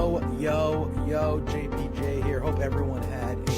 Yo, JPJ here. Hope everyone had a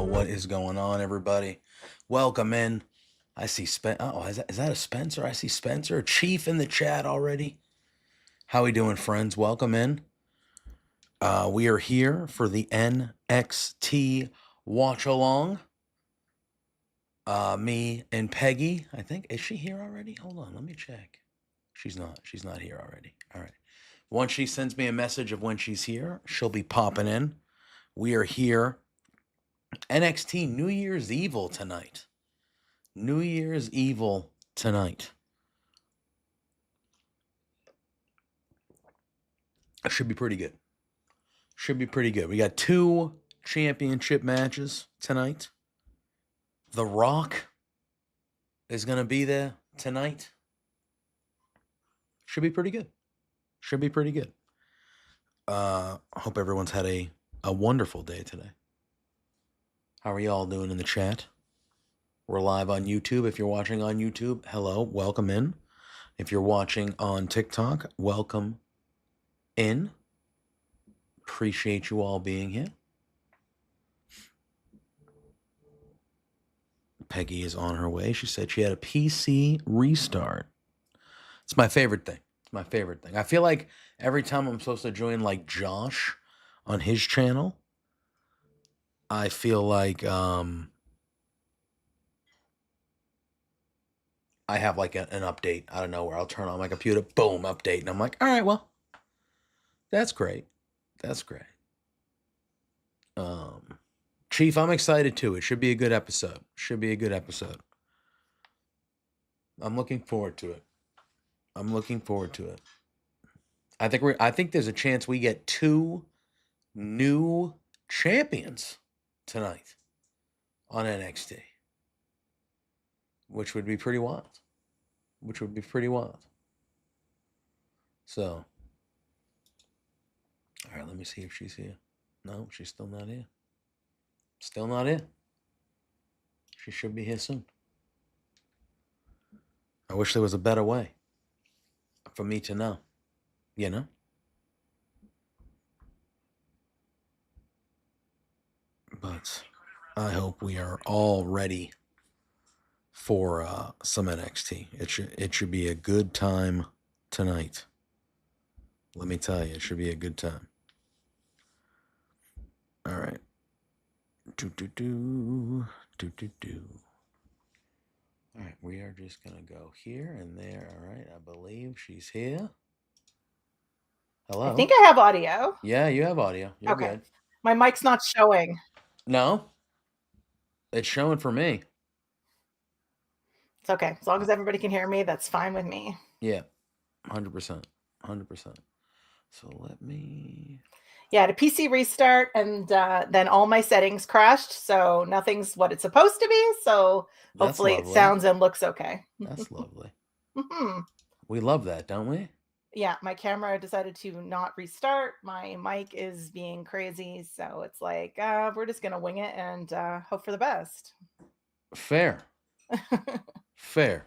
What is going on, everybody? Welcome in. I see is that a Spencer? I see Spencer, Chief in the chat already. How we doing, friends? Welcome in. We are here for the NXT Watchalong. Me and Peggy. I think, is she here already? Hold on, let me check. She's not here already. All right. Once she sends me a message of when she's here, she'll be popping in. We are here. NXT New Year's Evil tonight. New Year's Evil tonight. Should be pretty good. We got 2 championship matches tonight. The Rock is going to be there tonight. Should be pretty good. I hope everyone's had a wonderful day today. How are y'all doing in the chat? We're live on YouTube. If you're watching on YouTube, hello, welcome in. If you're watching on TikTok, welcome in. Appreciate you all being here. Peggy is on her way. She said she had a PC restart. It's my favorite thing. I feel like every time I'm supposed to join like Josh on his channel, I feel like I have like an update out of nowhere. I'll turn on my computer, boom, update. And I'm like, all right, well, that's great. Chief, I'm excited too. It should be a good episode. I'm looking forward to it. I think there's a chance we get 2 new champions tonight on NXT, which would be pretty wild. So, all right, let me see if she's here. No, she's still not here. She should be here soon. I wish there was a better way for me to know, you know? But I hope we are all ready for some NXT. It should be a good time tonight. Let me tell you, it should be a good time. All right. Do do do do do do. All right, we are just gonna go here and there. All right, I believe she's here. Hello. I think I have audio. Yeah, you have audio. You're Okay. good. My mic's not showing. No, it's showing for me. It's okay. As long as everybody can hear me, that's fine with me. Yeah, 100%, 100%. So let me. Yeah, the PC restart, and then all my settings crashed, so nothing's what it's supposed to be. So That's hopefully lovely. it sounds and looks okay. That's lovely. Mhm. We love that, don't we? Yeah, my camera decided to not restart. My mic is being crazy, so it's like we're just gonna wing it and hope for the best. Fair, fair.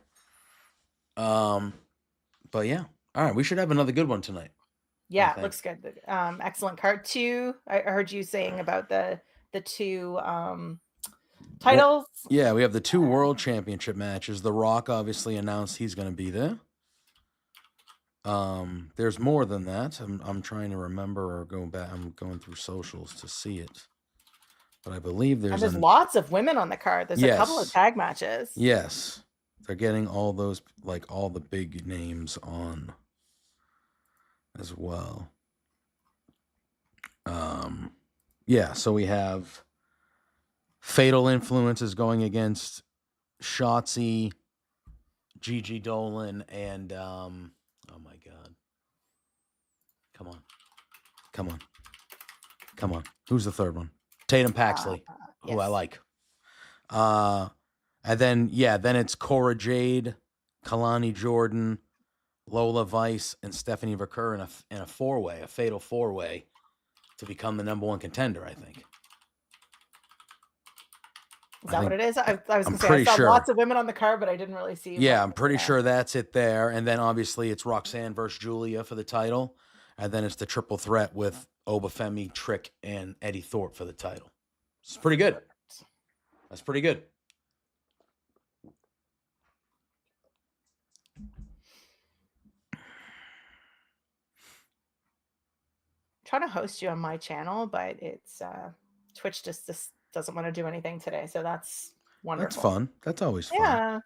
But yeah. All right, we should have another good one tonight. Yeah, it looks good. Excellent card. Two, I heard you saying about the two titles. Well, yeah, we have the 2 world championship matches. The Rock obviously announced he's going to be there. There's more than that. I'm trying to remember or go back. I'm going through socials to see it. But I believe there's lots of women on the card. There's a couple of tag matches. Yes. They're getting all those, like all the big names on as well. Yeah, so we have Fatal Influences going against Shotzi, Gigi Dolan, and oh my god. Come on. Who's the third one? Tatum Paxley, who I like. And then it's Cora Jade, Kalani Jordan, Lola Vice, and Stephanie Verker in a 4-way, a fatal 4-way to become the number 1 contender, I think. Is that what it is? I was going to say, I saw lots of women on the card, but I didn't really see. Yeah, I'm pretty sure that's it there. And then obviously it's Roxanne versus Julia for the title. And then it's the triple threat with Obafemi, Trick, and Eddie Thorpe for the title. It's pretty good. That's pretty good. Trying to host you on my channel, but it's Twitch just doesn't want to do anything today, so that's wonderful. That's fun. That's always fun. Yeah.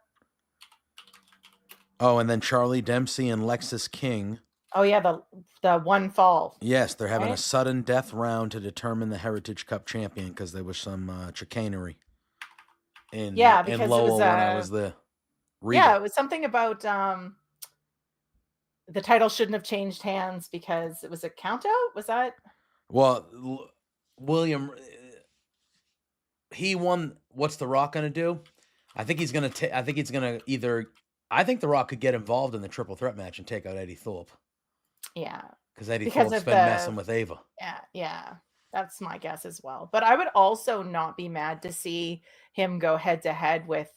Oh, and then Charlie Dempsey and Lexis King. Oh yeah, the one fall. Yes, they're having a sudden death round to determine the Heritage Cup champion because there was some chicanery in Lowell when I was the reader. Yeah, it was something about the title shouldn't have changed hands because it was a count out. Was that? Well, William, he won. What's The Rock going to do? I think he's going to. I think it's going to either. I think The Rock could get involved in the triple threat match and take out Eddie Thorpe. Yeah, because Eddie Thorpe's been messing with Ava. Yeah, that's my guess as well. But I would also not be mad to see him go head to head with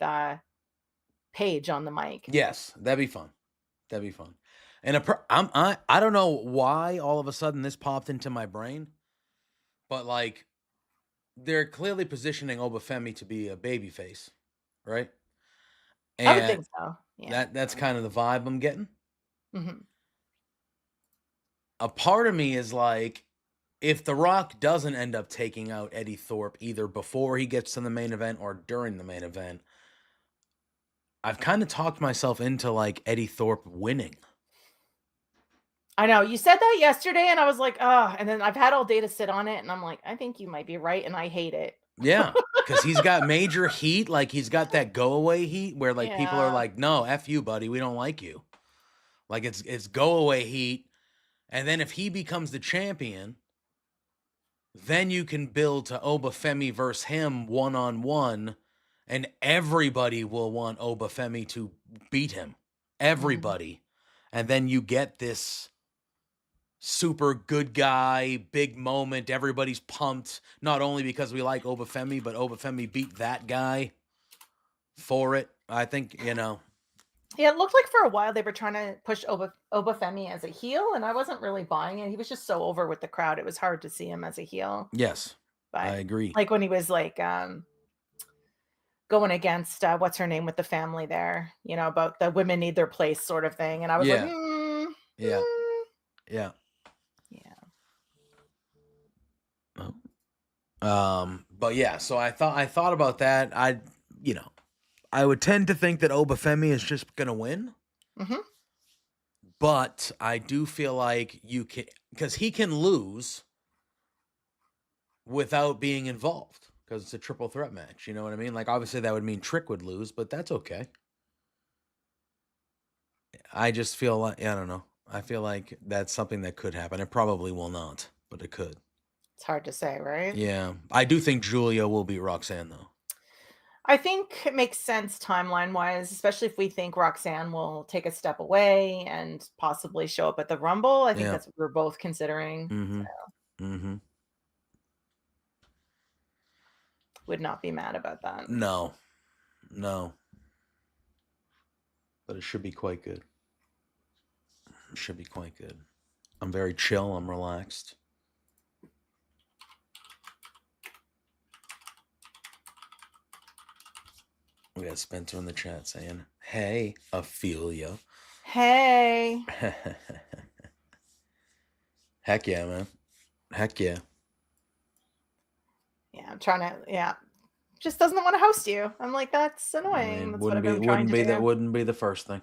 Paige on the mic. Yes, that'd be fun. And I don't know why all of a sudden this popped into my brain, but like they're clearly positioning Obafemi to be a babyface, right? And I would think so. Yeah. That's kind of the vibe I'm getting. Mm-hmm. A part of me is like, if The Rock doesn't end up taking out Eddie Thorpe either before he gets to the main event or during the main event, I've kind of talked myself into like Eddie Thorpe winning. I know you said that yesterday and I was like, oh, and then I've had all day to sit on it and I'm like, I think you might be right. And I hate it. Yeah. Cause he's got major heat. Like he's got that go away heat where like people are like, no, F you, buddy. We don't like you. Like it's go away heat. And then if he becomes the champion, then you can build to Obafemi versus him 1-on-1. And everybody will want Obafemi to beat him. Everybody. Mm-hmm. And then you get this super good guy, big moment. Everybody's pumped, not only because we like Obafemi, but Obafemi beat that guy for it. I think, Yeah, it looked like for a while they were trying to push Obafemi as a heel, and I wasn't really buying it. He was just so over with the crowd. It was hard to see him as a heel. Yes, but I agree. Like when he was like going against what's her name with the family there, about the women need their place sort of thing. And I was like, yeah. But yeah, so I thought about that. I would tend to think that Obafemi is just gonna win, Mm-hmm. but I do feel like you can, because he can lose without being involved because it's a triple threat match. You know what I mean? Like, obviously that would mean Trick would lose, but that's okay. I just feel like, I don't know. I feel like that's something that could happen. It probably will not, but it could. It's hard to say, right? Yeah. I do think Julia will beat Roxanne, though. I think it makes sense timeline-wise, especially if we think Roxanne will take a step away and possibly show up at the Rumble. I think Yeah. that's what we're both considering. Mm-hmm. So, Mm-hmm. would not be mad about that. No. No. But it should be quite good. It should be quite good. I'm very chill. I'm relaxed. We got Spencer in the chat saying, "Hey, Ophelia." Hey. Heck yeah, man. Heck yeah. Yeah, I'm trying to, yeah. Just doesn't want to host you. I'm like, that's annoying. That's what I've been trying to do. That wouldn't be the first thing.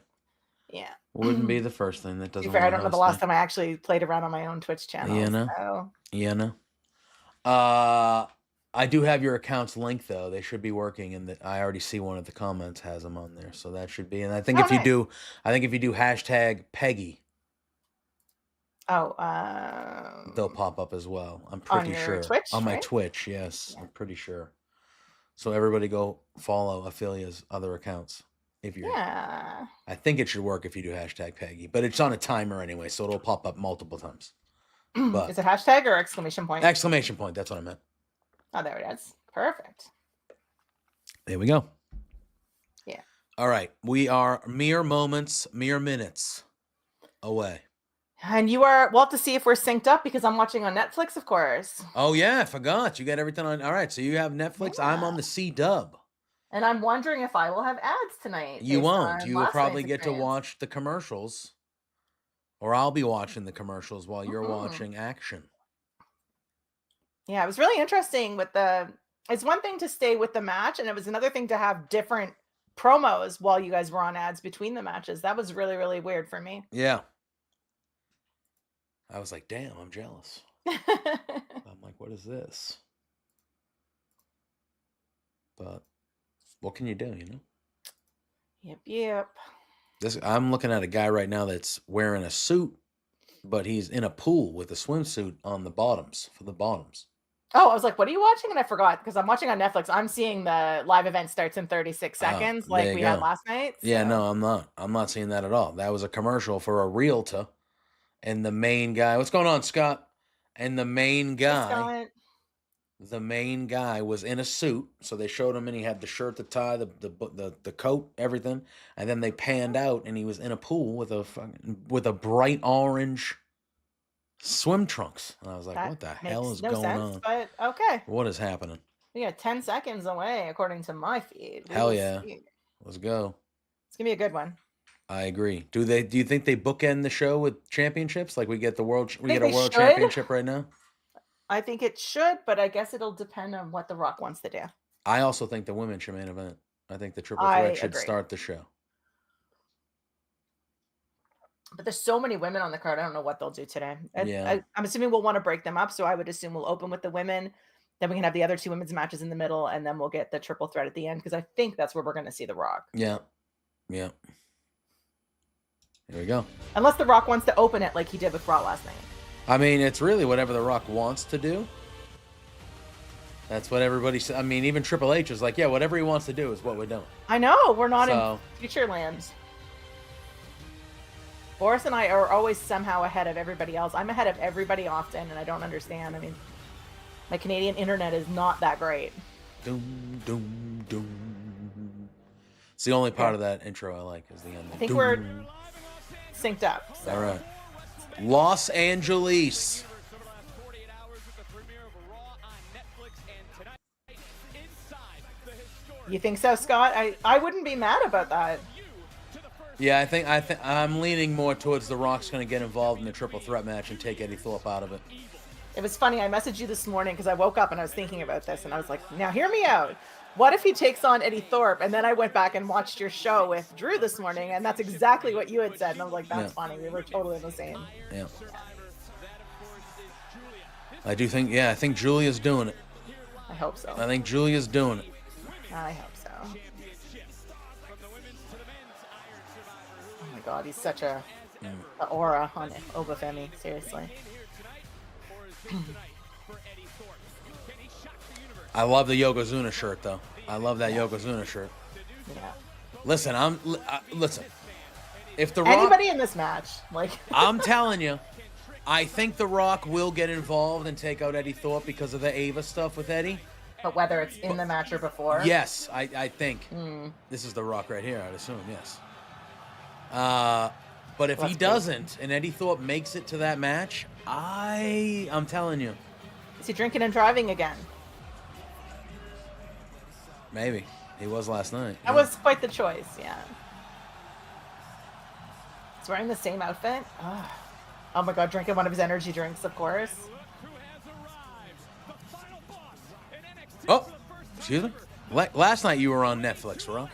Yeah. Wouldn't be the first thing that To be doesn't fair, I want to don't know the host last me. time I actually played around on my own Twitch channel. You know? So. You know? I do have your accounts linked though. They should be working, and I already see one of the comments has them on there, so that should be. And I think if you do hashtag Peggy, oh, they'll pop up as well. I'm on pretty your sure Twitch, on my right? Twitch. Yes, Yeah. I'm pretty sure. So everybody go follow Ophelia's other accounts. If you're, Yeah. I think it should work if you do hashtag Peggy, but it's on a timer anyway, so it'll pop up multiple times. But is it hashtag or exclamation point? Exclamation point. That's what I meant. Oh, there it is. Perfect. There we go. Yeah. All right. We are mere moments, mere minutes away. And you are, we'll have to see if we're synced up because I'm watching on Netflix, of course. Oh, yeah. I forgot. You got everything on. All right. So you have Netflix. Yeah. I'm on the C-Dub. And I'm wondering if I will have ads tonight. You won't. You will probably get to watch the commercials. Or I'll be watching the commercials while you're watching action. Yeah, it was really interesting with it's one thing to stay with the match, and it was another thing to have different promos while you guys were on ads between the matches. That was really, really weird for me. Yeah. I was like, damn, I'm jealous. I'm like, what is this? But what can you do, you know? Yep. I'm looking at a guy right now that's wearing a suit, but he's in a pool with a swimsuit on the bottoms, for the bottoms. Oh, I was like, what are you watching? And I forgot because I'm watching on Netflix. I'm seeing the live event starts in 36 seconds like we had last night. So. Yeah, no, I'm not. I'm not seeing that at all. That was a commercial for a realtor. And the main guy, what's going on, Scott? And the main guy was in a suit. So they showed him and he had the shirt, the tie, the coat, everything. And then they panned out and he was in a pool with a bright orange swim trunks. And I was like, what the hell is going on? But okay. What is happening? We got 10 seconds away according to my feed. Hell yeah. Let's go. It's gonna be a good one. I agree. Do you think they bookend the show with championships? Like we get a world championship right now? I think it should, but I guess it'll depend on what The Rock wants to do. I also think the women should main event. I think the triple threat should start the show. But there's so many women on the card. I don't know what they'll do today. I'm assuming we'll want to break them up. So I would assume we'll open with the women. Then we can have the other two women's matches in the middle. And then we'll get the triple threat at the end. Because I think that's where we're going to see The Rock. Yeah. Yeah. Here we go. Unless The Rock wants to open it like he did with Raw last night. I mean, it's really whatever The Rock wants to do. That's what everybody said. I mean, even Triple H is like, yeah, whatever he wants to do is what we're doing. I know. We're not in future land. Boris and I are always somehow ahead of everybody else. I'm ahead of everybody often, and I don't understand. I mean, my Canadian internet is not that great. Doom, doom, doom. It's the only part of that intro I like is the end. I think we're synced up. So. All right. Los Angeles. You think so, Scott? I wouldn't be mad about that. Yeah, I think I'm leaning more towards The Rock's going to get involved in the triple threat match and take Eddie Thorpe out of it. It was funny. I messaged you this morning because I woke up and I was thinking about this, and I was like, "Now hear me out. What if he takes on Eddie Thorpe?" And then I went back and watched your show with Drew this morning, and that's exactly what you had said. And I was like, Yeah. "That's funny. We were totally the same." Yeah. Yeah. I do think, yeah, I think Julia's doing it. I hope so. I think Julia's doing it. I hope so. Oh my God, he's such a aura on Obafemi. Seriously. I love the Yokozuna shirt, though. I love that Yokozuna shirt. Yeah. Listen, listen. If the Anybody in this match, like I'm telling you, I think The Rock will get involved and take out Eddie Thorpe because of the Ava stuff with Eddie. but whether it's in the match or before. Yes, I think. This is The Rock right here, I'd assume, yes. But if he doesn't and Eddie Thorpe makes it to that match, I'm telling you. Is he drinking and driving again? Maybe. He was last night. That was quite the choice, yeah. He's wearing the same outfit. Oh my God, drinking one of his energy drinks, of course. Oh, excuse me. Last night you were on Netflix, Rock.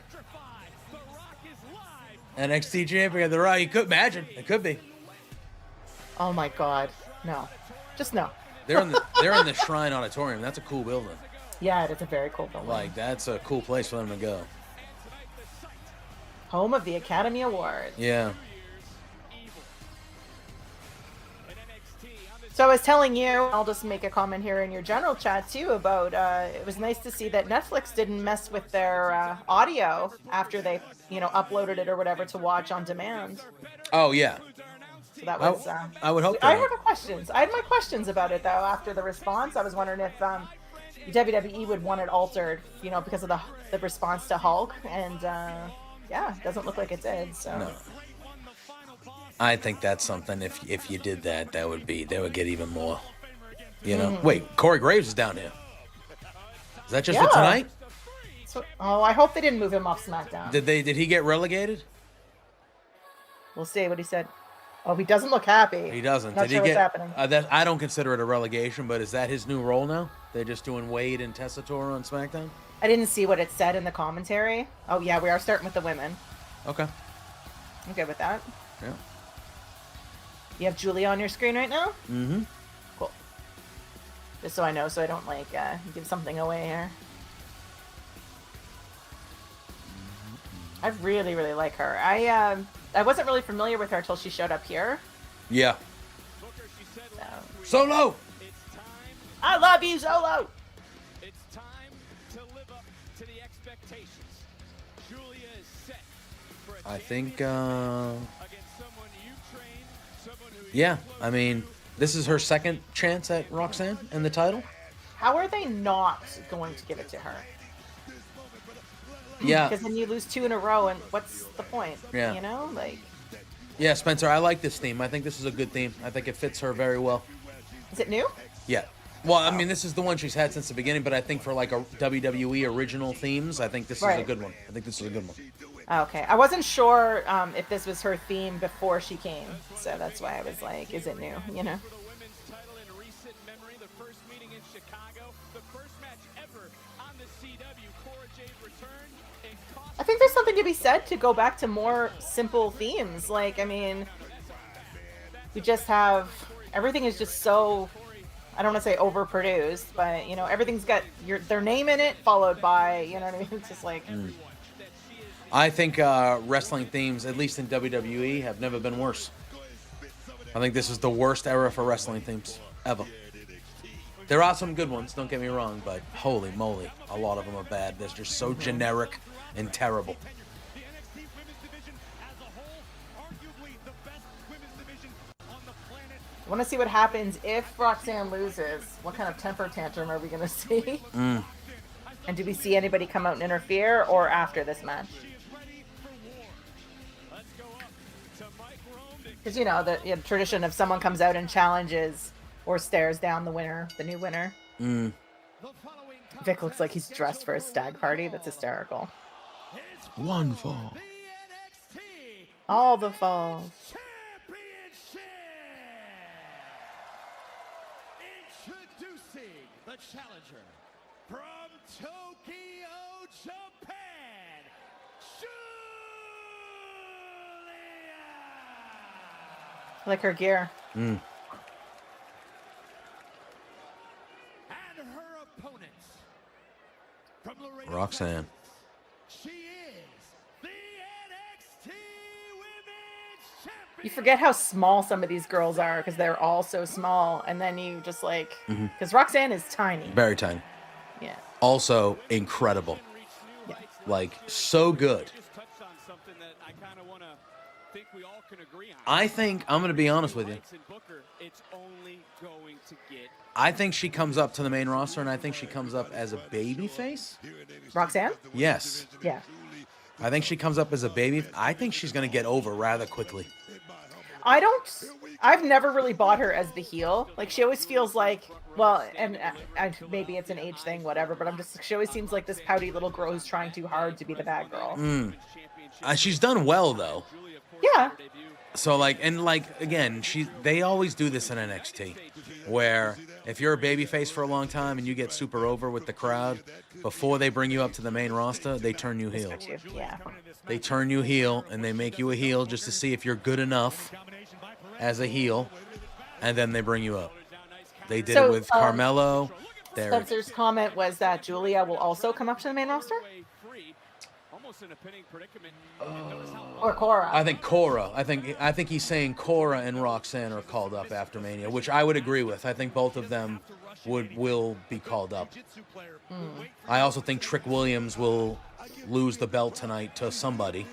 NXT champion of The Rock. You could imagine. It could be. Oh my God, no, just no. They're in the Shrine Auditorium. That's a cool building. Yeah, it is a very cool building. Like, that's a cool place for them to go. Home of the Academy Awards. Yeah. So I was telling you, I'll just make a comment here in your general chat too about it was nice to see that Netflix didn't mess with their audio after they, uploaded it or whatever to watch on demand. Oh, yeah. So that was. I would hope. I have questions. I had my questions about it though after the response. I was wondering if WWE would want it altered, because of the response to Hulk, and yeah, it doesn't look like it did. So. No. I think that's something. If you did that, they would get even more. Wait, Corey Graves is down here. Is that just for tonight? So, I hope they didn't move him off SmackDown. Did he get relegated? We'll see what he said. Oh, he doesn't look happy. He doesn't. Not sure what's happening. I don't consider it a relegation, but is that his new role now? They're just doing Wade and Tessitore on SmackDown? I didn't see what it said in the commentary. Oh yeah, we are starting with the women. Okay. I'm good with that. Yeah. You have Julia on your screen right now? Mm-hmm. Cool. Just so I know, so I don't give something away here. I really, really like her. I wasn't really familiar with her until she showed up here. Yeah. So. Solo! I love you, Solo! It's time to live up to the expectations. Julia is set for a I think, against someone you trained, someone who yeah, I mean, this is her second chance at Roxanne and the title. How are they not going to give it to her? Yeah. Because then you lose 2 in a row, and what's the point? Yeah. Yeah, Spencer, I like this theme. I think this is a good theme. I think it fits her very well. Is it new? Yeah. Well, I mean, this is the one she's had since the beginning, but I think for like a WWE original themes, I think this is a good one. I think this is a good one. Okay. I wasn't sure if this was her theme before she came, so that's why I was like, is it new? I think there's something to be said to go back to more simple themes. Like, I mean, we just have, everything is just so, I don't want to say overproduced, but, everything's got their name in it, followed by, you know what I mean? It's just like... I think wrestling themes, at least in WWE, have never been worse. I think this is the worst era for wrestling themes, ever. There are some good ones, don't get me wrong, but holy moly, a lot of them are bad. They're just so generic and terrible. I want to see what happens if Roxanne loses. What kind of temper tantrum are we going to see? And do we see anybody come out and interfere, or after this match? Because, the tradition of someone comes out and challenges or stares down the new winner. Vic looks like he's dressed for a stag party. That's hysterical. One fall. All the falls. Introducing the challenger from Tokyo, Japan, Julia. I like her gear. Mm. And her opponent from Laredo, Roxanne. Texas, she is the NXT Women's Champion. You forget how small some of these girls are because they're all so small, and then you just like because Roxanne is tiny. Very tiny. Yeah. Also incredible. Yeah. Like so good. Just touched on something that I kind of want to think we all can agree on. I think I'm going to be honest with you. Booker, it's only going to get. I think she comes up to the main roster, and I think she comes up as a baby face. Roxanne? Yes. Yeah. I think she comes up as a baby. I think she's going to get over rather quickly. I've never really bought her as the heel. Like, she always feels like, well, and maybe it's an age thing, whatever, but she always seems like this pouty little girl who's trying too hard to be the bad girl. She's done well, though. Yeah. So, like, again, they always do this in NXT, where if you're a babyface for a long time and you get super over with the crowd, before they bring you up to the main roster, they turn you heel. Yeah. They turn you heel, and they make you a heel just to see if you're good enough as a heel, and then they bring you up. They did it with Carmelo. Spencer's comment was that Julia will also come up to the main roster? Or Cora. I think Cora. I think he's saying Cora and Roxanne are called up after Mania, which I would agree with. I think both of them will be called up. I also think Trick Williams will lose the belt tonight to somebody,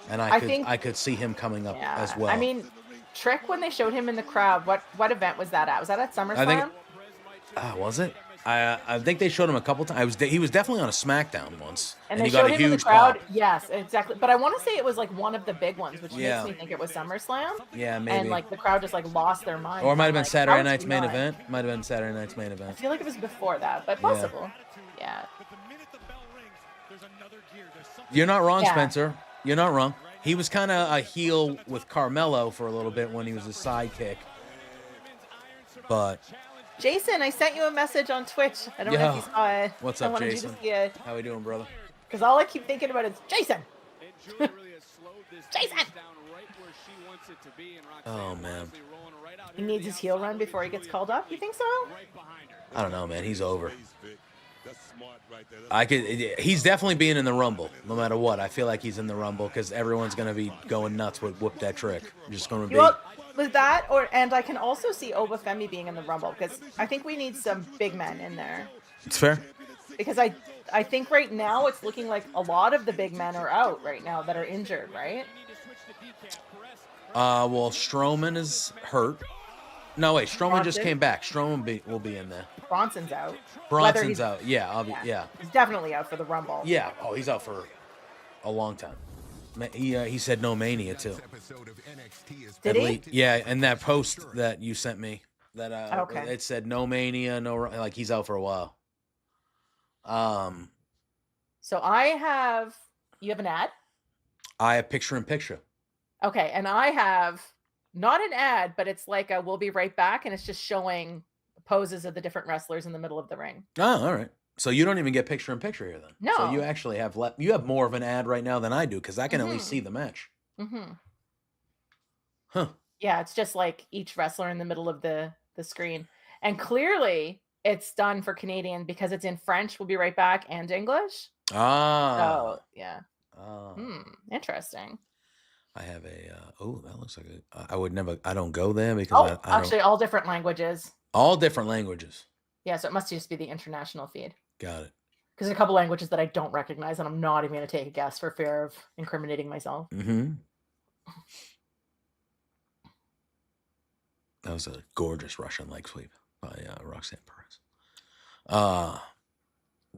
and I could see him coming up as well. I mean, Trick, when they showed him in the crowd, what event was that at? Was that at SummerSlam? Was it? I think they showed him a couple times. He was definitely on a SmackDown once, and he they got showed a him in the huge crowd. pop. Yes, exactly. But I want to say it was like one of the big ones, which Yeah. makes me think it was SummerSlam. Yeah, maybe. And like the crowd just like lost their mind. Or it might have been like, Saturday how night's did main you not? event. Might have been Saturday night's main I event. feel like it was before that, but possible. Yeah. You're not wrong, Yeah. Spencer. You're not wrong. He was kind of a heel with Carmelo for a little bit when he was a sidekick. But Jason, I sent you a message on Twitch. I don't know if you saw it. What's I up, wanted Jason? You to see it. How we doing, brother? Because all I keep thinking about is Jason. Jason. Oh man. He needs his heel run before he gets called up. You think so? I don't know, man. He's over. He's definitely being in the Rumble, no matter what. I feel like he's in the Rumble because everyone's gonna be going nuts with Whoop That Trick. Just gonna be. Well, with that, and I can also see Obafemi being in the Rumble because I think we need some big men in there. It's fair. Because I think right now it's looking like a lot of the big men are out right now that are injured, right? Well, Strowman is hurt. No, wait. Strowman just Bronson? came back. Strowman will be in there. Bronson's out. Bronson's out. Yeah, yeah. He's definitely out for the Rumble. Yeah. Oh, he's out for a long time. He said no Mania too. Did he? Yeah, and that post that you sent me, that Okay. it said no Mania, like he's out for a while. So you have an ad? I have picture in picture. Okay, and I have not an ad, but it's like we'll be right back, and it's just showing poses of the different wrestlers in the middle of the ring. Oh, all right. So you don't even get picture in picture here then. No. So you actually have you have more of an ad right now than I do because I can at least see the match. Mm-hmm. Huh. Yeah, it's just like each wrestler in the middle of the screen. And clearly it's done for Canadian because it's in French. We'll be right back, and English. Ah. So, yeah. Ah. Interesting. I have that looks like I don't go there because I actually all different languages. All different languages. Yeah, so it must just be the international feed. Got it. Because there's a couple languages that I don't recognize, and I'm not even going to take a guess for fear of incriminating myself. Mm-hmm. That was a gorgeous Russian leg sweep by Roxanne Perez.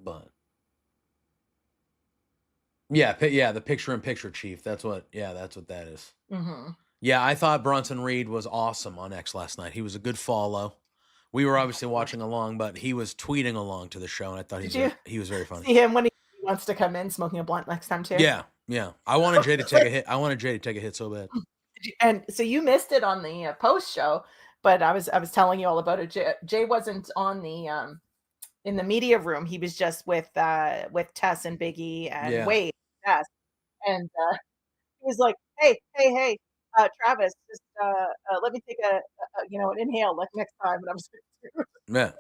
But yeah, the picture-in-picture chief. That's what that is. Mm-hmm. Yeah, I thought Bronson Reed was awesome on X last night. He was a good follow. We were obviously watching along, but he was tweeting along to the show, and I thought he was very funny. See him when he wants to come in smoking a blunt next time too. Yeah. I wanted Jay to take a hit. I wanted Jay to take a hit so bad. And so you missed it on the post show, But I was telling you all about it. Jay wasn't on the in the media room. He was just with Tess and Biggie and Wade. Tess, and he was like, hey, Travis, just let me take a an inhale like next time. And I was like, yeah.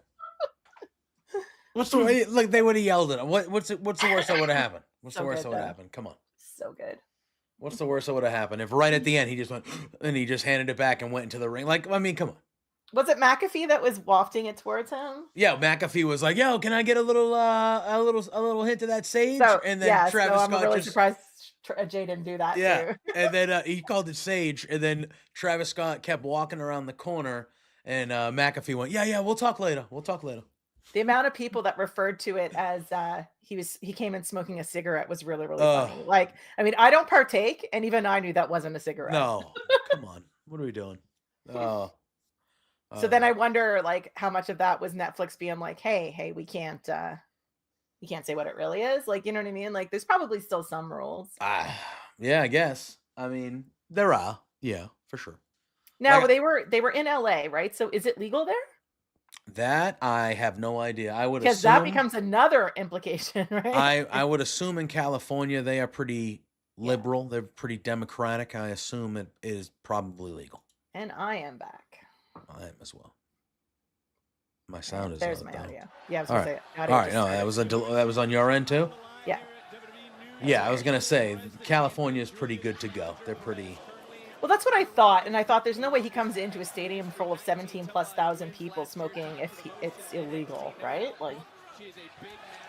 What's the way? Like they would have yelled at him. What's the worst that would have happened? What's the worst that would have happened? Come on. So good. What's the worst that would have happened if right at the end he just went and he just handed it back and went into the ring? Like, I mean, come on. Was it McAfee that was wafting it towards him? Yeah, McAfee was like, "Yo, can I get a little hint of that sage?" So, and then Travis I'm Scott really just surprised Jay didn't do that too. And then he called it sage, and then Travis Scott kept walking around the corner, and McAfee went, "Yeah, we'll talk later. We'll talk later." The amount of people that referred to it as he came in smoking a cigarette was really, really funny. Like, I mean, I don't partake, and even I knew that wasn't a cigarette. No, come on, what are we doing? Oh. So then I wonder, like, how much of that was Netflix being like, "Hey, we can't say what it really is." Like, you know what I mean? Like, there's probably still some rules. Yeah, I guess. I mean, there are. Yeah, for sure. Now they were in LA, right? So is it legal there? That I have no idea. I would because that becomes another implication, right? I would assume in California they are pretty liberal. They're pretty democratic. I assume it is probably legal. And I am back. I am as well. My sound is. There's my audio. Yeah, I was all gonna right. say. All right. No, that was on your end too. Yeah. Yeah, I was gonna say California is pretty good to go. They're pretty. Well, that's what I thought, and I thought there's no way he comes into a stadium full of 17,000+ people smoking if it's illegal, right? Like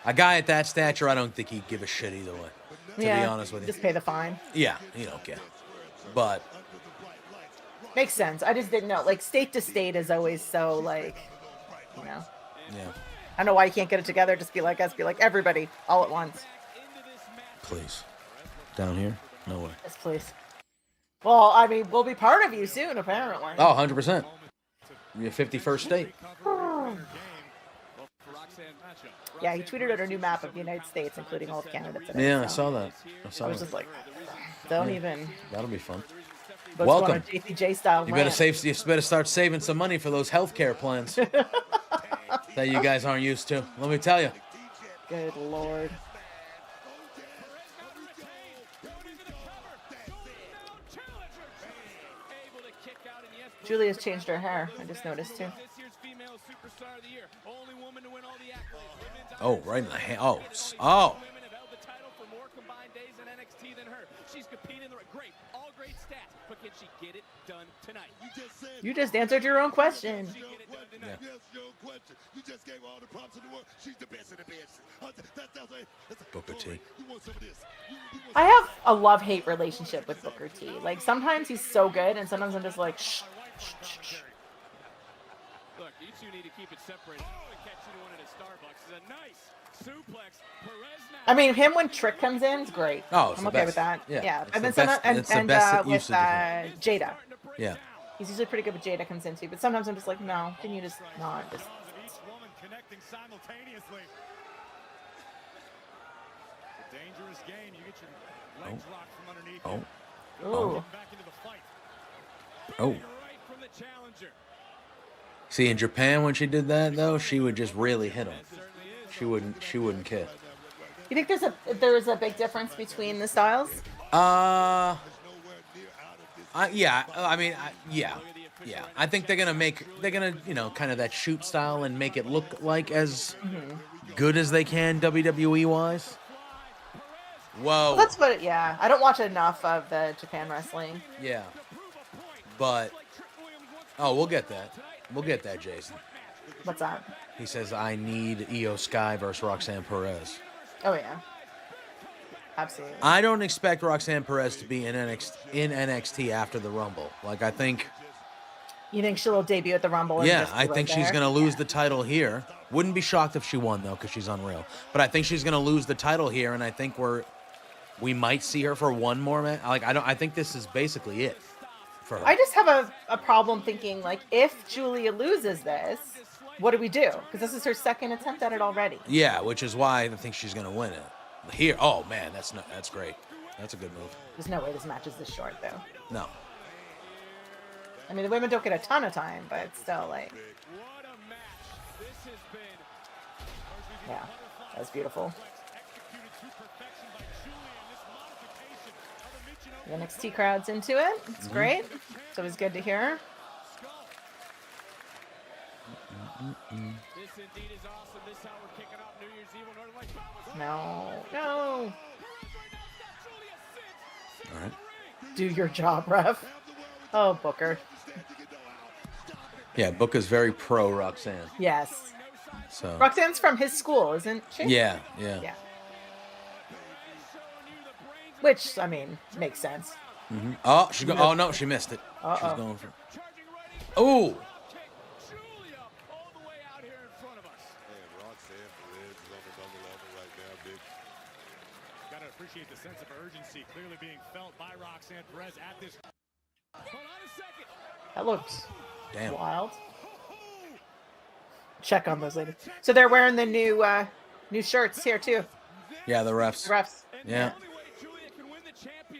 a guy at that stature, I don't think he'd give a shit either way. To be honest with you, just pay the fine. Yeah, you don't care. But makes sense. I just didn't know. Like state to state is always so like, Yeah. I don't know why you can't get it together. Just be like us. Be like everybody all at once. Please. Down here? No way. Yes, please. Well, I mean, we'll be part of you soon, apparently. Oh, 100%. Your 51st state. Yeah, he tweeted out a new map of the United States, including all of Canada today. Yeah, I saw that. I was just like, don't even. That'll be fun. What's Welcome. JCJ style. You better start saving some money for those healthcare plans that you guys aren't used to. Let me tell you. Good Lord. Julia's changed her hair. I just noticed too. Oh, right in the hand. Oh. She's competing the great, all great stats, but can she get it done tonight? You just answered your own question. Yeah. You just gave all the props in the world. She's the best of the best. Booker T. I have a love-hate relationship with Booker T. Like sometimes he's so good, and sometimes I'm just like, shh. Look, you two need to keep it separated. Catch you doing it at Starbucks is a nice suplex. I mean, him when Trick comes in is great. Oh, I'm okay with that. Yeah. And then with Jada. Yeah. He's usually pretty good with Jada comes in too, but sometimes I'm just like, no, can you just not just. Connecting simultaneously. The dangerous game. You get your legs locked from underneath. Oh. Back into the fight. Oh. Right from the challenger. See, in Japan when she did that though, she would just really hit him. She wouldn't care. You think there's a big difference between the styles? Yeah. I think they're gonna kind of that shoot style and make it look like as good as they can WWE wise. Whoa. Well, that's what. I don't watch enough of the Japan wrestling. Yeah. But we'll get that. We'll get that, Jason. What's that? He says I need Io Sky versus Roxanne Perez. Oh yeah. Absolutely. I don't expect Roxanne Perez to be in NXT after the Rumble. Like I think. You think she'll debut at the Rumble? Yeah, I think she's going to lose the title here. Wouldn't be shocked if she won though, because she's unreal. But I think she's going to lose the title here, and I think we might see her for one more match. I think this is basically it for her. I just have a problem thinking like if Julia loses this, what do we do? Because this is her second attempt at it already. Yeah, which is why I think she's going to win it. Here, oh man, that's great. That's a good move. There's no way this match is this short though. No. I mean, the women don't get a ton of time, but it's still like, What a match this has been. yeah, that was beautiful. Executed to perfection by Julia in this modification of the Michinoku. The NXT crowd's into it. It's great. So it was good to hear. This indeed is awesome. This is how we're kicking off New Year's Eve on Northern Lights. No. All right. Do your job, ref. Oh, Booker. Yeah, Book is very pro Roxanne. Yes. So. Roxanne's from his school, isn't she? Yeah. Yeah. Which, I mean, makes sense. Oh, oh no, she missed it. Uh-oh. She's going for. Oh. Julia all the way out here in front of us. Man, Roxanne Perez is on another level right now, big. Gotta appreciate the sense of urgency clearly being felt by Roxanne Perez at this. Hold on a second. That looked Damn. wild. Check on those ladies. So they're wearing the new shirts here too. Yeah, the refs. Refs. Yeah.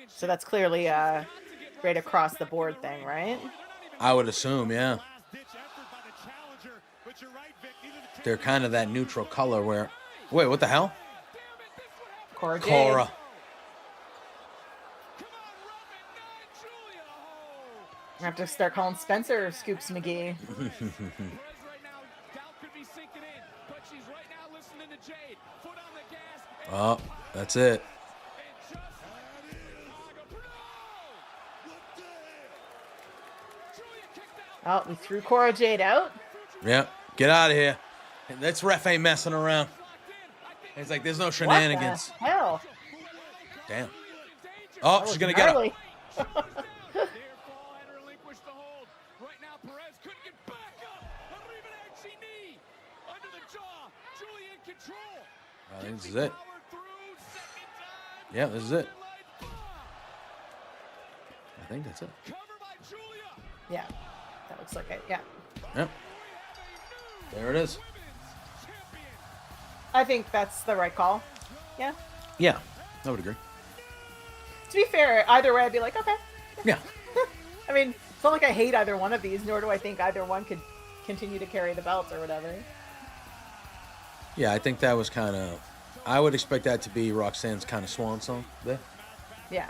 So that's clearly right across the board thing, right? I would assume, yeah. They're kind of that neutral color where. Wait, what the hell? Cora. Cora. I have to start calling Spencer Scoops McGee. Oh, that's it. Oh, we threw Cora Jade out. Yeah, get out of here. This ref ain't messing around. He's like, there's no shenanigans. What the hell? Damn. Oh, she's gonna get up. I think this is it. Yeah, this is it. I think that's it. Yeah, that looks like it. Yeah. Yep. There it is. I think that's the right call. Yeah. Yeah, I would agree. To be fair, either way, I'd be like, okay. Yeah. I mean, it's not like I hate either one of these, nor do I think either one could continue to carry the belts or whatever. Yeah, I think that was kind of. I would expect that to be Roxanne's kind of swan song there. Yeah.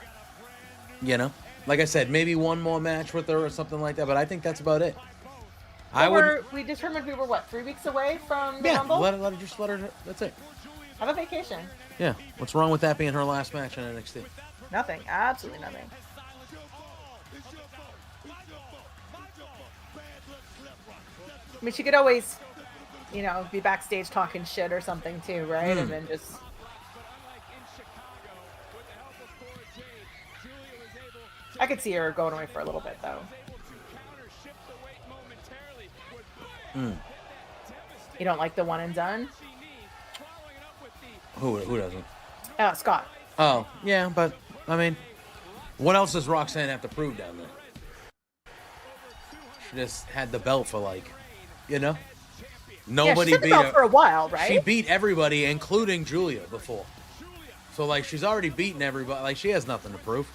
You know, like I said, maybe one more match with her or something like that, but I think that's about it. We determined we were what, 3 weeks away from the Yeah, Rumble? let her. That's it. Have a vacation. Yeah. What's wrong with that being her last match in NXT? Nothing. Absolutely nothing. I mean, she could always, be backstage talking shit or something too, right? And then just. I could see her going away for a little bit, though. You don't like the one and done? Who doesn't? Scott. Oh, yeah, but, I mean, what else does Roxanne have to prove down there? She just had the belt for, nobody she's had the beat belt her. for a while, right? She beat everybody, including Julia, before. So, she's already beaten everybody. She has nothing to prove.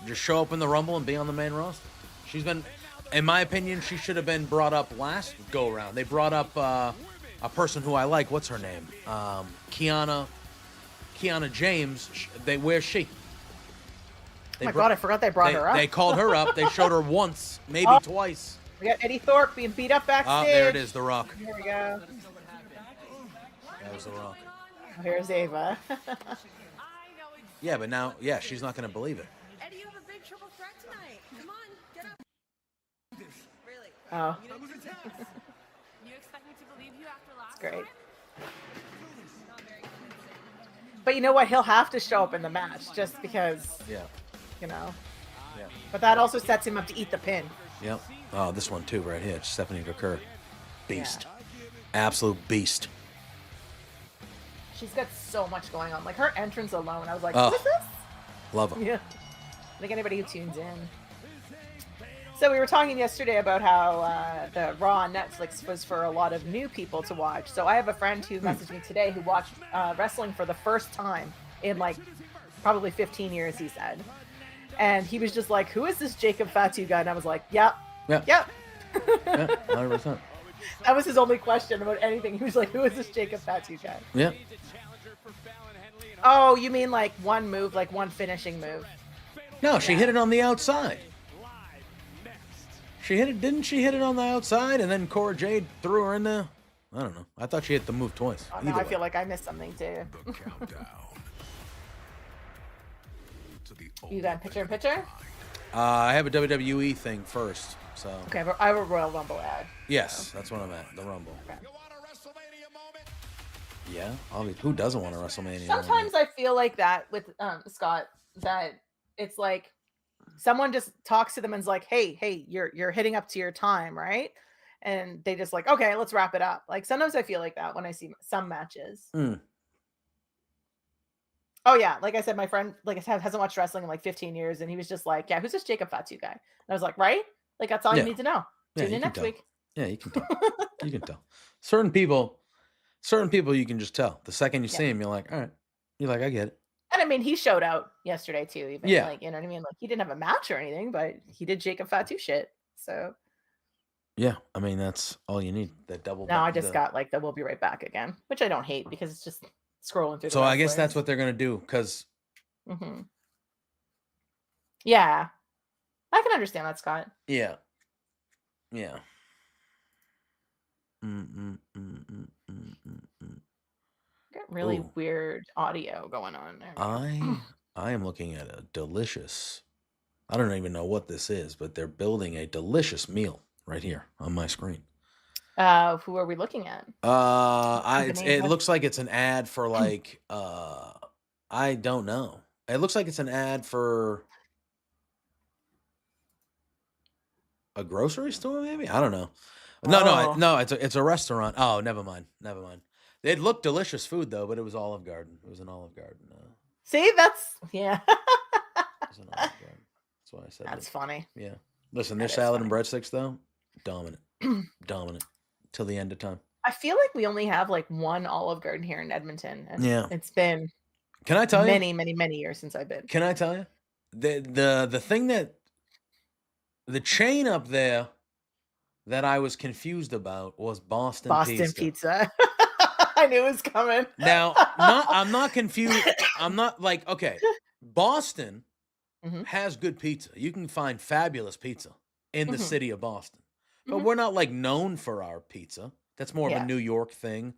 Just show up in the Rumble and be on the main roster. She's been, in my opinion, she should have been brought up last go-around. They brought up a person who I like. What's her name? Kiana James. Where's she? Oh my God, I forgot they brought her up. They called her up. They showed her once, maybe twice. We got Eddie Thorpe being beat up backstage. Oh, there it is, The Rock. Here we go. That was The Rock. Oh, here's Ava. Yeah, but now, she's not going to believe it. Eddie, you have a big triple threat tonight. Come on, get up. Really? Oh, You expect me to believe you after last great. time? Not very convincing. But you know what? He'll have to show up in the match just because, Yeah. Yeah. But But that also sets him up to eat the pin. Yep. Oh, this one too, right here. Stephanie Vaquer. Beast. Absolute beast. She's got so much going on. Like her entrance alone, I was like, Oh. what is this? Love her. Yeah. I think anybody who tunes in. So we were talking yesterday about how the Raw on Netflix was for a lot of new people to watch. So I have a friend who messaged me today who watched wrestling for the first time in probably 15 years, he said. And he was just like, "Who is this Jacob Fatu guy?" And I was like, "Yep, Yeah. yep." Yeah, 100%. That was his only question about anything. He was like, "Who is this Jacob Fatu guy?" Yeah. Oh, you mean like one move, like one finishing move? No, she Yeah. hit it on the outside. She hit it, didn't she hit it on the outside? And then Cora Jade threw her in there? I don't know. I thought she hit the move twice. Oh, no, I feel like I missed something too. The countdown. To the You got picture in picture? I have a WWE thing first, so. Okay, but I have a Royal Rumble ad. Yes, that's what I'm at. The Rumble. You want a WrestleMania moment? Yeah, obviously. Who doesn't want a WrestleMania? Sometimes I feel like that with Scott, that it's like someone just talks to them and's like, hey, you're hitting up to your time, right? And they just like, okay, let's wrap it up. Like sometimes I feel like that when I see some matches. Mm. Oh yeah, like I said, my friend like hasn't watched wrestling in like 15 years, and he was just like, "Yeah, who's this Jacob Fatu guy?" And I was like, "Right? Like that's all Yeah. you need to know. Yeah, Tune you in can next tell. week." Yeah, you can tell. You can tell. Certain people you can just tell. The second you see him, you're like, all right. You're like, I get it. And I mean, he showed out yesterday too. Even Yeah. like, you know what I mean? Like he didn't have a match or anything, but he did Jacob Fatu shit. So Yeah, I mean that's all you need. That double. now I just got like the "we'll be right back" again, which I don't hate because it's just scrolling through. So I guess that's what they're gonna do because. Mm-hmm. Yeah, I can understand that, Scott. Yeah. Yeah. Got really Ooh. weird audio going on there. I am looking at a delicious. I don't even know what this is, but they're building a delicious meal right here on my screen. Who are we looking at? It looks like it's an ad for like I don't know. It looks like it's an ad for a grocery store, maybe. I don't know. No, it's a restaurant. Oh, never mind. It looked delicious food though, but it was Olive Garden. It was an Olive Garden. See, that's yeah. It was an Olive Garden. That's why I said That's that. funny. Yeah. Listen, their That is salad and funny. breadsticks though, dominant, dominant till the end of time. I feel like we only have like one Olive Garden here in Edmonton, and Yeah. it's been Can I tell you? many years since I've been. Can I tell you? The thing that the chain up there that I was confused about was Boston Pizza. I knew it was coming. Now, I'm not confused. I'm not like, okay, Boston has good pizza. You can find fabulous pizza in the city of Boston. But we're not like known for our pizza. That's more of a New York thing.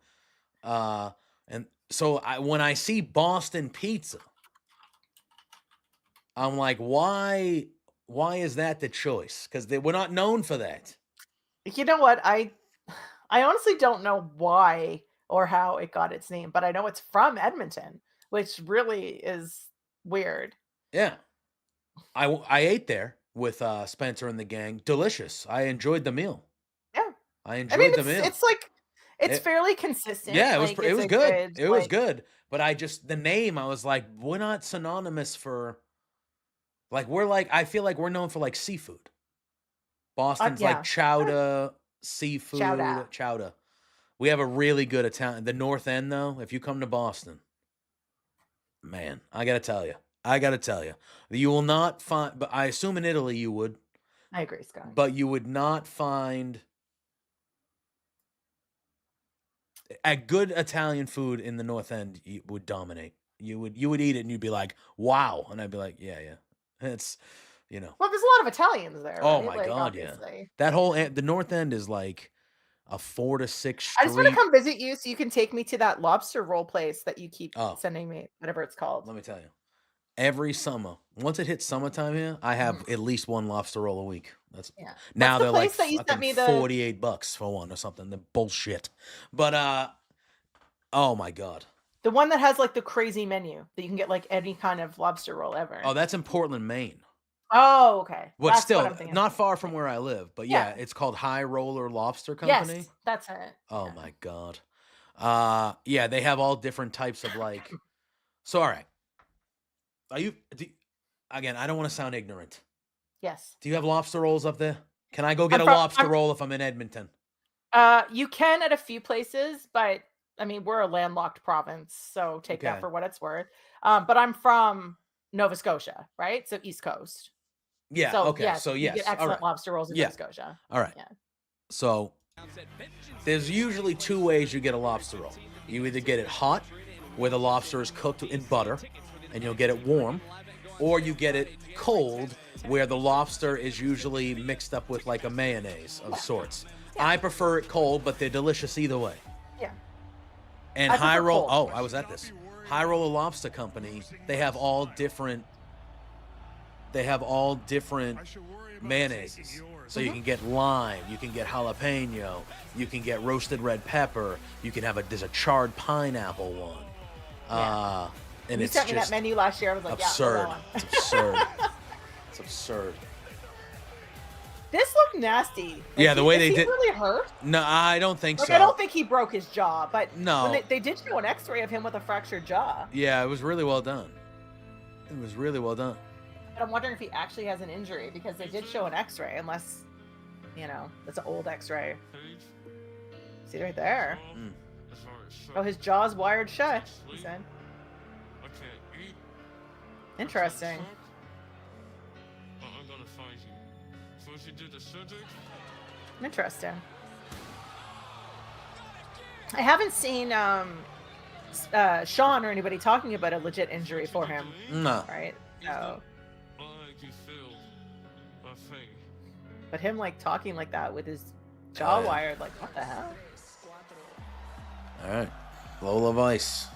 And so when I see Boston pizza, I'm like, why is that the choice? Because we're not known for that. You know what? I honestly don't know why or how it got its name, but I know it's from Edmonton, which really is weird. Yeah. I ate there with Spencer and the gang. Delicious. I enjoyed the meal. Yeah. I enjoyed the meal. It's like it's fairly consistent. Yeah, it was like, it was good. It was like, good. But the name, I was like, we're not synonymous for like I feel like we're known for like seafood. Boston's like chowder, seafood, chowder. We have a really good Italian. The North End though, if you come to Boston, man, I got to tell you. You will not find, but I assume in Italy you would. I agree, Scott. But you would not find a good Italian food in the North End would dominate. You would eat it and you'd be like, wow. And I'd be like, yeah. It's, you know. Well, there's a lot of Italians there. Oh right? my like, God, obviously. yeah. That whole, the North End is like a 4 to 6 street. I just want to come visit you so you can take me to that lobster roll place that you keep sending me, whatever it's called. Let me tell you. Every summer, once it hits summertime here, I have at least one lobster roll a week. That's now they're like fucking $48 for one or something. They're bullshit. But oh my God. The one that has like the crazy menu that you can get like any kind of lobster roll ever. Oh, that's in Portland, Maine. Oh, okay. But that's still not far from where I live. But yeah, it's called High Roller Lobster Company. Yes, that's it. Oh my God. Yeah, they have all different types of like. So all right. Again, I don't want to sound ignorant. Yes. Do you have lobster rolls up there? Can I go get a lobster roll if I'm in Edmonton? You can at a few places, but I mean, we're a landlocked province, so take that for what it's worth. But I'm from Nova Scotia, right? So East Coast. Yeah. So Okay. yes, So you get yes. All excellent right. lobster rolls in Yeah. Nova Scotia. All right. Yeah. So there's usually two ways you get a lobster roll. You either get it hot, where the lobster is cooked in butter, and you'll get it warm, or you get it cold, where the lobster is usually mixed up with like a mayonnaise of sorts. Yeah. I prefer it cold, but they're delicious either way. Yeah. And I prefer High Roll, cold. I was at this. High Roller Lobster Company, they have all different mayonnaises. So you can get lime, you can get jalapeno, you can get roasted red pepper, there's a charred pineapple one. Yeah. And You it's sent me that just menu last year. I was like, absurd. yeah, It's absurd. It's absurd. This looked nasty. Like, Yeah, the way they is did. he really hurt? No, I don't think Like, so. I don't think he broke his jaw, but No. when they did show an X-ray of him with a fractured jaw. Yeah, it was really well done. It was really well done. But I'm wondering if he actually has an injury because they did show an X-ray, unless, it's an old X-ray. See right there. Mm. Oh, his jaw's wired shut, he said. Interesting. I'm gonna find you. First you do the surgery. Interesting. I haven't seen Sean or anybody talking about a legit injury for him, No. right? So, I like you feel. I think. but him talking like that with his jaw Oh, yeah. wired, like what the hell? All right. Lola Vice.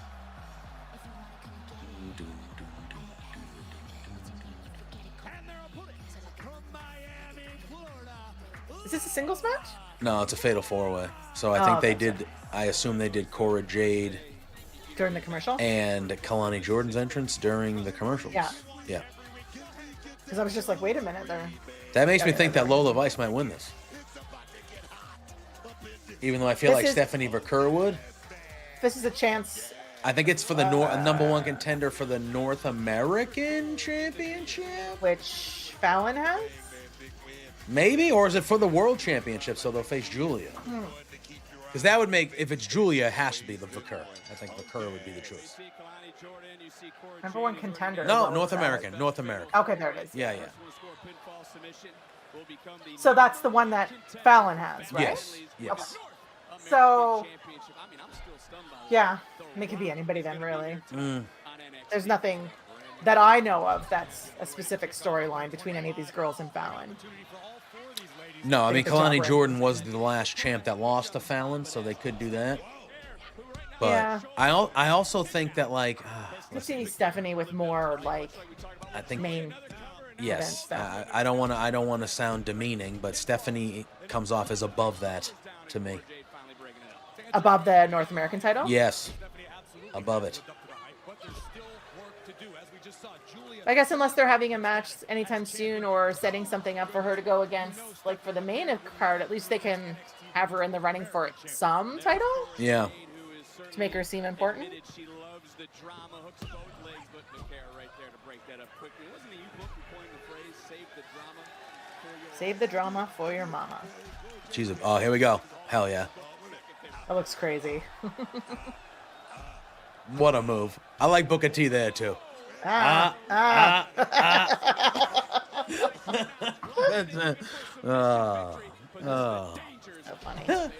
Is this a singles match? No, it's a fatal four-way. So I think they gotcha. did. I assume they did Cora Jade During the commercial? and Kalani Jordan's entrance during the commercials. Yeah. Yeah. Because I was just like, wait a minute, they're That makes me think that Lola Vice might win this. Even though I feel This like is- Stephanie Verker would. this is a chance. I think it's for the number one contender for the North American Championship. Which Fallon has? Maybe, or is it for the World Championship? So they'll face Julia. Because that would make, if it's Julia, it has to be the Verker. I think Verker would be the choice. Number one contender. is No, what North was that? American. North American. Okay, there it is. Yeah, yeah. So that's the one that Fallon has, right? Yes. Yes. So, yeah, I mean, it could be anybody then, really. Mm. There's nothing that I know of that's a specific storyline between any of these girls and Fallon. No, I mean, Good job, Kalani Ray. Jordan was the last champ that lost to Fallon, so they could do that. But Yeah. I also think that, You see Stephanie with more, I think main yes. event stuff. I don't want to sound demeaning, but Stephanie comes off as above that to me. Above the North American title? Yes, above it. I guess unless they're having a match anytime soon or setting something up for her to go against, for the main card, at least they can have her in the running for some title Yeah. to make her seem important. She loves the drama, hooks both legs, but McCara right there to break that up quickly. Wasn't it you coined the phrase, save the drama for your Save the drama for your mama. Jeez. Oh, here we go. Hell yeah. That looks crazy. What a move. I like Booker T there too. Ah. Oh. So funny. four-way.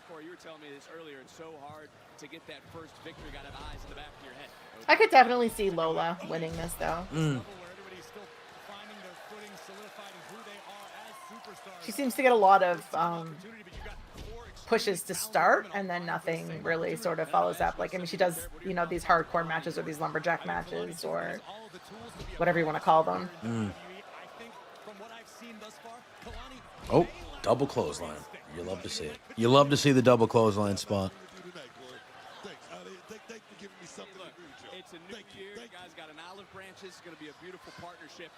Corey, you were telling me this earlier. It's so hard to get that first victory. Got to have eyes in the back of your head. I could definitely see Lola winning this, though. She seems to get a lot of pushes to start, and then nothing really sort of follows up. She does, these hardcore matches or these lumberjack matches or whatever you want to call them. Oh, double clothesline. You love to see it. You love to see the double clothesline spot. It's a new year. Guys got an olive branch. It's going to be a beautiful partnership.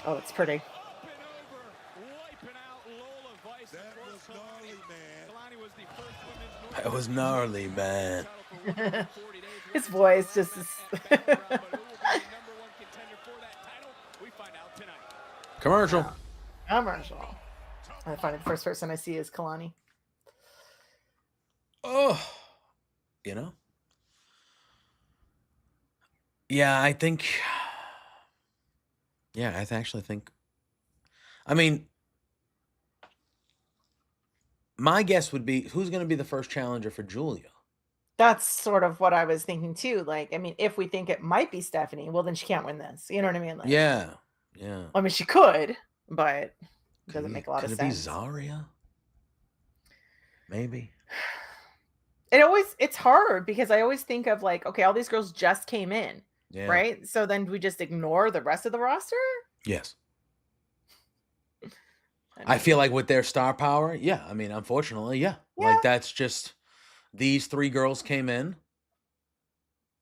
Oh, it's pretty. Wiping out Lola Vice. That was gnarly, man. Kalani was the first women's That was gnarly, man. His voice just is. Commercial. Commercial. I find the first person I see is Kalani. Oh, Yeah, I think Yeah, I actually think. I mean, my guess would be who's going to be the first challenger for Julia. That's sort of what I was thinking too. Like, I mean, if we think it might be Stephanie, well, then she can't win this. You know what I mean? Like, Yeah, yeah. I mean, she could, but it doesn't make a lot of Could it sense. be Zarya? Maybe. It's hard because I always think of like, okay, all these girls just came in, Yeah. right? So then we just ignore the rest of the roster? Yes. I I feel like with their star power, yeah. I mean, unfortunately, yeah. Like that's just these three girls came in,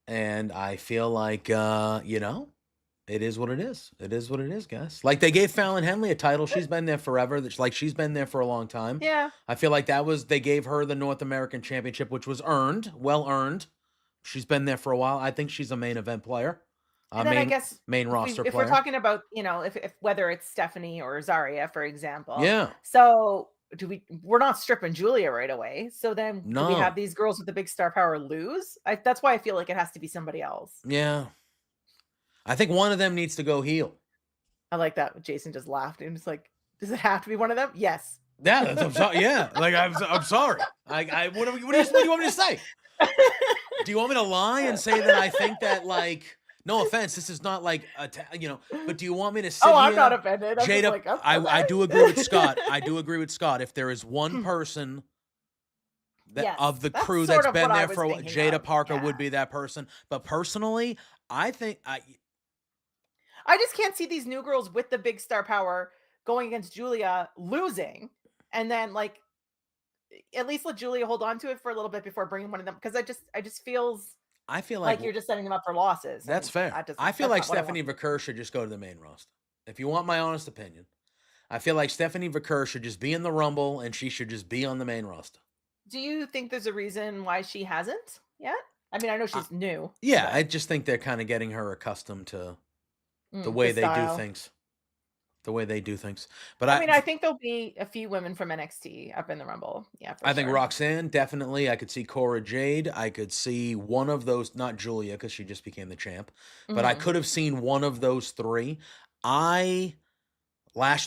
and I feel like you know, it is what it is. It is what it is, guys. Like they gave Fallon Henley a title. She's been there forever. Like she's been there for a long time. Yeah. I feel like they gave her the North American Championship, which was earned, well earned. She's been there for a while. I think she's a main event player. And then I guess main roster if player. we're talking about, you know, if whether it's Stephanie or Zarya, for example. Yeah. So we're not stripping Julia right away. So then do we No. have these girls with the big star power lose? That's why I feel like it has to be somebody else. Yeah. I think one of them needs to go heel. I like that. Jason just laughed and was like, does it have to be one of them? Yes. Yeah, I'm sorry. Yeah, like I'm sorry. What do you want me to say? Do you want me to lie and say that I think that, like, no offense, this is not like you know, but do you want me to say? Oh, I'm not offended. I'm Jada, just like, I do agree with Scott. I do agree with Scott. If there is one person that Yes, of the that's crew sort that's of been what I there was for a while, thinking Jada of. Parker Yeah. would be that person. But personally, I think I just can't see these new girls with the big star power going against Julia losing, and then like at least let Julia hold on to it for a little bit before bringing one of them, because I just I feel like you're just setting them up for losses. That's and fair. that doesn't- I feel that's like not what I Stephanie want. Vaquer should just go to the main roster. If you want my honest opinion, I feel like Stephanie Vaquer should just be in the Rumble and she should just be on the main roster. Do you think there's a reason why she hasn't yet? I mean, I know she's new. Yeah, but- I just think they're kind of getting her accustomed to the Mm, way the they do style. things. The way they do things. But I mean, I think there'll be a few women from NXT up in the Rumble. Yeah, for I think sure. Roxanne, definitely. I could see Cora Jade. I could see one of those, not Julia, because she just became the champ. But I Mhm. could have seen one of those three. Lash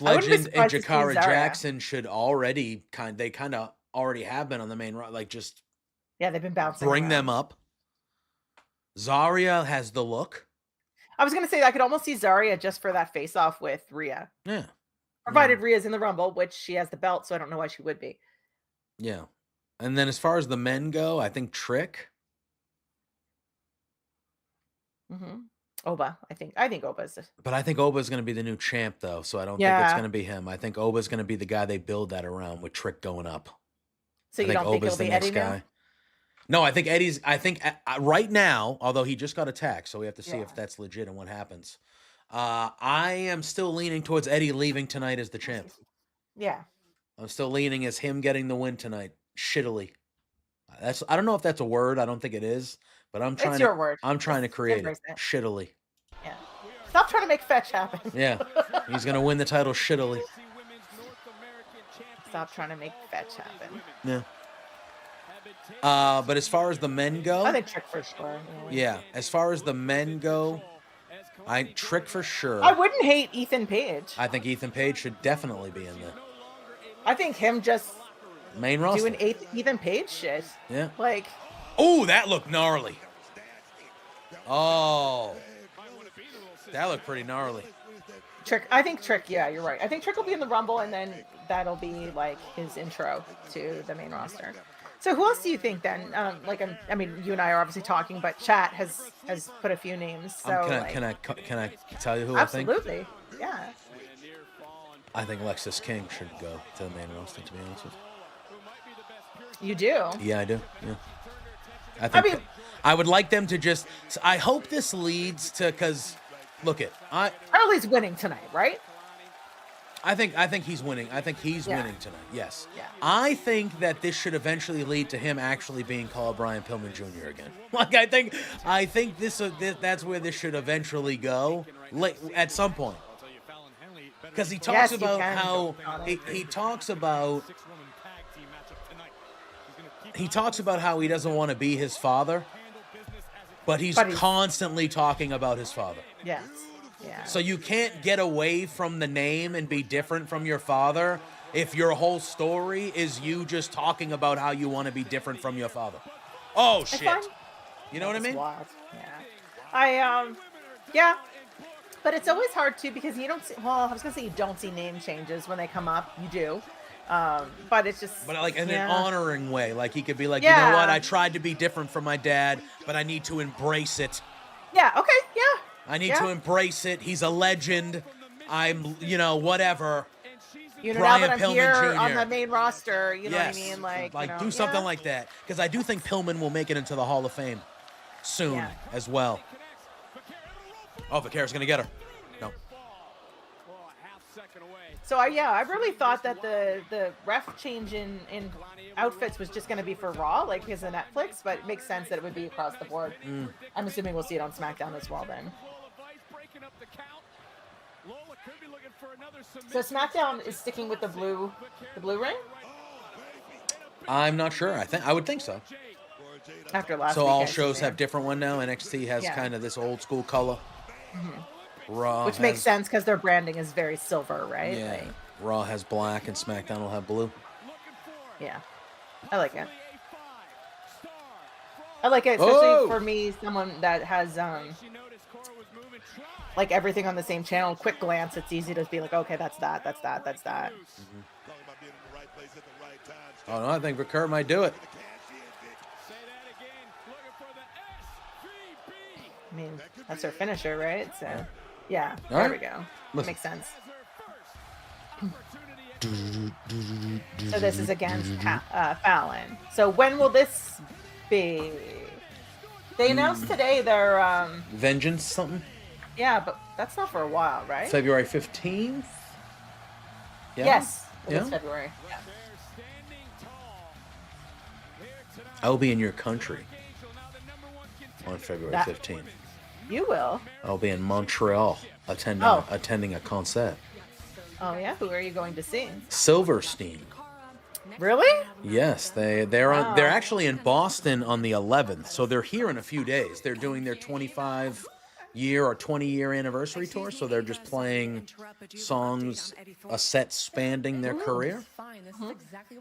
I wouldn't be Legend and surprised to see Jakara Zarya. Jackson should already they kind of already have been on the main roster. Like just Yeah, they've been bouncing. bring them around. up. Zarya has the look. I was gonna say I could almost see Zarya just for that face off with Rhea. Yeah. Provided Rhea's in the Rumble, which she has the belt, so I don't know why she would be. Yeah. And then as far as the men go, I think Trick. Mm-hmm. Oba, I think Oba's. But I think Oba's going to be the new champ, though, so I don't think it's Yeah. going to be him. I think Oba's going to be the guy they build that around with Trick going up. So you don't think Oba's it'll the be next Eddie now? guy. No, I think Eddie's. I think right now, although he just got attacked, so we have to see if Yeah. that's legit and what happens. I am still leaning towards Eddie leaving tonight as the champ. Yeah. I'm still leaning as him getting the win tonight, shittily. I don't know if that's a word. I don't think it is, but I'm trying. It's your word. I'm trying to Just create it embrace it. shittily. Yeah. Stop trying to make fetch happen. Yeah, he's gonna win the title shittily. Stop trying to make fetch happen. Yeah. But as far as the men go, I think Trick for sure. yeah. As far as the men go, Trick for sure. I wouldn't hate Ethan Page. I think Ethan Page should definitely be in there. I think him just Main roster. doing Ethan Page shit. Yeah. Like, Oh, that looked gnarly. Oh, that looked pretty gnarly. Trick. I think Trick. Yeah, you're right. I think Trick will be in the Rumble, and then that'll be like his intro to the main roster. So who else do you think then? I mean, you and I are obviously talking, but chat has put a few names. So Can I tell you who absolutely, yeah. I think Lexis King should go to the main roster, to be honest with You do. you. Yeah, I do. Yeah. I mean- I would like them to just. I hope this leads to, because look it. Harley's winning tonight, right? I think he's winning. I think he's Yeah. winning tonight. Yes. Yeah. I think that this should eventually lead to him actually being called Brian Pillman Jr. again. Like I think that's where this should eventually go at some point. Because he talks Yes, you about can how go on it. he talks about how he doesn't want to be his father, but he's constantly talking about his father. Yes. Yeah. So you can't get away from the name and be different from your father if your whole story is you just talking about how you want to be different from your father. Oh It's shit. fine. You know what I It's mean? wild. Yeah. Yeah. But it's always hard too because you don't see, well, I was gonna say you don't see name changes when they come up. You do. But it's just But like in an honoring way. Like he could be like, you Yeah. know what? I tried to be different from my dad, but I need to embrace it. Yeah, okay, yeah. I need to embrace it. He's a legend. I'm, you know, whatever. You know, Brian now that I'm Pillman here Jr. on the main roster, you know Yes. what I mean? Like, you know, do something yeah. like that. Because I do think Pillman will make it into the Hall of Fame soon as well. Oh, Vaquera's going to get her. No. So, I really thought that the ref change in outfits was just going to be for Raw, like because of Netflix, but it makes sense that it would be across the board. I'm assuming we'll see it on SmackDown as well then. So SmackDown is sticking with the blue ring? I'm not sure. I would think so. After last So all weekend, shows have different one now. NXT has kind of this old school color. Raw which makes sense because their branding is very silver, right? Yeah. Like, Raw has black and SmackDown will have blue. yeah. I like it. I like it, especially for me, someone that has like everything on the same channel. Quick glance, it's easy to be like, okay, that's that. Oh no, I think Vaquera might do it. I mean, that's her finisher, right? So, yeah, All there right. we go. Listen. Makes sense. So this is against Fallon. So when will this be? They announced today their Vengeance something? yeah, but that's not for a while, right? February 15th? Yeah? Yes, it Yeah? is February. Yeah. I'll be in your country on February 15th. You will. I'll be in Montreal attending a concert. Oh yeah, who are you going to see? Silverstein. Really? Yes, they're actually in Boston on the 11th, so they're here in a few days. They're doing their 25-year or 20-year anniversary tour, so they're just playing songs, a set spanning their career.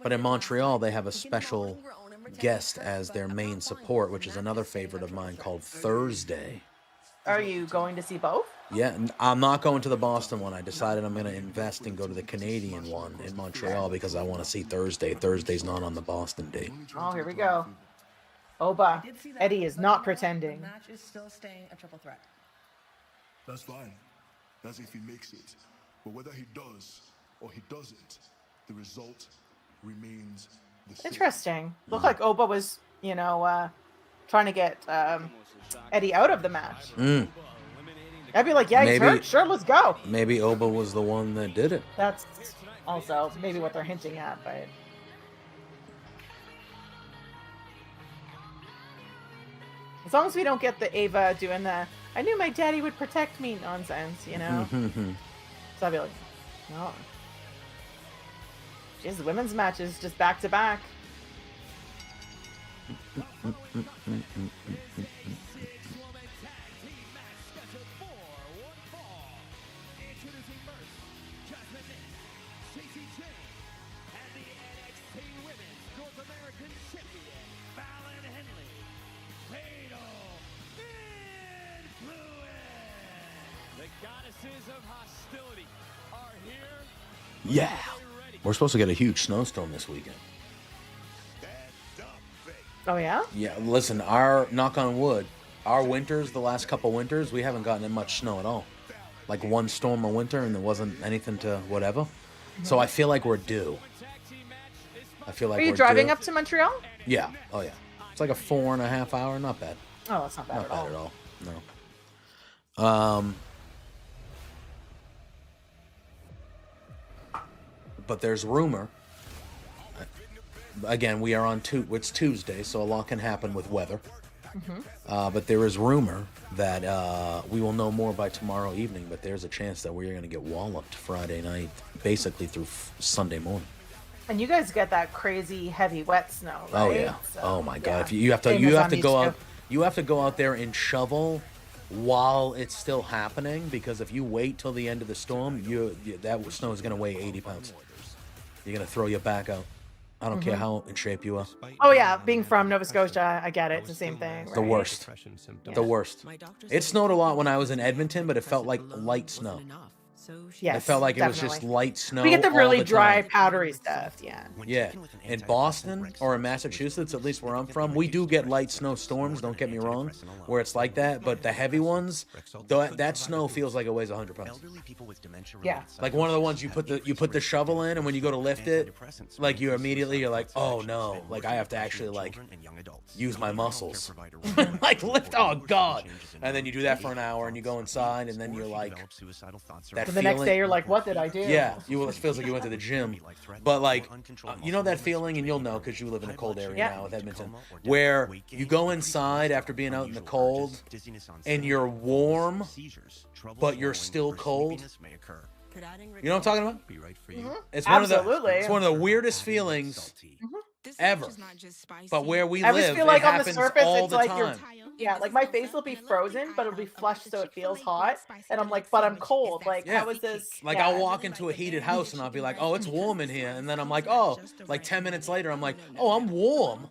But in Montreal, they have a special guest as their main support, which is another favorite of mine called Thursday. Are you going to see both? Yeah, I'm not going to the Boston one. I decided I'm going to invest and go to the Canadian one in Montreal because I want to see Thursday. Thursday's not on the Boston date. Oh, here we go. Oba, Eddie is not pretending. Match is still staying a triple threat. That's fine. That's if he makes it. But whether he does or he doesn't, the result remains the same. Interesting. Looked like Oba was, trying to get Eddie out of the match. I'd be like, yeah, he's hurt. Sure, let's go. Maybe Oba was the one that did it. That's also maybe what they're hinting at, but as long as we don't get the Ava doing the "I knew my daddy would protect me" nonsense, So I'd be like, no. Jeez, the women's matches just back to back. Yeah. We're supposed to get a huge snowstorm this weekend. Oh, yeah? Yeah, listen, knock on wood, our winters, the last couple winters, we haven't gotten much snow at all. Like one storm a winter and there wasn't anything to whatever. So I feel like we're due. Are you driving up to Montreal? Yeah. Oh, yeah. It's like a 4.5 hour. Not bad. Oh, that's not bad Not at all. bad at all. No. But there's rumor. Again, we are on it's Tuesday, so a lot can happen with weather. But there is rumor that we will know more by tomorrow evening. But there's a chance that we're going to get walloped Friday night, basically through Sunday morning. And you guys get that crazy heavy wet snow, right? Oh yeah. So, oh my God. yeah. If you have to Same you as have on to East go Coast. out. You have to go out there and shovel while it's still happening, because if you wait till the end of the storm, that snow is going to weigh 80 pounds. You're going to throw your back out. I don't care how in shape you are. Oh yeah, being from Nova Scotia, I get it. It's the same thing. Right? The worst. Yeah. The worst. It snowed a lot when I was in Edmonton, but it felt like light snow. Yes, It felt like it was definitely. just light snow. We get the all really the dry, time. powdery stuff. Yeah. Yeah. In Boston or in Massachusetts, at least where I'm from, we do get light snow storms, don't get me wrong, where it's like that. But the heavy ones, that snow feels like it weighs 100 pounds. Yeah. Like one of the ones you put the shovel in, and when you go to lift it, like you're like, oh no, like I have to actually like use my muscles. Like lift, oh god. And then you do that for an hour and you go inside and then you're like, that And the next day you're like, what did I do? yeah, it feels like you went to the gym. But like, you know that feeling, and you'll know because you live in a cold area now with Edmonton, where you go inside after being out in the cold and you're warm, but you're still cold. You know what I'm talking about? It's one Absolutely. it's one of the weirdest feelings ever. But where we I live, just feel like it on the happens surface, all it's the like time. like my face will be frozen, but it'll be flushed so it feels hot. And I'm like, but I'm cold. Like, Yeah. how is this? Like I'll walk into a heated house and I'll be like, oh, it's warm in here. And then I'm like, oh, like 10 minutes later, I'm like, oh, I'm warm.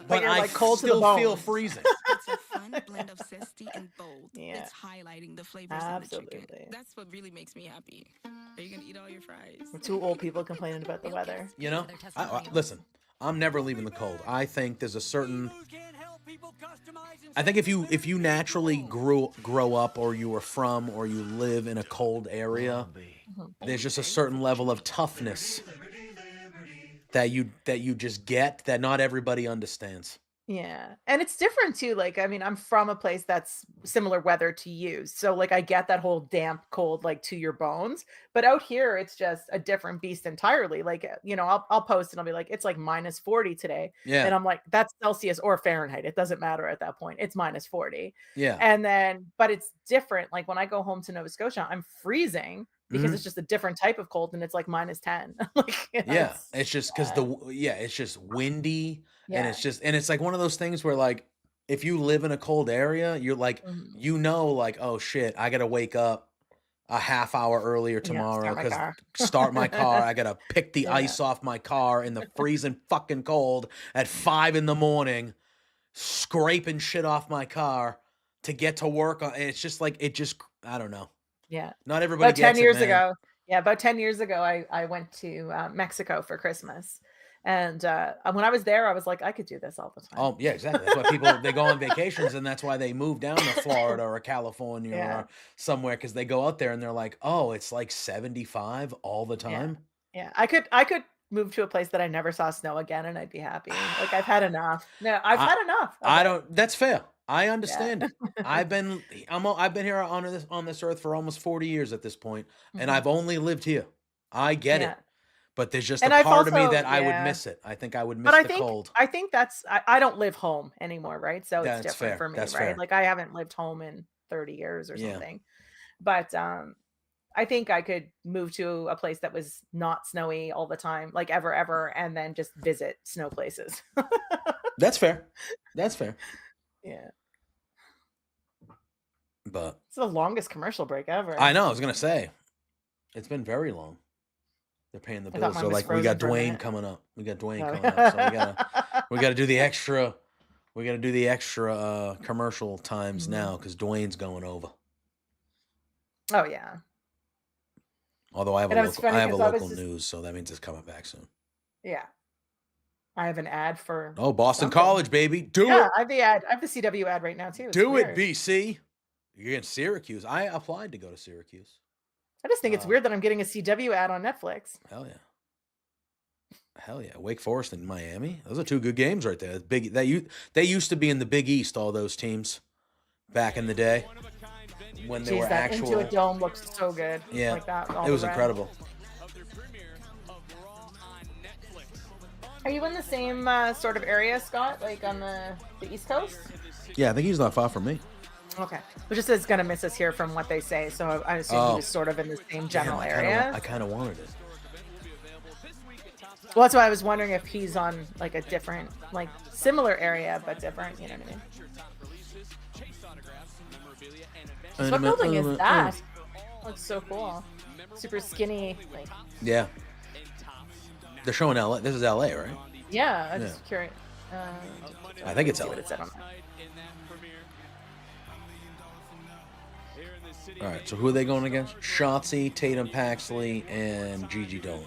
But you're, I like, cold to the still feel bone. freezing. It's a fun blend of zesty and bold. Yeah. It's highlighting the flavors of the Absolutely. chicken. That's what really makes me happy. Are you gonna eat all your fries? Two old people complaining about the weather. You know? Listen, I'm never leaving the cold. I think there's a certain... I think if you naturally grow up, or you are from, or you live in a cold area, there's just a certain level of toughness that you just get that not everybody understands. Yeah. And it's different too. Like, I mean, I'm from a place that's similar weather to you. So like I get that whole damp cold, like to your bones. But out here, it's just a different beast entirely. Like, I'll post and I'll be like, it's like -40 today. Yeah. And I'm like, that's Celsius or Fahrenheit. It doesn't matter at that point. It's -40. Yeah. And then, but it's different. Like when I go home to Nova Scotia, I'm freezing because it's just a different type of cold and it's like -10. Like, Yeah. It's just because it's just windy. And Yeah. it's like one of those things where like if you live in a cold area, you're like, like, oh shit, I gotta wake up a half hour earlier tomorrow because start my car. I gotta pick the ice off my car in the freezing fucking cold at 5 a.m, scraping shit off my car to get to work. And it's just like I don't know. Yeah. Not everybody About 10 gets years it, man. ago. Yeah, about 10 years ago, I went to Mexico for Christmas. And when I was there, I was like, I could do this all the time. Oh, yeah, exactly. That's why people, they go on vacations, and that's why they move down to Florida or California or somewhere, because they go out there and they're like, oh, it's like 75 all the time. Yeah. I could move to a place that I never saw snow again and I'd be happy. Like I've had enough. No, I've had enough. I don't, that's fair. I understand it. I've been here on this earth for almost 40 years at this point, and I've only lived here. I get it. But there's just And a I've part of me also- that I would yeah. miss it. I think I would miss But the cold. I think that's I don't live home anymore, right? So Yeah, it's that's different fair. for me, That's right? fair. Like I haven't lived home in 30 years or Yeah. something. But I think I could move to a place that was not snowy all the time, like ever, and then just visit snow places. That's fair. That's fair. Yeah. But It's the longest commercial break ever. I know, I was going to say, it's been very long. They're paying the I thought bills. mine They're was like, we got frozen for a Dwayne minute. coming up. We got Dwayne Oh. coming up. So we gotta do the extra. We gotta do the extra commercial times now because Dwayne's going over. Oh yeah. Although I have And it was funny I have a 'cause I was local just- news, so that means it's coming back soon. Yeah. I have an ad for Oh, Boston something. College, baby, do Yeah, it, I have the ad. I have the CW ad right now too. It's do it, weird. BC. You're in Syracuse. I applied to go to Syracuse. I just think it's weird that I'm getting a CW ad on Netflix. Hell yeah. Hell yeah, Wake Forest and Miami. Those are two good games right there. Big they used to be in the Big East. All those teams back in the day when they Jeez, were that actual. Into a Dome looks so good. Yeah, Like that. all it was the red. incredible. Are you in the same sort of area, Scott? Like on the East Coast? Yeah, I think he's not far from me. Okay. But just is gonna miss us here from what they say, so I assume he was sort of in the same general Damn, area. I kind of wanted it. Well, that's why I was wondering if he's on like a different, like similar area but different. You know what I mean? What building is that? Looks so cool. Super skinny. Like. Yeah. They're showing LA. This is LA, right? Yeah, I'm just curious. I think it's LA. All right, so who are they going against? Shotzi, Tatum Paxley, and Gigi Dolan.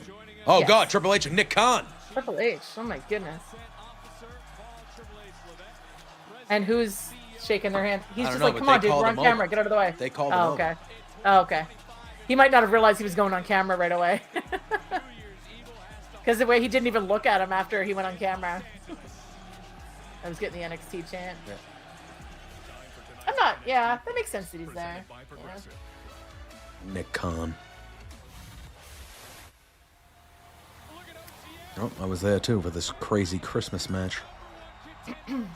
Oh, yes. God, Triple H and Nick Khan. Triple H, oh my goodness. And who's shaking their hand? He's just like, come on, dude, we're on camera. Get out of the way. They called him over. Okay. Oh, okay. He might not have realized he was going on camera right away. Because the way he didn't even look at him after he went on camera. I was getting the NXT chant. Yeah. I'm not, yeah, that makes sense that he's there. Yeah. Nick Khan. Oh, I was there too for this crazy Christmas match.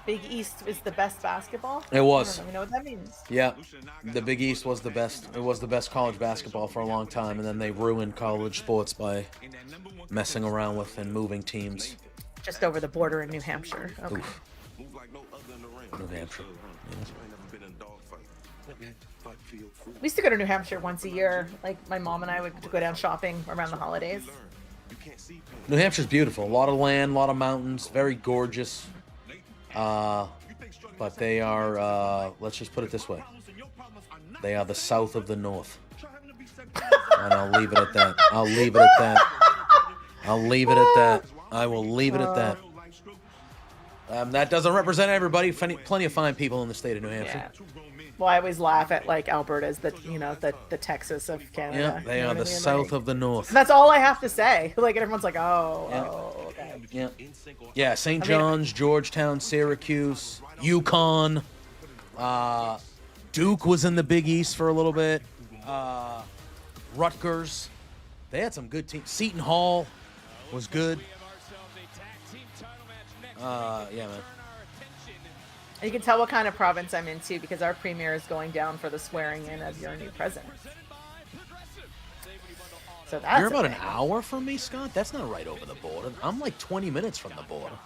Big East is the best basketball? It was. I don't even know what that means. Yeah, the Big East was the best. It was the best college basketball for a long time, and then they ruined college sports by messing around with and moving teams. Just over the border in New Hampshire. Okay. Oof. New Hampshire. Yeah. We used to go to New Hampshire once a year. Like, my mom and I would go down shopping around the holidays. New Hampshire's beautiful. A lot of land, a lot of mountains, very gorgeous. But they are, let's just put it this way. They are the south of the north. And I'll leave it at that. I'll leave it at that. I'll leave it at that. I will leave it at that. That doesn't represent everybody. Plenty of fine people in the state of New Hampshire. Yeah. Well, I always laugh at, like, Alberta's the, you know, the Texas of Canada. Yeah, they are the south of the north. And that's all I have to say. Like, and everyone's like, oh, okay. Yeah. Yeah, St. John's, Georgetown, Syracuse, UConn. Duke was in the Big East for a little bit. Rutgers. They had some good teams. Seton Hall was good. Yeah, man. You can tell what kind of province I'm into because our premier is going down for the swearing in of your new president. So that's You're about an hour from me, Scott? That's not right over the border. I'm like 20 minutes from the border.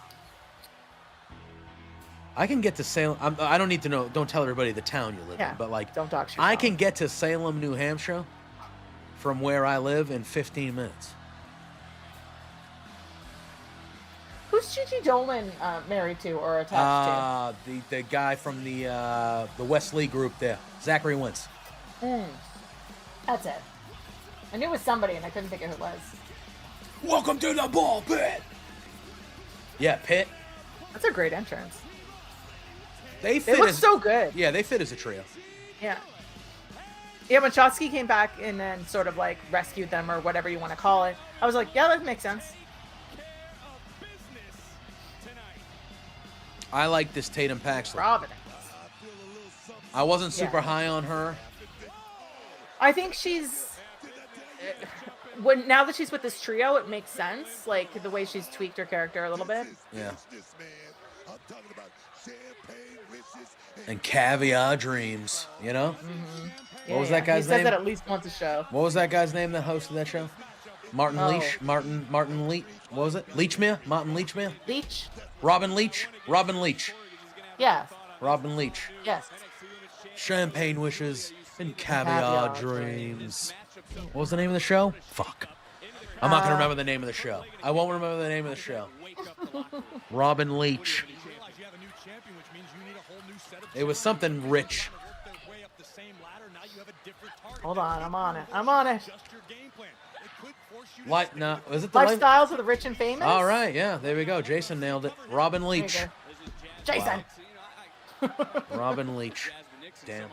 I can get to Salem. I don't need to know. Don't tell everybody the town you live in. But, like, don't talk shit. I can get to Salem, New Hampshire from where I live in 15 minutes. Who's Gigi Dolan married to or attached to? The guy from the Wesley group there, Zachary Wentz. That's it. I knew it was somebody, and I couldn't think of who it was. Welcome to the ball pit. Yeah, Pitt. That's a great entrance. They look so good. Yeah, they fit as a trio. Yeah. Yeah, when Shotzi came back and then sort of like rescued them or whatever you want to call it, I was like, yeah, that makes sense. I like this Tatum Paxley. Providence. I wasn't super high on her. I think she's now that she's with this trio, it makes sense. Like the way she's tweaked her character a little bit. Yeah. And Caviar Dreams, you know? Mm-hmm. What was that guy's name? He says name? that at least once a show. What was that guy's name that hosted that show? Martin Leach? Martin Leach? What was it? Leachmere? Martin Leachmere? Leach? Robin Leach? Robin Leach. Yes. Robin Leach. Yes. Champagne Wishes and Caviar Dreams. What was the name of the show? Fuck. I'm not going to remember the name of the show. I won't remember the name of the show. Robin Leach. It was something rich. Hold on, I'm on it. I'm on it. No, is it the Lifestyles of the Rich and Famous? All right, yeah, there we go. Jason nailed it. Robin Leach. Jason. Wow. Robin Leach. Damn.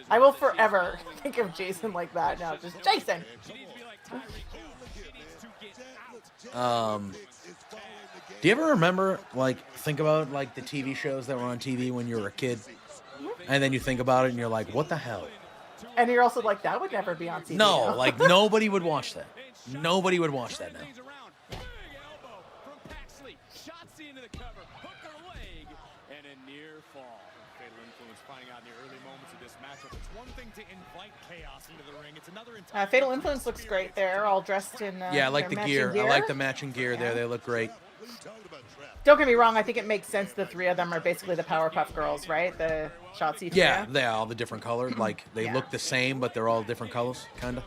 I will forever think of Jason like that now. Just Jason. Do you ever remember, like, think about, like, the TV shows that were on TV when you were a kid? And then you think about it and you're like, what the hell? And you're also like, that would never be on TV. No, like, nobody would watch that. Nobody would watch that now. Fatal Influence looks great there, all dressed in yeah, I like the gear. I like the matching gear there. They look great. don't get me wrong. I think it makes sense. The three of them are basically the Powerpuff Girls, right? The Shotzi. Yeah, trio. they're all the different colors. Like they Yeah. look the same, but they're all different colors, kind of.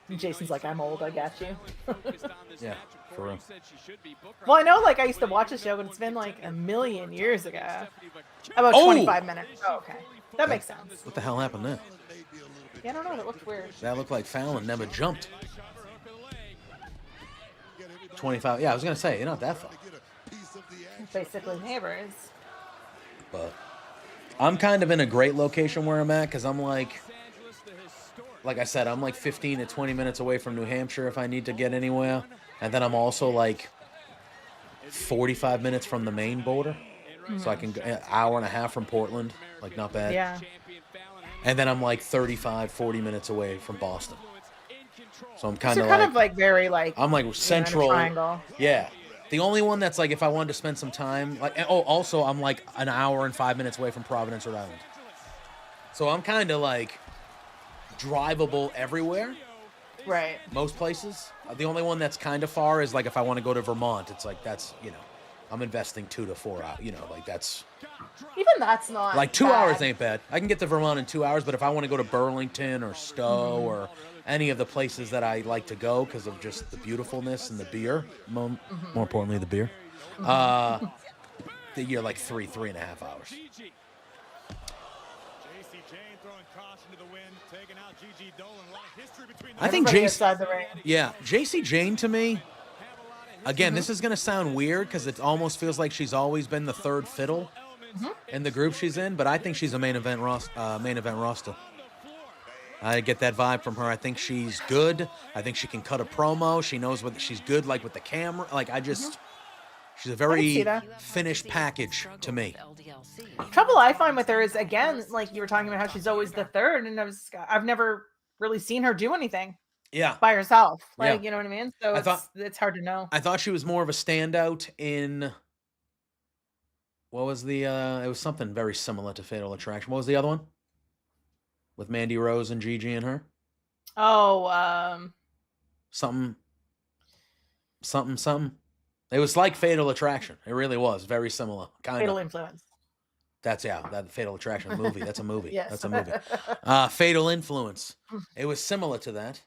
And Jason's like, I'm old. I got you. Yeah, for real. Well, I know. Like I used to watch the show, but it's been like a million years ago. About Oh! 25 minutes. Oh, okay, that makes sense. What the hell happened there? Yeah, I don't know. That looked weird. That looked like Fallon never jumped. 25. Yeah, I was gonna say you're not that far. Basically neighbors. But I'm kind of in a great location where I'm at because I'm like I said, I'm like 15 to 20 minutes away from New Hampshire if I need to get anywhere. And then I'm also like 45 minutes from the Maine border. So I can go an hour and a half from Portland. Like, not bad. Yeah. And then I'm like 35, 40 minutes away from Boston. So I'm kind So of kind like, of like very like. I'm like central. Triangle. Yeah. The only one that's like if I wanted to spend some time, like, oh, also I'm like an hour and 5 minutes away from Providence, Rhode Island. So I'm kind of like drivable everywhere. Right. Most places. The only one that's kind of far is like if I want to go to Vermont, it's like that's, I'm investing 2 to 4 hours, like that's. Even that's not. Like 2 bad. hours ain't bad. I can get to Vermont in 2 hours, but if I want to go to Burlington or Stowe or any of the places that I like to go because of just the beautifulness and the beer, more importantly, the beer, you're like 3.5 hours. I think Everybody Jason. outside the ring. Yeah, JC Jane to me. Again, this is gonna sound weird because it almost feels like she's always been the third fiddle in the group she's in, but I think she's a main event roster. I get that vibe from her. I think she's good. I think she can cut a promo. She knows what she's good like with the camera. Like she's a very finished package to me. Trouble I find with her is again, like you were talking about how she's always the third, and I've never really seen her do anything. Yeah. By herself. Like, Yeah. you know what I mean? So it's hard to know. I thought she was more of a standout in what was the it was something very similar to Fatal Attraction. What was the other one? With Mandy Rose and Gigi and her? Oh, something. It was like Fatal Attraction. It really was very similar. Fatal Influence. That's that Fatal Attraction movie. That's a movie. Yes. That's a movie. Fatal Influence. It was similar to that.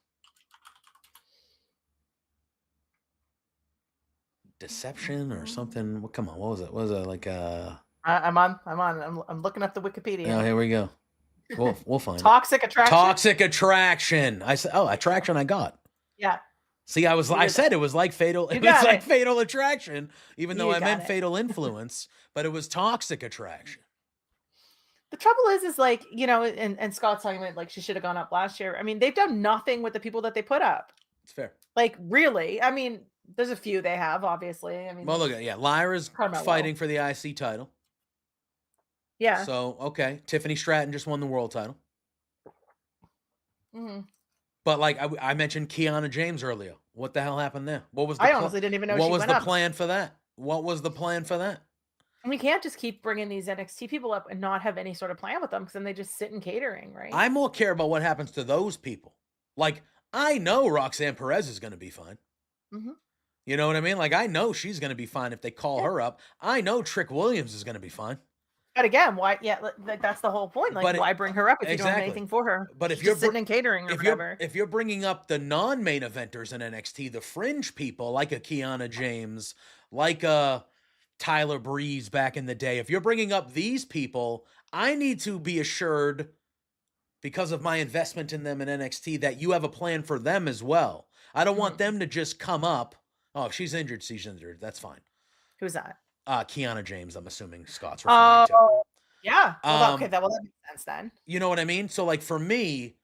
Deception or something. Well, come on, what was it? What was it like? I'm looking up the Wikipedia. Oh, here we go. We'll find Toxic Attraction. Toxic Attraction. I said, Attraction. I got. Yeah. See, I said it was like Fatal. It was like Fatal Attraction, even though I meant Fatal Influence, but it was Toxic Attraction. The trouble is like, and Scott's talking about like she should have gone up last year. I mean, they've done nothing with the people that they put up. It's fair. Like, really? I mean, there's a few they have, obviously. I mean, well, look at Lyra's fighting for the IC title. Yeah. So okay, Tiffany Stratton just won the world title. Mm-hmm. But like I mentioned Kiana James earlier. What the hell happened there? What was the I honestly didn't even know what she was went the up. plan for that? What was the plan for that? And we can't just keep bringing these NXT people up and not have any sort of plan with them because then they just sit in catering, right? I more care about what happens to those people. Like, I know Roxanne Perez is going to be fine. Mm-hmm. You know what I mean? Like, I know she's going to be fine if they call her up. I know Trick Williams is going to be fine. But again, why? Yeah, like that's the whole point. Like, why bring her up if you don't have anything for her? But if She's you're just sitting in catering or whatever, if you're bringing up the non-main eventers in NXT, the fringe people like a Kiana James, like a Tyler Breeze back in the day, if you're bringing up these people, I need to be assured, because of my investment in them in NXT, that you have a plan for them as well. I don't want them to just come up. Oh, if she's injured, she's injured. That's fine. Who's that? Kiana James, I'm assuming Scott's referring to. Yeah. Well, okay, that makes sense then. You know what I mean? So, like, for me,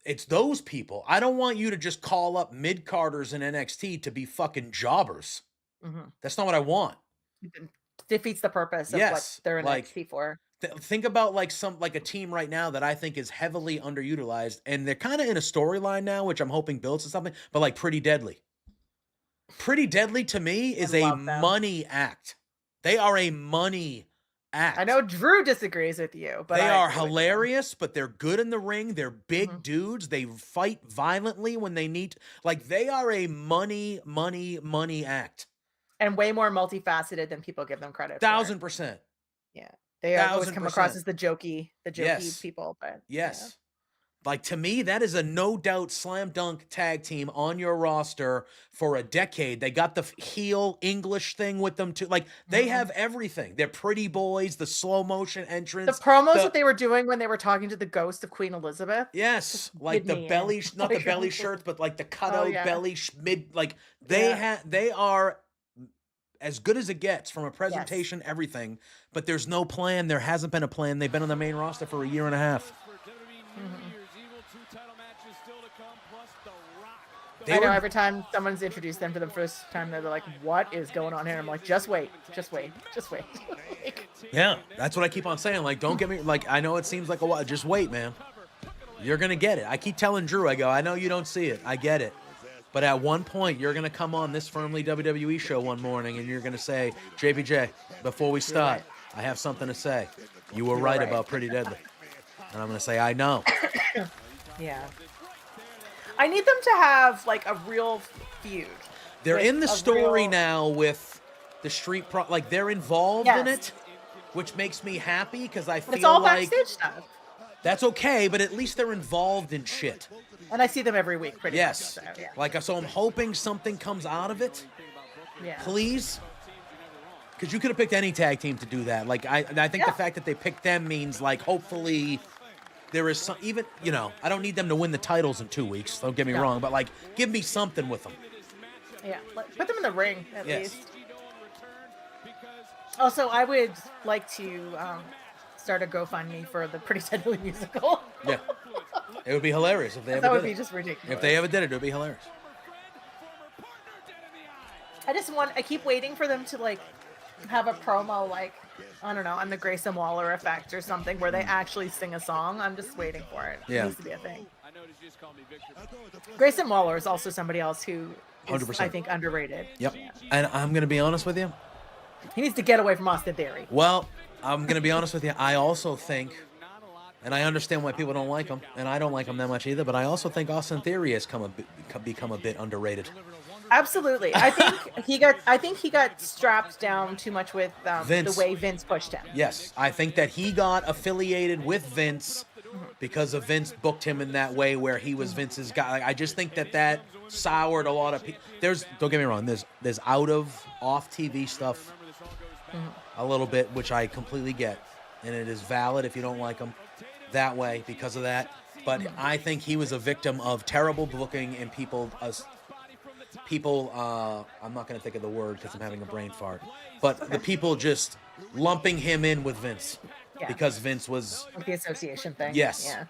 it's those people. I don't want you to just call up mid-carders in NXT to be fucking jobbers. Mm-hmm. That's not what I want. It defeats the purpose of what they're in NXT for. Think about like a team right now that I think is heavily underutilized, and they're kind of in a storyline now, which I'm hoping builds to something, but like Pretty Deadly. Pretty Deadly to me is a money act. They are a money act. I know Drew disagrees with you, but they are hilarious, but they're good in the ring. They're big dudes. They fight violently when they need. Like, they are a money act. and way more multifaceted than people give them credit for. 1000%. Yeah. They always come across 1000%. as the jokey Yes. people, but Yes. Like, to me, that is a no doubt slam dunk tag team on your roster for a decade. They got the heel English thing with them too. Like, they have everything. They're pretty boys, the slow motion entrance. The promos that they were doing when they were talking to the ghost of Queen Elizabeth. Yes, like the belly, not the belly shirts, but like the cutout belly mid. Like they are as good as it gets from a presentation, everything. But there's no plan. There hasn't been a plan. They've been on the main roster for a year and a half. I know every time someone's introduced them for the first time, they're like, "What is going on here?" I'm like, "Just wait, just wait, just wait." Yeah, that's what I keep on saying. Like, don't get me like. I know it seems like a while. Just wait, man. You're gonna get it. I keep telling Drew. I go, I know you don't see it. I get it. But at one point, you're gonna come on this Firmly WWE show one morning, and you're gonna say, "JPJ, before we start, I have something to say. You were right about Pretty Deadly." And I'm gonna say, "I know." Yeah. I need them to have like a real feud. They're in the story now with the Street like they're involved in it, which makes me happy because I feel it's all like backstage stuff. That's okay, but at least they're involved in shit. And I see them every week, pretty much. So, yeah. Like, so I'm hoping something comes out of it. Yeah. Please. Because you could have picked any tag team to do that. Like, I think the fact that they picked them means, like, hopefully there is some, even, you know, I don't need them to win the titles in 2 weeks. Don't get me wrong, but, like, give me something with them. Yeah. Put them in the ring, at least. Also, I would like to start a GoFundMe for the Pretty Deadly musical. Yeah. It would be hilarious if they ever did it. That would be just ridiculous. If they ever did it, it would be hilarious. I keep waiting for them to, like, have a promo, like, I don't know, on the Grayson Waller effect or something, where they actually sing a song. I'm just waiting for it. Yeah. It needs to be a thing. Grayson Waller is also somebody else who is, 100%. I think, underrated. Yep. Yeah. And I'm going to be honest with you. He needs to get away from Austin Theory. Well, I'm going to be honest with you. I also think, and I understand why people don't like him, and I don't like him that much either, but I also think Austin Theory has become a bit underrated. Absolutely. I think he got strapped down too much with the way Vince pushed him. Yes. I think that he got affiliated with Vince because of Vince booked him in that way where he was Vince's guy. Like, I just think that soured a lot of people. Don't get me wrong, there's off TV stuff a little bit, which I completely get. And it is valid if you don't like him that way because of that. But I think he was a victim of terrible booking and people, I'm not going to think of the word because I'm having a brain fart, but the people just lumping him in with Vince because Vince was the association thing. Yes. Yeah.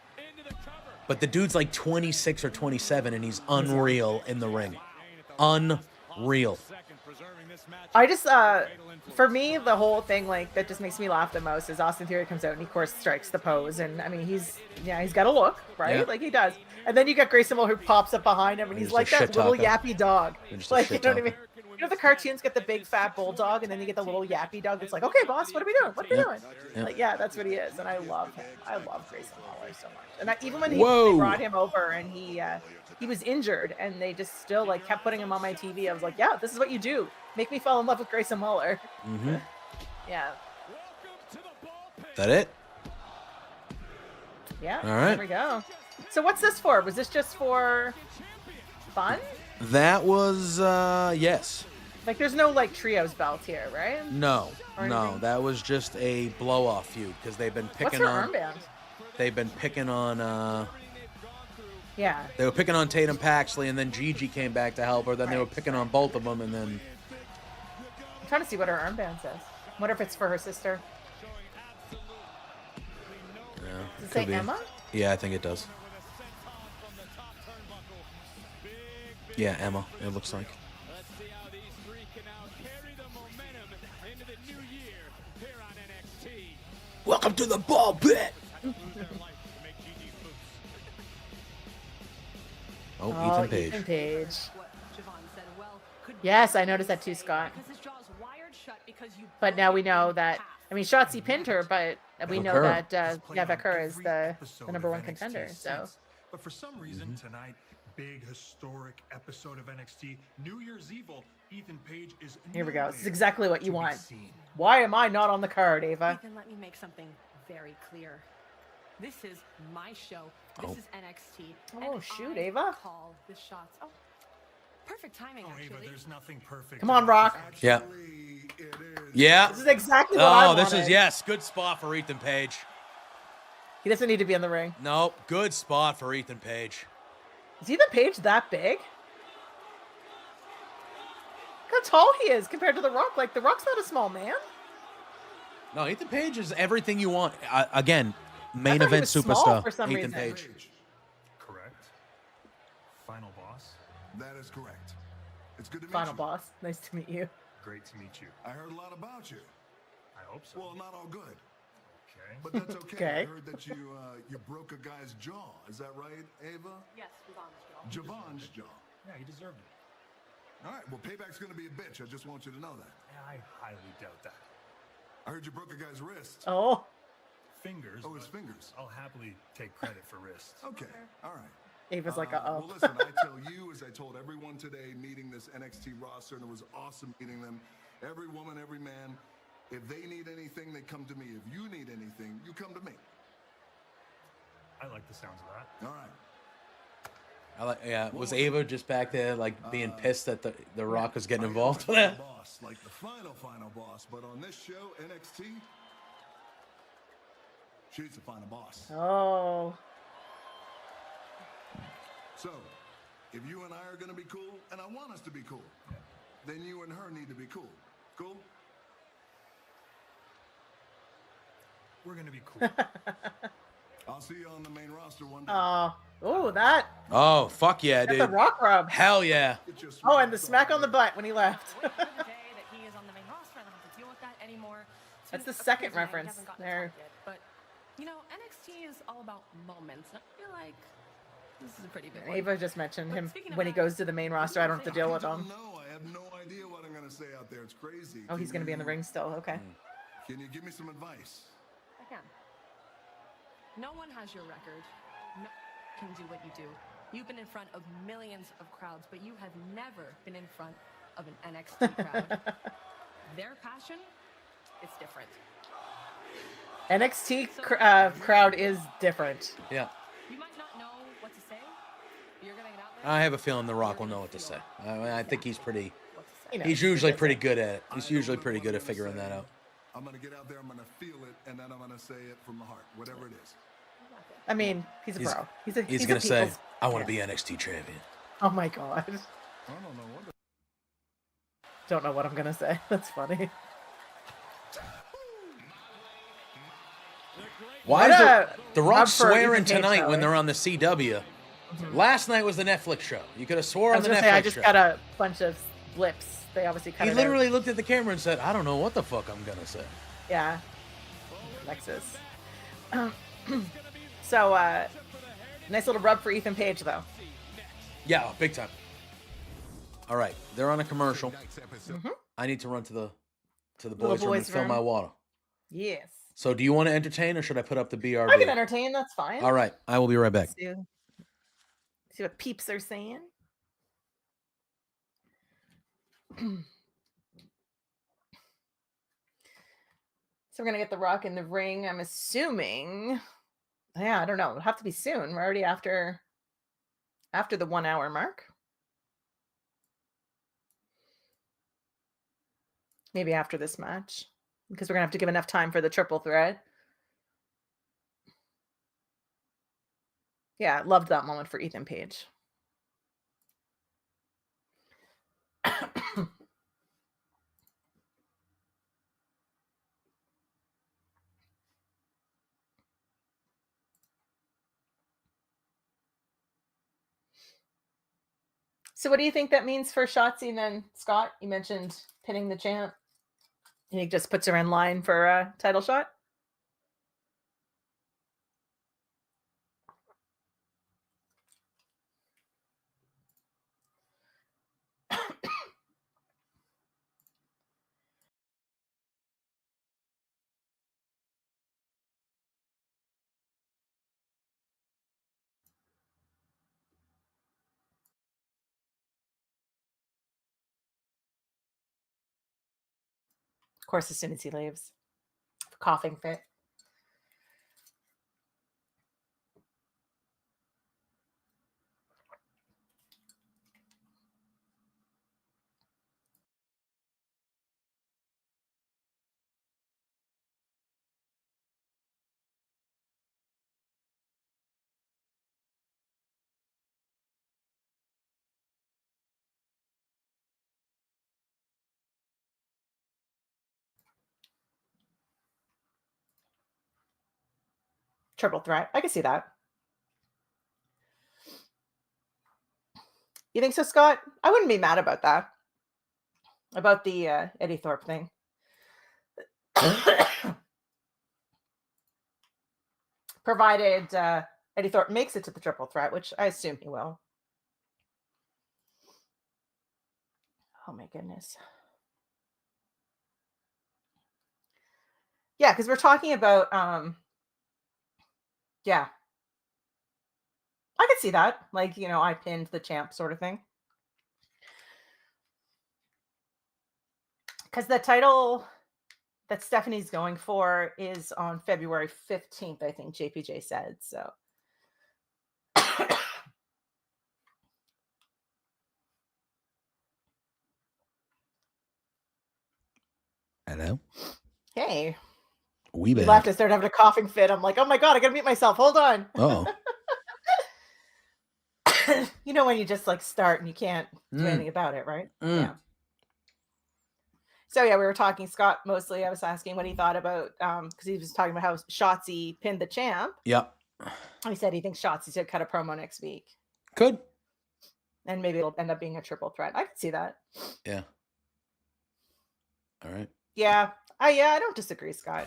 But the dude's like 26 or 27 and he's unreal in the ring. Unreal. I just, for me, the whole thing, like, that just makes me laugh the most is Austin Theory comes out and he, of course, strikes the pose. And, I mean, he's got a look, right? Yeah. Like, he does. And then you got Grayson Waller who pops up behind him and he's like that little yappy dog. Like, you know what I mean? You know, the cartoons get the big fat bulldog and then you get the little yappy dog that's like, okay, boss, what are we doing? What are we doing? Yeah. Like, yeah, that's what he is. And I love him. I love Grayson Waller so much. And even when they brought him over and he was injured and they just still, like, kept putting him on my TV, I was like, yeah, this is what you do. Make me fall in love with Grayson Waller. Mm-hmm. Yeah. That it? Yeah. All right. There we go. So what's this for? Was this just for fun? That was, yes. Like, there's no, like, trios belt here, right? No. That was just a blow-off feud because they've been picking on... What's her armband? They've been picking on, Yeah. They were picking on Tatum Paxley, and then Gigi came back to help her. Then they were picking on both of them, and then... I'm trying to see what her armband says. Wonder if it's for her sister. Yeah, Does it say Emma? Yeah, I think it does. Yeah, Emma, it looks like. Let's see how these three can now carry the momentum into the new year here on NXT. Welcome to the ball pit! Ethan Page. Ethan Page. Yes, I noticed that too, Scott. But now we know that, I mean, Shotzi pinned her, but we know that Vakura is the number one contender, so. But for some reason tonight, big historic episode of NXT, New Year's Evil, Ethan Page is Here we go. This is nowhere exactly what you to be want. seen. Why am I not on the card, Ava? Ethan, let me make something very clear. This is my show. This is NXT. Oh, and shoot, I Ava. call the shots. Oh, perfect timing, Oh, actually. Ava, there's nothing perfect. Come on, about Rock. this Yeah. Actually, it is. Yeah. This is exactly what I Oh, wanted. this is, yes, good spot for Ethan Page. He doesn't need to be in the ring. Nope, good spot for Ethan Page. Is Ethan Page that big? Look how tall he is compared to The Rock. Like, The Rock's not a small man. No, Ethan Page is everything you want. Again, main thought he event was small superstar, for some Ethan reason. Page. Correct. Final boss. That is correct. It's good to meet Final you. boss. Nice to meet you. Great to meet you. I heard a lot about you. I hope so. Well, not all good, Okay. but that's okay. Okay. I heard that you broke a guy's jaw. Is that right, Ava? Yes, Javon's jaw. Javon's jaw. Yeah, he deserved it. All right. Well, payback's going to be a bitch. I just want you to know that. Yeah, I highly doubt that. I heard you broke a guy's wrist. Oh, Fingers. Oh, his but fingers. I'll happily take credit for wrists. Okay. All right. Ava's like, Well, listen, I tell you, as I told everyone today, meeting this NXT roster, and it was awesome meeting them. Every woman, every man, if they need anything, they come to me. If you need anything, you come to me. I like the sounds of that. All right. Was Ava just back there, like, being pissed that the Rock was getting I am involved the with that? final boss, like the final boss. But on this show, NXT, she's the final boss. Oh. So, if you and I are going to be cool, and I want us to be cool, then you and her need to be cool. Cool? We're gonna be cool. I'll see you on the main roster one day. Oh, that. Oh, fuck yeah, That's dude. a Rock rub. Hell yeah. Get your Oh, and the smarts smack on the butt when he left. Wait for the day that he is on the main roster. I don't have to deal with that anymore. That's the Of second course, we reference haven't gotten to there. talk yet, but you know, NXT is all about moments. And I feel like this is a pretty big one. Ava just mentioned But him speaking of when he that, goes to the main roster. I don't have to deal I with don't him. know. I have no idea what I'm going to say out there. It's crazy. Oh, he's going to be in the ring still. Okay. Can you give me some advice? I can. No one has your record. No one can do what you do. You've been in front of millions of crowds, but you have never been in front of an NXT crowd. Their passion, it's different. NXT crowd is different. Yeah. You might not know what to say, but you're gonna get out there. I have a feeling The Rock will know what to say. I think he's pretty. What to say. You know, He's usually pretty good at it. I He's don't usually know pretty what good I'm at gonna figuring that say. out. I'm going to get out there, I'm going to feel it, and then I'm going to say it from the heart, whatever it is. I mean, he's a He's- pro. He's a gonna say, people's- "I want to yeah. be NXT champion." Oh my god. I don't know what. Don't know what I'm gonna say. That's funny. Why What is a the Rock rub for swearing Ethan Page, tonight though, when eh? they're on the CW? Last night was the Netflix show. You could have swore I on was the gonna Netflix say I just show. got a bunch of blips. They obviously cut He it literally out. looked at the camera and said, "I don't know what the fuck I'm gonna say." Yeah. Lexus. So, nice little rub for Ethan Page, though. Yeah, big time. All right, they're on a commercial. Mm-hmm. I need to run to the Little boys' room and boys' fill room. my water. Yes. So, do you want to entertain, or should I put up the BRB? I can entertain. That's fine. All right, I will be right back. See what peeps are saying. So we're gonna get The Rock in the ring. I'm assuming. Yeah, I don't know. It'll have to be soon. We're already after the 1 hour mark. Maybe after this match, because we're gonna have to give enough time for the triple threat. Yeah, loved that moment for Ethan Page. So what do you think that means for Shotzi then, Scott? You mentioned pinning the champ. And he just puts her in line for a title shot? Of course, as soon as he leaves. Coughing fit. Triple threat. I can see that. You think so, Scott? I wouldn't be mad about that. About the Eddie Thorpe thing. Provided Eddie Thorpe makes it to the triple threat, which I assume he will. Oh my goodness. Yeah, because we're talking about yeah. I could see that. Like, you know, I pinned the champ sort of thing. Because the title that Stephanie's going for is on February 15th, I think JPJ said. So Hello? hey. We You left. I started having a coughing fit. I'm like, oh my God, I gotta mute myself. Hold on. Oh. You know when you just like start and you can't do anything about it, right? Yeah. So yeah, we were talking, Scott, mostly. I was asking what he thought about because he was talking about how Shotzi pinned the champ. Yep. He said he thinks Shotzi should cut a promo next week. Could. And maybe it'll end up being a triple threat. I could see that. Yeah. All right. Yeah. I don't disagree, Scott.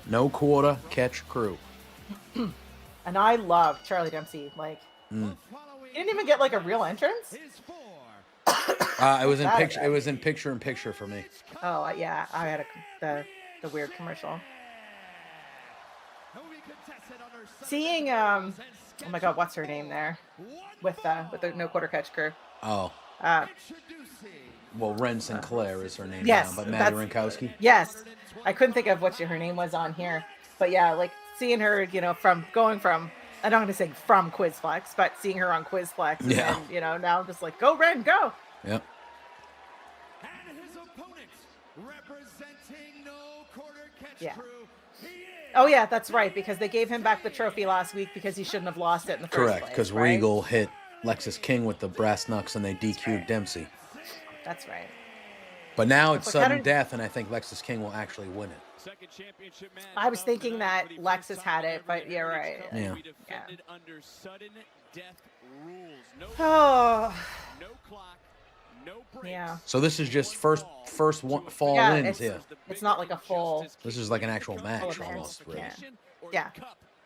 No quarter catch crew. And I love Charlie Dempsey. Like, he didn't even get like a real entrance. It was in picture. It was in picture for me. Oh yeah, I had the weird commercial. Seeing oh my God, what's her name there? With the no quarter catch crew. Oh. Well, Ren Sinclair is her name yes, now, but Maddie Rinkowski. Yes, I couldn't think of what her name was on here, but yeah, like seeing her, you know, going from I don't want to say from Quizflex, but seeing her on Quizflex, and then, you know, now I'm just like, go Ren, go. Yep. And his opponent, representing no quarter catch crew. Oh yeah, that's right, because they gave him back the trophy last week because he shouldn't have lost it in the first place. Correct, because Regal hit Lexus King with the brass knucks and they DQ'd Dempsey. That's right. But now it's sudden death, and I think Lexus King will actually win it. I was thinking that Lexus had it, but you're right. Yeah. Oh. Yeah. So this is just first one fall wins here. It's not like a full. This is like an actual match almost. Really. Yeah.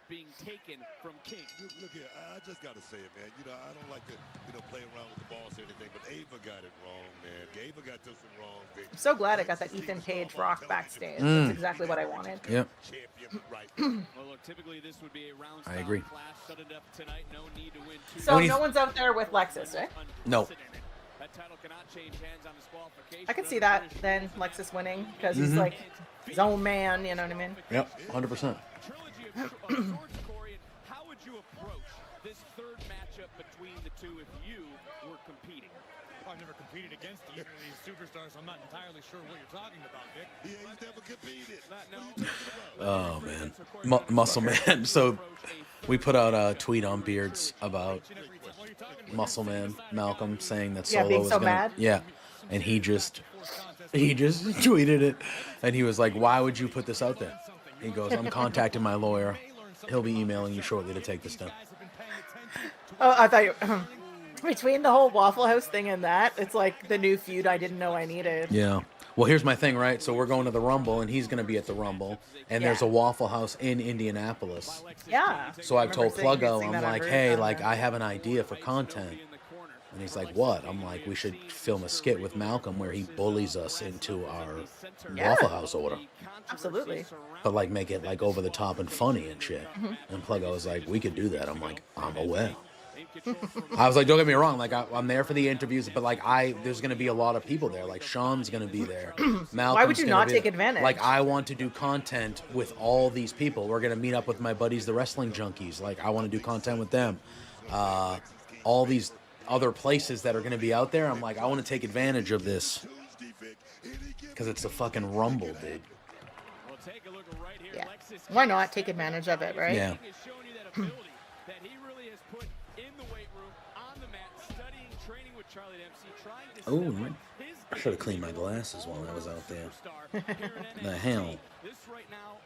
Being taken from King. Look here, I just got to say it, man. You know, I don't like to, play around with the balls or anything, but Ava got it wrong, man. Ava got this one wrong. I'm so glad I got that Ethan Page rock backstage. That's exactly what I wanted. Yep. Well, look, typically this would be a round I agree. tonight. No need to win so no one's out there with Lexus, right? No. That title cannot change hands on disqualification. I could see that then, Lexus winning, because he's like his own man, you know what I mean? Yep, 100%. Corey, how would you approach this third matchup between the two if you were competing? I've never competed against either of these superstars, so I'm not entirely sure what you're talking about, Vic. Yeah, he's never competed. Oh, man. Muscle Man. So we put out a tweet on Beards about Muscle Man Malcolm saying that Solo was gonna... mad? Yeah. And he just tweeted it. And he was like, why would you put this out there? He goes, I'm contacting my lawyer. He'll be emailing you shortly to take this down. Oh, I thought you... Between the whole Waffle House thing and that, it's like the new feud I didn't know I needed. Yeah. Well, here's my thing, right? So we're going to the Rumble, and he's going to be at the Rumble, and there's a Waffle House in Indianapolis. Yeah. So I've told Pluggo, I'm like, hey, like, I have an idea for content. And he's like, what? I'm like, we should film a skit with Malcolm where he bullies us into our Waffle House order. Absolutely. But, like, make it, like, over the top and funny and shit. And Pluggo was like, we could do that. I'm like, I'm aware. I was like, don't get me wrong, like I'm there for the interviews, but like there's gonna be a lot of people there. Like Sean's gonna be there. Malcolm's Why would you not take there. advantage? Like I want to do content with all these people. We're gonna meet up with my buddies, the wrestling junkies. Like I want to do content with them. All these other places that are gonna be out there. I'm like, I want to take advantage of this because it's a fucking Rumble, dude. Yeah. Why not take advantage of it, right? Yeah. That he really has put in the weight room, on the mat, studying, training with Charlie Dempsey, trying to Oh, I should have cleaned my glasses while I was out there. The hell? This right now,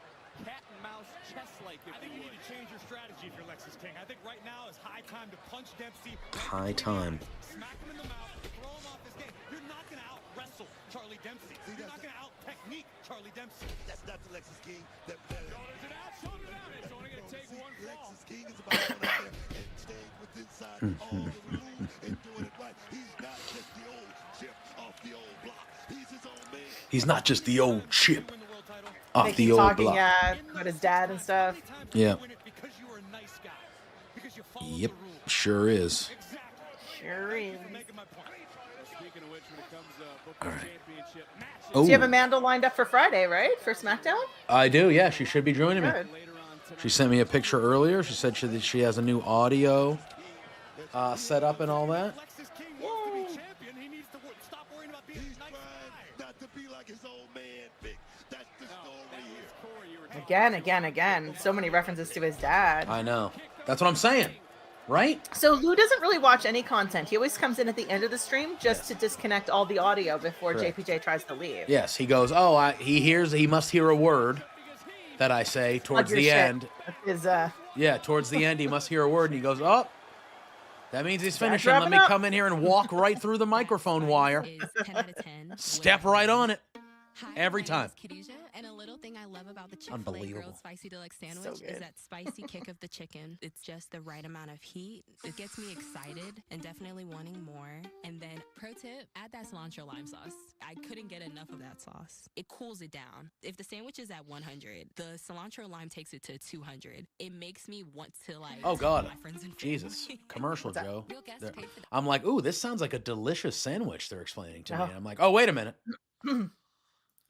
cat and mouse chess like. I think you need to change your strategy if you're Lexus King. I think right now is high time to punch Dempsey. High time. Smack him in the mouth, throw him off his game. You're not going to out wrestle Charlie Dempsey. You're not going to out technique Charlie Dempsey. That's not the Lexus King. Shoulders it out, shoulder down. It's only going to take one fall. Lexus King is about going out there and staying within inside all of the rules and doing it right. He's not just the old chip off the old block. He's his own man. He's not just the old chip They off keep the old talking block. about his dad and stuff. Yeah. Because you were a nice guy. Because you followed Yep, the rules. sure is. Sure is. Making my point. Speaking of which, when it comes All Booker right. Championship matches So you have Oh, Amanda lined up for Friday, right? For SmackDown? I do. Yeah, she should be joining me. Good. later on tonight. She sent me a picture earlier. She said she has a new audio set up and all that. Lexus King wants to be champion. He needs to stop worrying about being He's a nice trying guy. not to be like his old man, Vic. That's the story here. Again. So many references to his dad. I know. That's what I'm saying, right? So Lou doesn't really watch any content. He always comes in at the end of the stream just to disconnect all the audio before Correct. JPJ tries to leave. Yes. He goes, oh, he must hear a word that I say towards Plug the your shit. end. His, Yeah, towards the end, he must hear a word, and he goes, oh, that means he's Dad's finishing. Let wrapping me up. come in here and walk right through the microphone wire. Is 10 out of 10. Step right on it. Hi, Every my time. name is Khadijah, and a little thing I love about the Chick-fil-A Unbelievable. grilled spicy deluxe sandwich So is good. that spicy kick of the chicken. It's just the right amount of heat. It gets me excited and definitely wanting more. And then, pro tip, add that cilantro lime sauce. I couldn't get enough of that sauce. It cools it down. If the sandwich is at 100, the cilantro lime takes it to 200. It makes me want to Oh, tell God. my friends and Jesus. family. Commercial, Joe. Real guests There- paid for that. I'm like, ooh, this sounds like a delicious sandwich they're explaining to me. Oh. And I'm like, oh, wait a minute.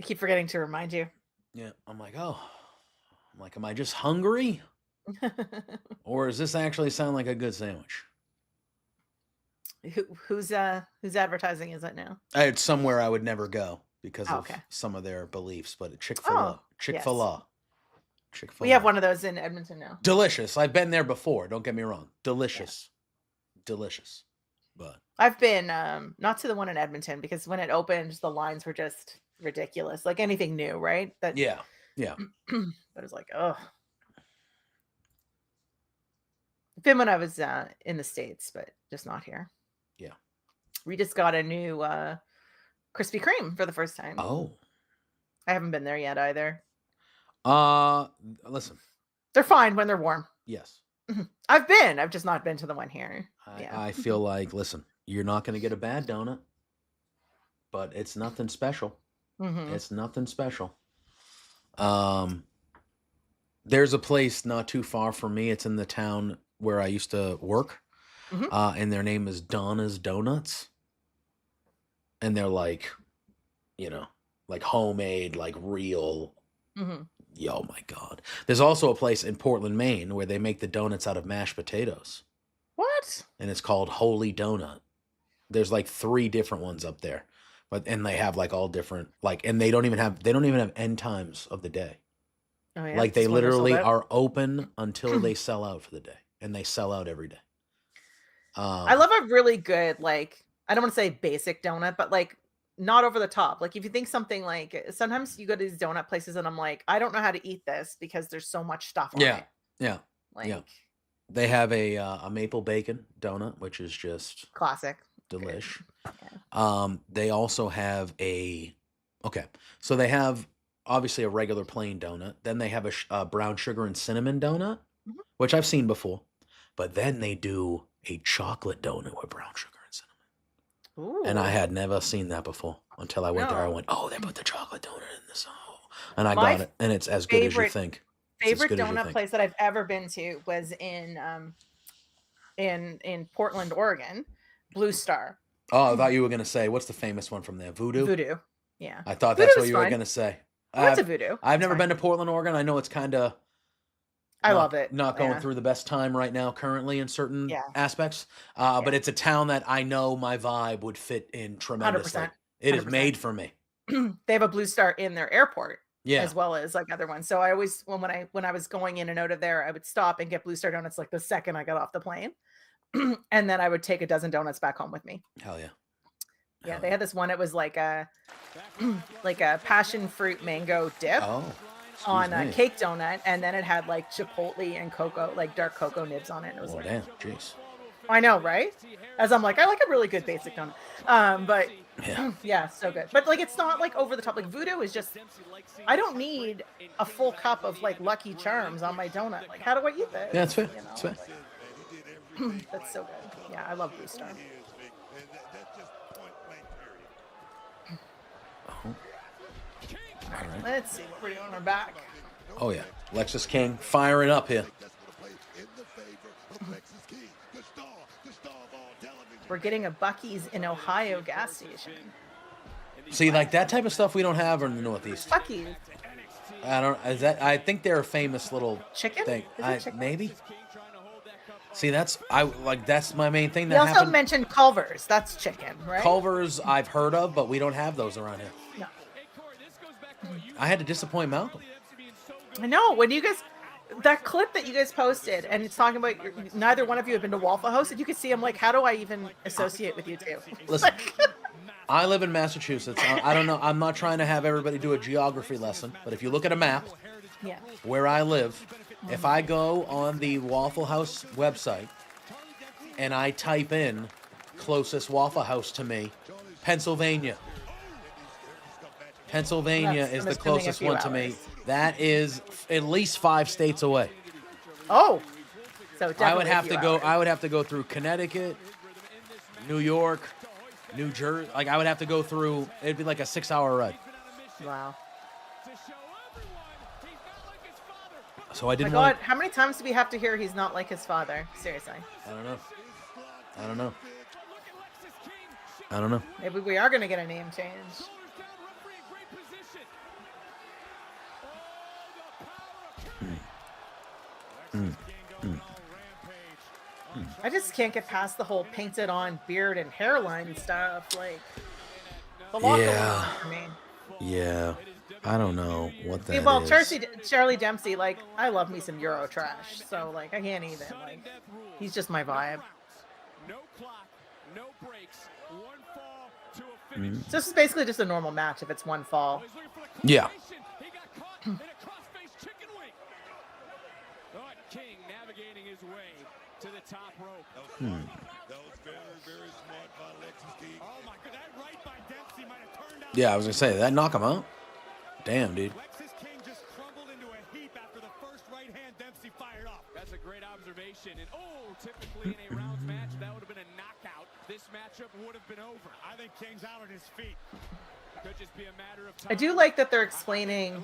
I keep forgetting to remind you. Yeah. I'm like, am I just hungry? Or does this actually sound like a good sandwich? Whose advertising is it now? It's somewhere I would never go because Oh, of okay. some of their beliefs, but Chick-fil-A. Oh, Chick-fil-A. Chick-fil-A. We have one of those in Edmonton now. Delicious. I've been there before. Don't get me wrong. Delicious. Delicious. But I've been not to the one in Edmonton because when it opened, the lines were just ridiculous. Like anything new, right? That yeah. Yeah. but it's like, oh. Been when I was in the States, but just not here. Yeah. We just got a new Krispy Kreme for the first time. Oh. I haven't been there yet either. Listen. They're fine when they're warm. Yes. I've just not been to the one here. Yeah. I feel like, listen, you're not going to get a bad donut, but it's nothing special. Mhm. It's nothing special. There's a place not too far from me. It's in the town where I used to work. Mhm. And their name is Donna's Donuts. And they're like, like homemade, like real. Mhm. Oh my God. There's also a place in Portland, Maine where they make the donuts out of mashed potatoes. What? And it's called Holy Donut. There's like 3 different ones up there. And they have like all different, like, and they don't even have end times of the day. Oh, yeah. Like they Just when they're sold literally out? are open until they sell out for the day, and they sell out every day. I love a really good, like, I don't want to say basic donut, but like not over the top. Like if you think something like sometimes you go to these donut places and I'm like, I don't know how to eat this because there's so much stuff on Yeah, it. yeah. Like They have a maple bacon donut, which is just classic. delish. Yeah. They also have so they have obviously a regular plain donut. Then they have a brown sugar and cinnamon donut, Mhm. which I've seen before. But then they do a chocolate donut with brown sugar and cinnamon. Ooh. And I had never seen that before until I went there. I No. went, oh, they put the chocolate donut in this. Oh. And I My got it. And it's as good as you favorite- think. It's as favorite good as you donut think. place that I've ever been to was in in Portland, Oregon, Blue Star. Oh, I thought you were gonna say what's the famous one from there? Voodoo. Voodoo. Yeah. I thought Voodoo that's what is you were fine. gonna say. I went to Voodoo. I've It's never fine. been to Portland, Oregon. I know it's kind of. I love it. Not going Yeah. through the best time right now, currently in certain Yeah. aspects. But it's a town that I know my vibe would fit in tremendously. 100%. It is 100%. made for me. They have a Blue Star in their airport. Yeah. As well as like other ones. So I always when I was going in and out of there, I would stop and get Blue Star donuts like the second I got off the plane. And then I would take a dozen donuts back home with me. Hell yeah. Yeah, they had this one. It was like a passion fruit mango dip on a cake donut, and then it had like chipotle and cocoa, like dark cocoa nibs on it. It was like, damn, jeez. I know, right? As I'm like, I like a really good basic donut. But yeah, so good. But like, it's not like over the top. Like Voodoo is just, I don't need a full cup of like Lucky Charms on my donut. Like, how do I eat that? Yeah, that's fair. You know, That's fair. like, that's so good. Yeah, I love Blue Star. All right. Let's see what we're doing. We're back. Oh yeah, Lexus King firing up here. We're getting a Buc-ee's in Ohio gas station. See, like that type of stuff we don't have in the Northeast. Buc-ee's. I don't. Is that? I think they're a famous little chicken thing. Is it chicken? Maybe. See, that's that's my main thing. We That also happened. mentioned Culver's. That's chicken, right? Culver's I've heard of, but we don't have those around here. No. I had to disappoint Malcolm. I know. When you guys, that clip that you guys posted, and it's talking about neither one of you have been to Waffle House, and you could see I'm like, how do I even associate with you two? Listen, I live in Massachusetts. I don't know. I'm not trying to have everybody do a geography lesson, but if you look at a map, yeah, where I live, if I go on the Waffle House website and I type in closest Waffle House to me, Pennsylvania. Pennsylvania is the closest one to me. That is at least 5 states away. Oh, so I would have to go. I would have to go through Connecticut, New York, New Jersey. Like I would have to go through. It'd be like a 6-hour ride. Wow. So I didn't. My God, how many times do we have to hear he's not like his father? Seriously. I don't know. I don't know. I don't know. Maybe we are going to get a name change. I just can't get past the whole painted on beard and hairline stuff. Like, the lot going on for me. Yeah. I don't know what that Well, is. Charlie Dempsey, like, I love me some Euro trash. So, like, I can't even. Like, he's just my vibe. No clock, no breaks, one fall to a finish. So this is basically just a normal match if it's one fall. Yeah. He got caught in a cross-face chicken wing. But King navigating his way to the top rope. That was very, very smart by Alexis King. Oh my God, that right by Dempsey might have turned out. Yeah, I was gonna say that knock him out. Damn, dude. Alexis King just crumbled into a heap after the first right hand Dempsey fired off. That's a great observation. And typically in a rounds match, that would have been a knockout. This matchup would have been over. I think King's out on his feet. Could just be a matter of time. I do like that they're explaining,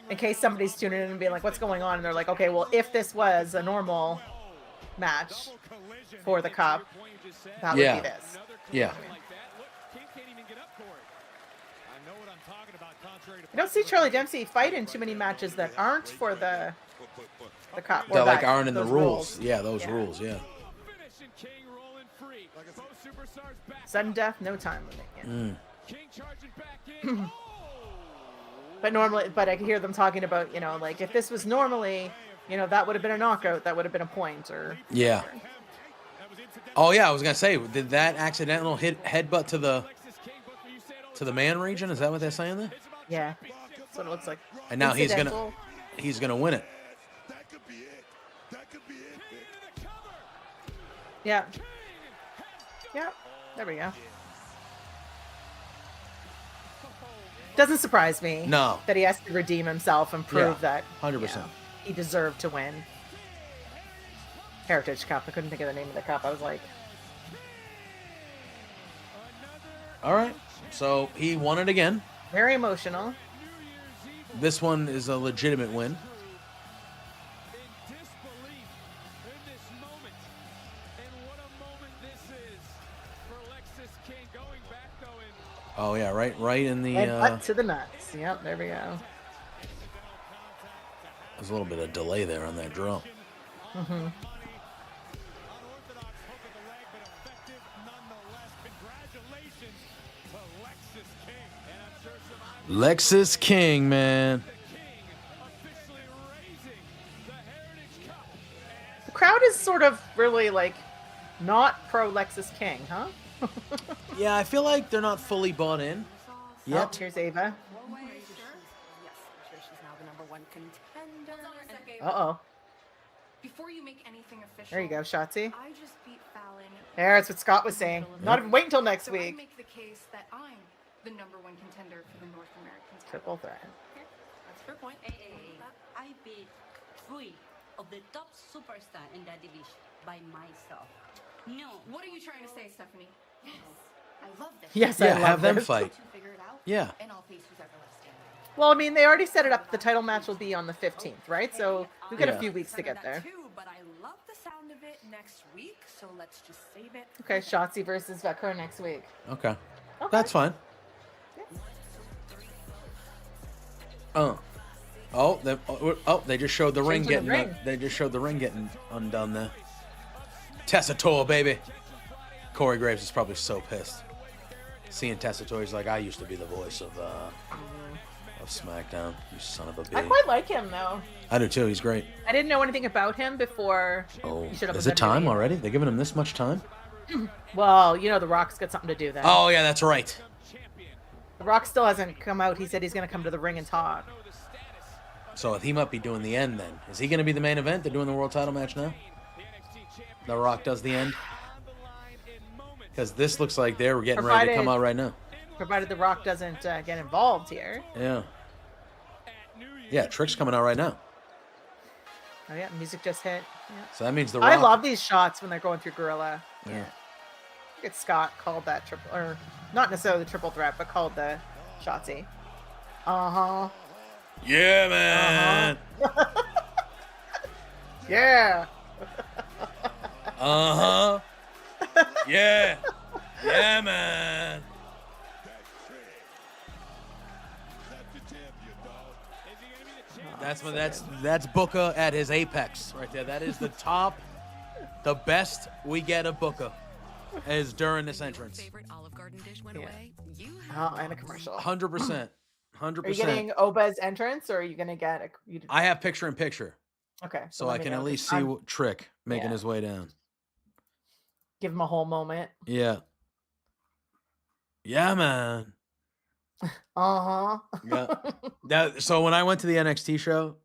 in case somebody's tuning in and being like, what's going on? And they're like, okay, well, if this was a normal match for the cup, that would be this. Yeah. I don't see Charlie Dempsey fight in too many matches that aren't for the cup. That like aren't in the rules. Yeah, those rules. Yeah. Sudden death, no time limit. Yeah. But normally, I can hear them talking about, you know, like if this was normally, you know, that would have been a knockout, that would have been a point, or yeah. Oh yeah, I was gonna say, did that accidental headbutt to the man region? Is that what they're saying there? Yeah, that's what it looks like. And now he's gonna win it. Yeah. Yeah. There we go. Doesn't surprise me. No. That he has to redeem himself and prove that 100%. He deserved to win. Heritage Cup. I couldn't think of the name of the cup. I was like, all right. So he won it again. very emotional. This one is a legitimate win. Oh yeah, right in the. Headbutt to the nuts. Yep, there we go. There's a little bit of delay there on that drop. Mm-hmm. Lexus King, man. The crowd is sort of really like not pro Lexus King, huh? Yeah, I feel like they're not fully bought in yet. Oh, here's Ava. Uh-oh. Before you make anything official, There you go, Shotzi. I just beat Fallon. There's what Scott was saying. Not even wait until next So I week. make the case that I'm the #1 contender for the North American title. Triple threat. That's fair point. I beat 3 of the top superstars in that division by myself. No. What are you trying to say, Stephanie? Yes. I love this. Yes, Yeah, I love have them this. fight. Figure it out. Yeah. And I'll face who's ever left standing. Well, I mean, they already set it up. The title match will be on the 15th, right? So we've got a few weeks to get there. Too, but I love the sound of it next week, so let's just save it. Okay, Shotzi versus Vekar next week. Okay. That's fine. They just showed the ring Changing the getting. ring. They just showed the ring getting undone there. Tessitore, baby. Corey Graves is probably so pissed. Seeing Tessitore, he's like, I used to be the voice of SmackDown. You son of a bitch. I quite like him though. I do too. He's great. I didn't know anything about him before. Oh, he showed up is with it time WWE. already? They're giving him this much time? Well, you know, The Rock's got something to do then. Oh yeah, that's right. The Rock still hasn't come out. He said he's going to come to the ring and talk. So he might be doing the end then. Is he going to be the main event? They're doing the world title match now? The Rock does the end? Because this looks like they're getting ready to come out right now. Provided The Rock doesn't get involved here. Yeah. Yeah, Trick's coming out right now. Oh yeah, music just hit. Yeah. So that means The Rock... I love these shots when they're going through Gorilla. Yeah. Look at Scott called that triple, or not necessarily the triple threat, but called the Shotzi. Uh-huh. Yeah, man. Yeah. Uh-huh. Yeah. Yeah, man. That's Booker at his apex right there. That is the top, the best we get of Booker is during this entrance. Favorite Olive Garden dish went away. Oh, and a commercial. 100%. 100%. Are you getting Oba's entrance, or are you gonna get a? I have picture-in-picture. Okay. So I can at least see what Trick making Yeah. his way down. Give him a whole moment. Yeah. Yeah, man. Uh-huh. Yeah. So when I went to the NXT show,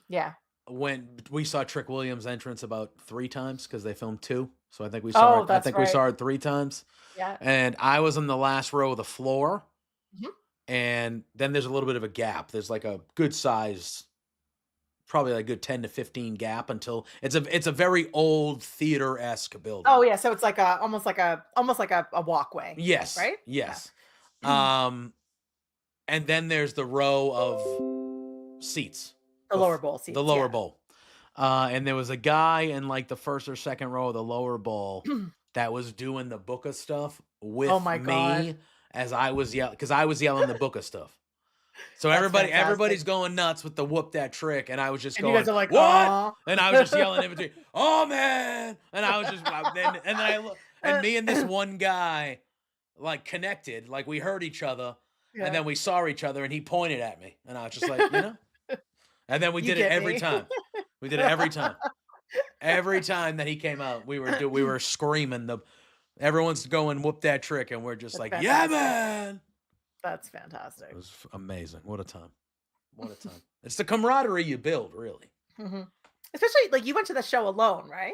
Yeah. when we saw Trick Williams' entrance about 3 times because they filmed 2. So I think we saw it. I think we saw it 3 times. Yeah. And I was in the last row of the floor. Mhm. And then there's a little bit of a gap. There's like a good size, probably like a good 10 to 15 gap until it's a very old theater-esque building. Oh yeah, so it's like almost like a walkway. Yes. Right? Yes. And then there's the row of seats. The lower bowl seats. The lower yeah. bowl. And there was a guy in like the first or second row of the lower bowl that was doing the Booker stuff with my me God. as I was yelling, because I was yelling the Booker stuff. So That's everybody's fantastic. going nuts with the whoop that trick, and I was just And going, you guys are like, what? "Aw." And I was just yelling in between, oh man! And I was just, then I look, and me and this one guy like connected, like we heard each other, Yeah. and then we saw each other, and he pointed at me, and I was just like, you know. And then we You did it get every me. time. We did it every time. Every time that he came out, we were screaming. Everyone's going whoop that trick, and we're just That's like, yeah, fantastic. man. That's fantastic. It was amazing. What a time. What a time. It's the camaraderie you build, really. hmm Especially like you went to the show alone, right?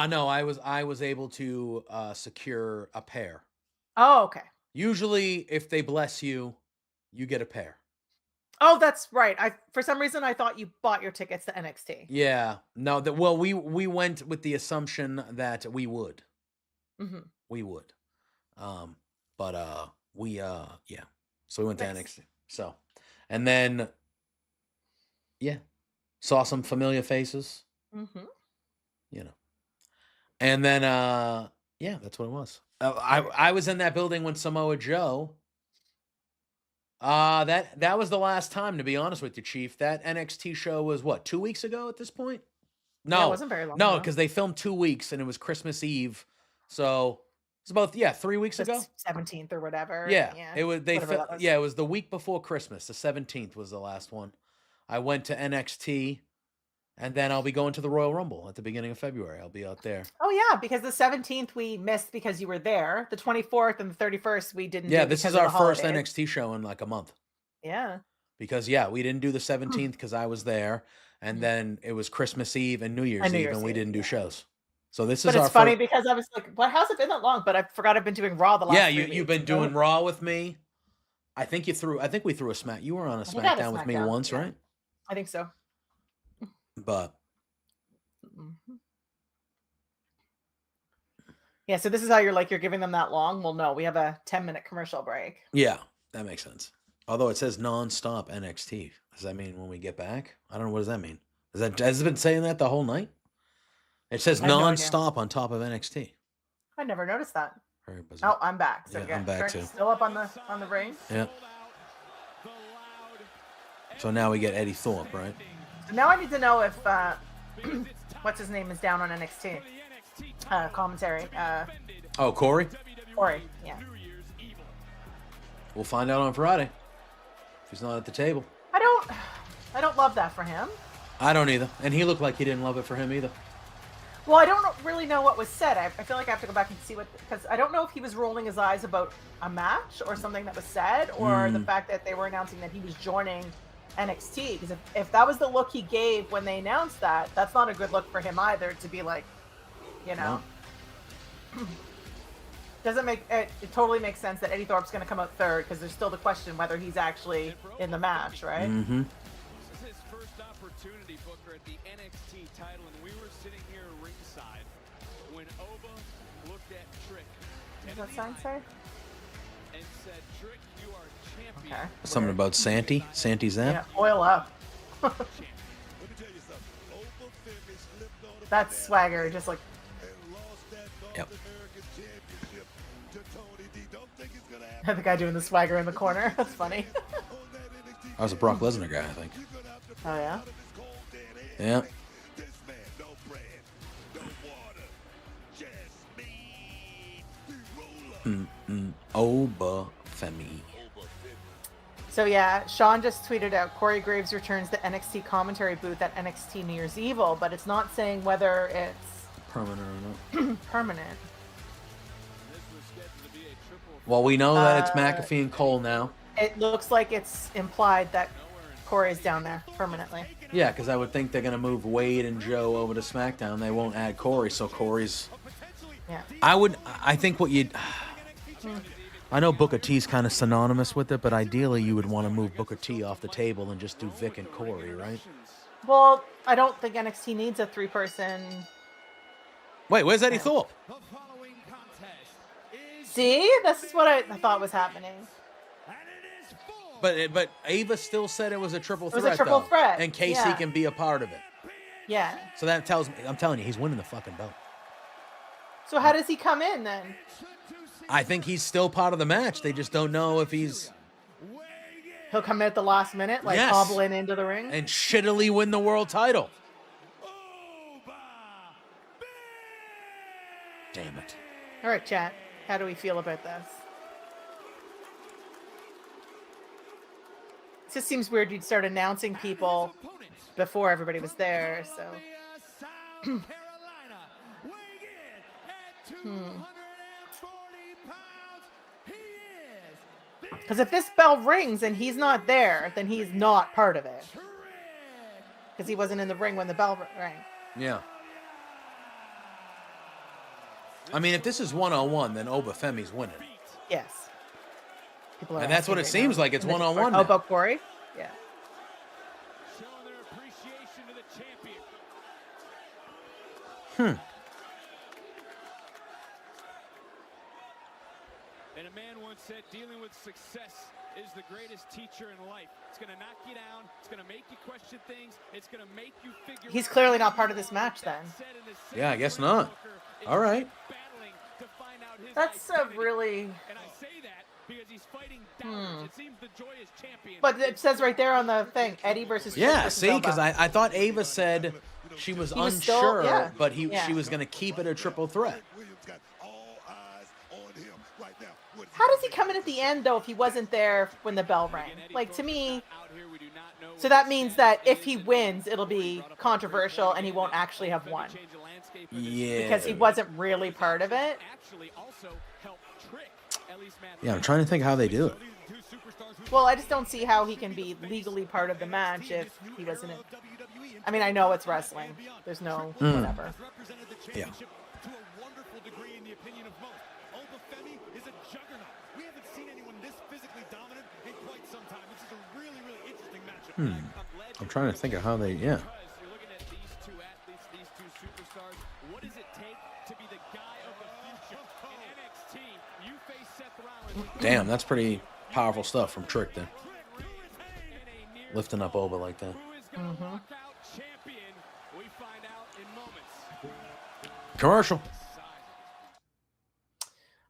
No, I was able to secure a pair. Oh, okay. Usually, if they bless you, you get a pair. Oh, that's right. For some reason I thought you bought your tickets to NXT. Yeah. No, we went with the assumption that we would. hmm We would. Yeah. So we went to Nice. NXT. So, and then, yeah, saw some familiar faces, hmm you know. And then, yeah, that's what it was. I was in that building when Samoa Joe. That was the last time, to be honest with you, Chief. That NXT show was what, 2 weeks ago at this point? No, Yeah, it wasn't very long no, ago. because they filmed 2 weeks and it was Christmas Eve, so it's about 3 weeks ago. 17th or whatever. Yeah, it was. Was. Yeah, it was the week before Christmas. The 17th was the last one. I went to NXT, and then I'll be going to the Royal Rumble at the beginning of February. I'll be out there. Oh yeah, because the 17th we missed because you were there. The 24th and the 31st we didn't. Yeah, do this is because of our the first holidays. NXT show in like a month. Yeah. Because we didn't do the 17th because I was there, and then it was Christmas Eve and New Year's Eve, and we didn't do shows. So this is. But it's funny because I was like, "What? How's it been that long?" But I forgot I've been doing Raw the last. Yeah, 3 weeks. you've been doing Raw with me. I think we threw a Smack. You were on a SmackDown with me once, right? I think so. But yeah, so this is how you're giving them that long. Well, no, we have a 10-minute commercial break. Yeah, that makes sense. Although it says non-stop NXT. Does that mean when we get back? I don't know. What does that mean? Has it been saying that the whole night? It says non-stop on top of NXT. I never noticed that. Very bizarre. Oh, I'm back. So I'm back too. Still up on the ring. Yeah. So now we get Eddie Thorpe, right? So now I need to know if what's his name is down on NXT commentary. Corey? Corey, yeah. We'll find out on Friday if he's not at the table. I don't love that for him. I don't either, and he looked like he didn't love it for him either. Well, I don't really know what was said. I feel like I have to go back and see because I don't know if he was rolling his eyes about a match or something that was said, or the fact that they were announcing that he was joining NXT. Because if that was the look he gave when they announced that, that's not a good look for him either. To be like, doesn't make it totally makes sense that Eddie Thorpe's going to come out third because there's still the question whether he's actually in the match, right? Mm-hmm. This is his first opportunity, Booker, at the NXT title, and we were sitting here ringside when Oba looked at Trick. What does that sign say? And said, "Trick, you are champion." Okay. Something about Santi? Santi Zap? Yeah, oil up. That's swagger, just like. Yep. The guy doing the swagger in the corner. That's funny. I was a Brock Lesnar guy, I think. Oh yeah. Yeah. Oba Femi. So yeah, Sean just tweeted out Corey Graves returns the NXT commentary booth at NXT New Year's Evil, but it's not saying whether it's permanent or not. Permanent. Well, we know that it's McAfee and Cole now. It looks like it's implied that Corey's down there permanently. Yeah, because I would think they're gonna move Wade and Joe over to SmackDown. They won't add Corey, so Corey's. Yeah. I think what you'd. I know Booker T's kind of synonymous with it, but ideally you would want to move Booker T off the table and just do Vic and Corey, right? Well, I don't think NXT needs a 3-person. Wait, where's Eddie Thorpe? See, this is what I thought was happening. But Ava still said it was a triple threat. It was a triple threat, and Casey can be a part of it. Yeah. So that tells me, I'm telling you, he's winning the fucking belt. So how does he come in then? I think he's still part of the match. They just don't know if he's. He'll come in at the last minute, like hobbling into the ring and shittily win the world title. Damn it! All right, chat. How do we feel about this? It just seems weird you'd start announcing people before everybody was there. So. Because if this bell rings and he's not there, then he's not part of it. Because he wasn't in the ring when the bell rang. Yeah. I mean, if this is 1-on-1, then Oba Femi's winning. Yes. And that's what it seems like. It's 1-on-1 now. About Corey? Yeah. Showing their appreciation to the champion. And a man once said, dealing with success is the greatest teacher in life. It's going to knock you down. It's going to make you question things. It's going to make you figure. He's clearly not part of this match then. Yeah, I guess not. All right. Battling to find out his That's a really. And I say that because he's fighting downwards. It seems the joyous champion. But it says right there on the thing, Eddie versus Trick Yeah, versus see, Elba. because I thought Ava said she was He was unsure, still- yeah. but Yeah. she was going to keep it a triple threat. Williams got all eyes on him right now. What How does he come in at the end though if he wasn't there when the bell rang? Like, to me, so that means that if he wins, it'll be controversial and he won't actually have won Yeah. because he wasn't really part of it. Yeah, I'm trying to think how they do it. Well, I just don't see how he can be legally part of the match if he wasn't in. I mean, I know it's wrestling. There's no whatever. Yeah. To a wonderful degree in the opinion of most. Oba Femi is a juggernaut. We haven't seen anyone this physically dominant in quite some time. This is a really, really interesting matchup. I'm trying to think of how they, yeah. You're looking at these two athletes, these two superstars. What does it take to be the guy of the future? In NXT, you face Seth Rollins. Damn, that's pretty powerful stuff from Trick then. Lifting up Ova like that. Who is going to walk out champion? We find out in moments. Commercial.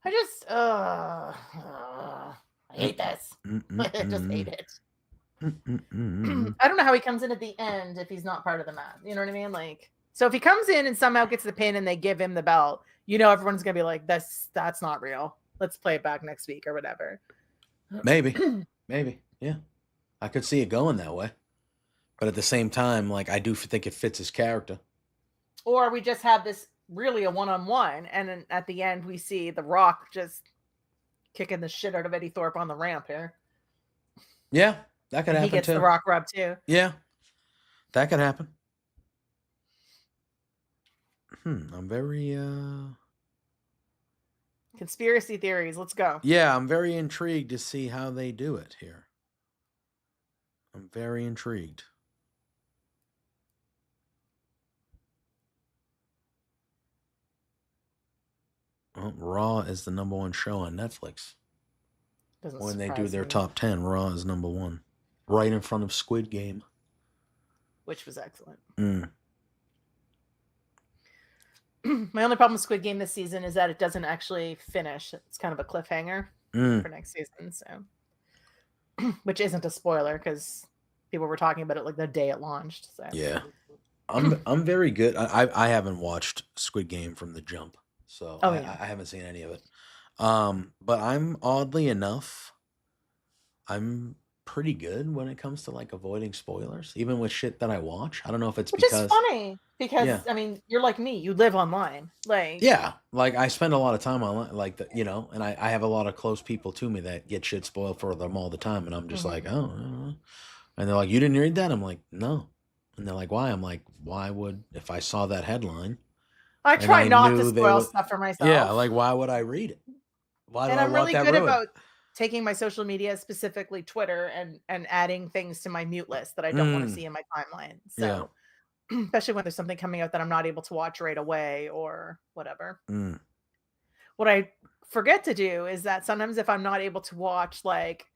I just, I hate this. I just hate it. I don't know how he comes in at the end if he's not part of the match. You know what I mean? Like, so if he comes in and somehow gets the pin and they give him the belt, you know, everyone's gonna be like, that's not real. Let's play it back next week or whatever. Maybe. Yeah. I could see it going that way. But at the same time, like, I do think it fits his character. Or we just have this really a one-on-one, and then at the end we see The Rock just kicking the shit out of Eddie Thorpe on the ramp here. Yeah, that could And happen he gets too. the Rock rub too. Yeah, that could happen. I'm very, Conspiracy theories. Let's go. yeah, I'm very intrigued to see how they do it here. I'm very intrigued. Well, Raw is the #1 show on Netflix. Doesn't When they do surprise their me, top 10, Raw is #1. Right in front of Squid Game. which was excellent. Mm. My only problem with Squid Game this season is that it doesn't actually finish. It's kind of a cliffhanger for next season, so which isn't a spoiler because people were talking about it like the day it launched. So Yeah. I'm very good. I haven't watched Squid Game from the jump, so Oh, I yeah. haven't seen any of it. But I'm oddly enough, I'm pretty good when it comes to like avoiding spoilers, even with shit that I watch. I don't know if it's which because is funny because Yeah. I mean you're like me, you live online, like yeah, like I spend a lot of time online, like the, you know, and I have a lot of close people to me that get shit spoiled for them all the time, and I'm just like, oh, and they're like, you didn't read that? I'm like, no, and they're like, why? I'm like, why would if I saw that headline? I and try I not to knew they spoil would- stuff for myself. Yeah, like why would I read it? Why do and I I'm want really that good ruined? about taking my social media, specifically Twitter, and adding things to my mute list that I don't want to see in my timeline. So especially when there's something coming out that I'm not able to watch right away or whatever. Mm. What I forget to do is that sometimes if I'm not able to watch like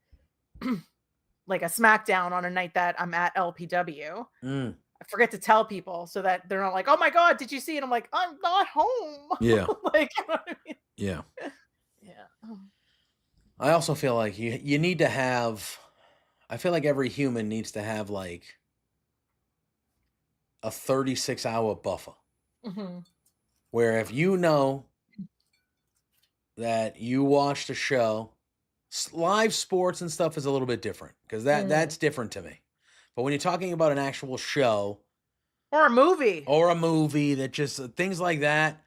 like a SmackDown on a night that I'm at LPW, Mm. I forget to tell people so that they're not like, oh my God, did you see it? I'm like, I'm not home. Yeah. like, you know what I mean? Yeah. Yeah. I also feel like you need to have, I feel like every human needs to have like a 36-hour buffer hmm where if you know that you watched a show, live sports and stuff is a little bit different because that's different to me. But when you're talking about an actual show Or a movie. or a movie that just things like that,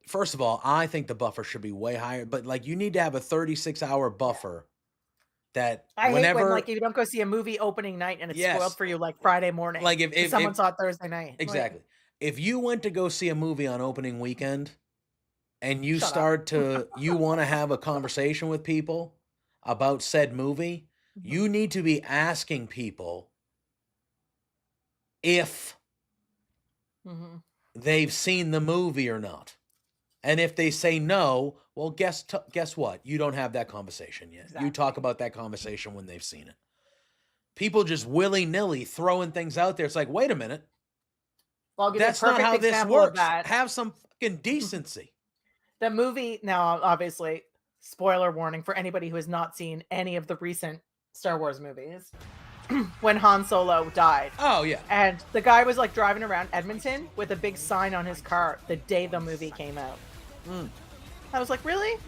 first of all, I think the buffer should be way higher, but like you need to have a 36-hour buffer that I hate whenever when like you don't go see a movie opening night and it's Yes. spoiled for you like Friday morning. Like, if 'cause someone saw it Thursday night. Like, exactly. If you went to go see a movie on opening weekend and you Shut up. start to you want to have a conversation with people about said movie, you need to be asking people if mhm. they've seen the movie or not. And if they say no, well, guess what? You don't have that conversation yet. You talk about that conversation when they've seen it. People just willy-nilly throwing things out there. It's like, wait a minute. Well, I'll give you a That's not perfect how this example of works. that. Have some fucking decency. The movie, now, obviously, spoiler warning for anybody who has not seen any of the recent Star Wars movies, when Han Solo died. Oh, yeah. And the guy was like driving around Edmonton with a big sign on his car the day the movie came out. I was like, really?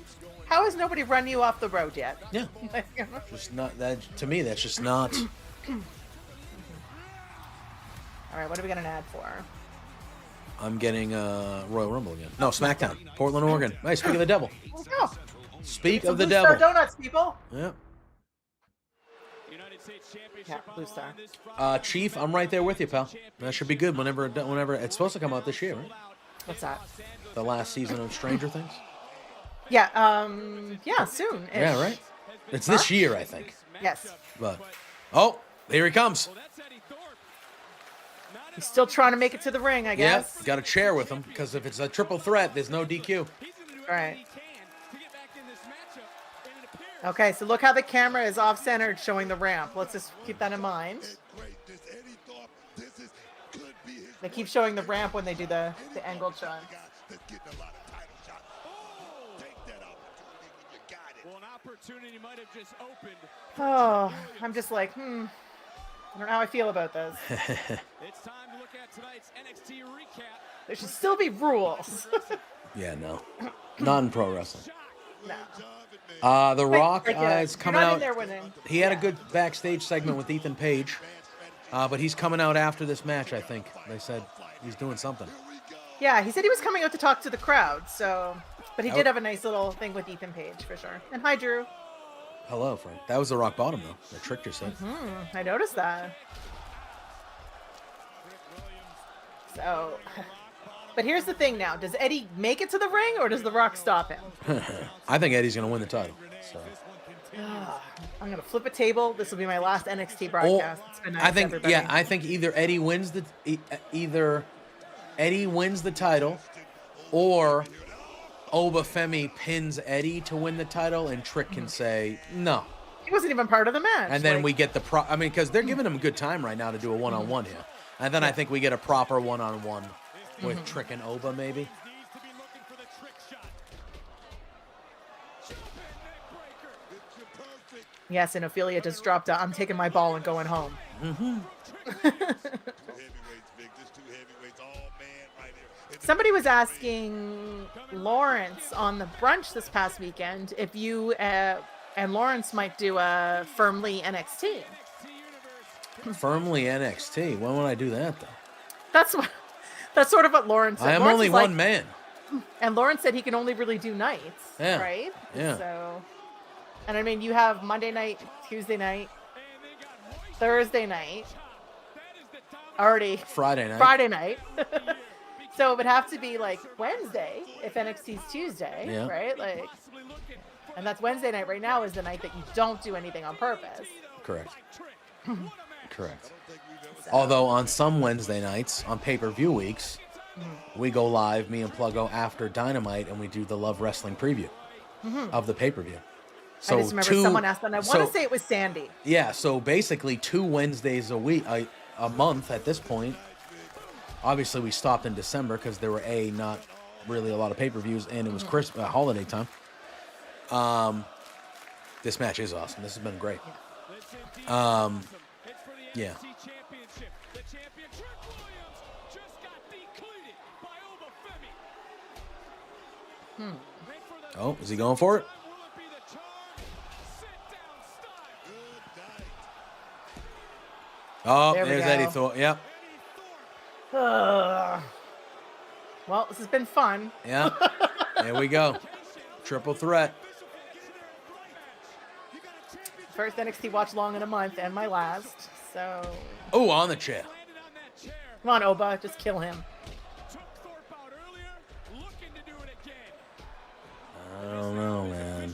How has nobody run you off the road yet? Yeah. Just not that, to me, that's just not. All right, what are we getting an ad for? I'm getting Royal Rumble again. No, SmackDown. Portland, Oregon. Hey, speak of the devil. Oh, Speak of the Blue Star devil. Donuts, people. Yeah. Yeah, Blue Star. Chief, I'm right there with you, pal. That should be good whenever it's supposed to come out this year, right? What's that? The last season of Stranger Things? Yeah, yeah, soon. Yeah, right? It's this year, I think. Yes. But, oh, here he comes. He's still trying to make it to the ring, I guess. Yeah, got a chair with him, because if it's a triple threat, there's no DQ. All right. Okay, so look how the camera is off-centered showing the ramp. Let's just keep that in mind. They keep showing the ramp when they do the angled shot. Oh, I'm just like, I don't know how I feel about this. There should still be rules. Yeah, no. Not in pro wrestling. No. The Rock is coming out. He had a good backstage segment with Ethan Page, but he's coming out after this match, I think. They said he's doing something. Yeah, he said he was coming out to talk to the crowd, so... But he did have a nice little thing with Ethan Page, for sure. And hi, Drew. Hello, Frank. That was the rock bottom, though. That tricked yourself. I noticed that. So... But here's the thing now. Does Eddie make it to the ring, or does The Rock stop him? I think Eddie's going to win the title. So. I'm going to flip a table. This will be my last NXT broadcast. It's been nice, I think, everybody. yeah, I think either Eddie wins the title, or Obafemi pins Eddie to win the title, and Trick can say no. He wasn't even part of the match. And then we get the because they're giving him a good time right now to do a one-on-one here. And then I think we get a proper one-on-one with Trick and Oba, maybe. Yes, and Ophelia just dropped out. I'm taking my ball and going home. Somebody was asking Lawrence on the brunch this past weekend if you and Lawrence might do a Firmly NXT. Firmly NXT? When would I do that, though? That's sort of what Lawrence said. I am Lawrence only one man. And Lawrence said he can only really do nights, right? Yeah. So, and I mean, you have Monday night, Tuesday night, Thursday night, already Friday night. So it would have to be like Wednesday if NXT's Tuesday, right? Like, and that's Wednesday night right now is the night that you don't do anything on purpose. Correct. Correct. Although on some Wednesday nights, on pay-per-view weeks, we go live, me and Pluggo, after Dynamite, and we do the Love Wrestling preview of the pay-per-view. So I just remember someone asked, and I want to say it was Sandy. Yeah, so basically 2 Wednesdays a week, a month at this point. Obviously, we stopped in December because there were not really a lot of pay-per-views, and it was holiday time. This match is awesome. This has been great. Yeah. Oh, is he going for it? Oh, there's Eddie Thor. Yep. Well, this has been fun. Yeah. There we go. Triple threat. First NXT watch long in a month and my last. So. Oh, on the chair. Come on, Oba. Just kill him. I don't know, man.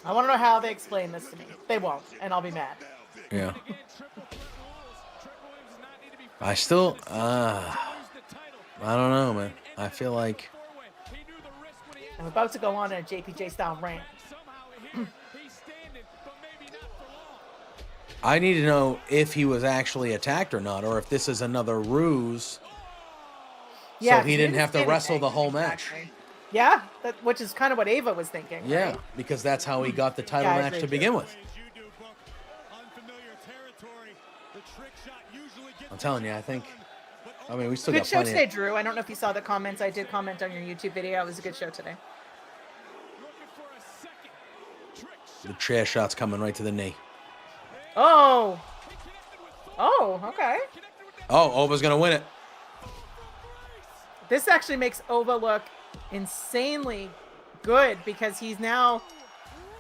I want to know how they explain this to me. They won't, and I'll be mad. Yeah. I still, I don't know, man. I feel like I'm about to go on a JPJ style rant. I need to know if he was actually attacked or not, or if this is another ruse. Yeah, so he didn't have to say wrestle anything. the whole match. Yeah, which is kind of what Ava was thinking. Yeah, right? because that's how he got the title Yeah, I match agree to too. begin with. I'm telling you, I mean, we still Good got show plenty. today, Drew. I don't know if you saw the comments. I did comment on your YouTube video. It was a good show today. The chair shot's coming right to the knee. Oh, okay. Oh, Oba's gonna win it. This actually makes Ova look insanely good because he's now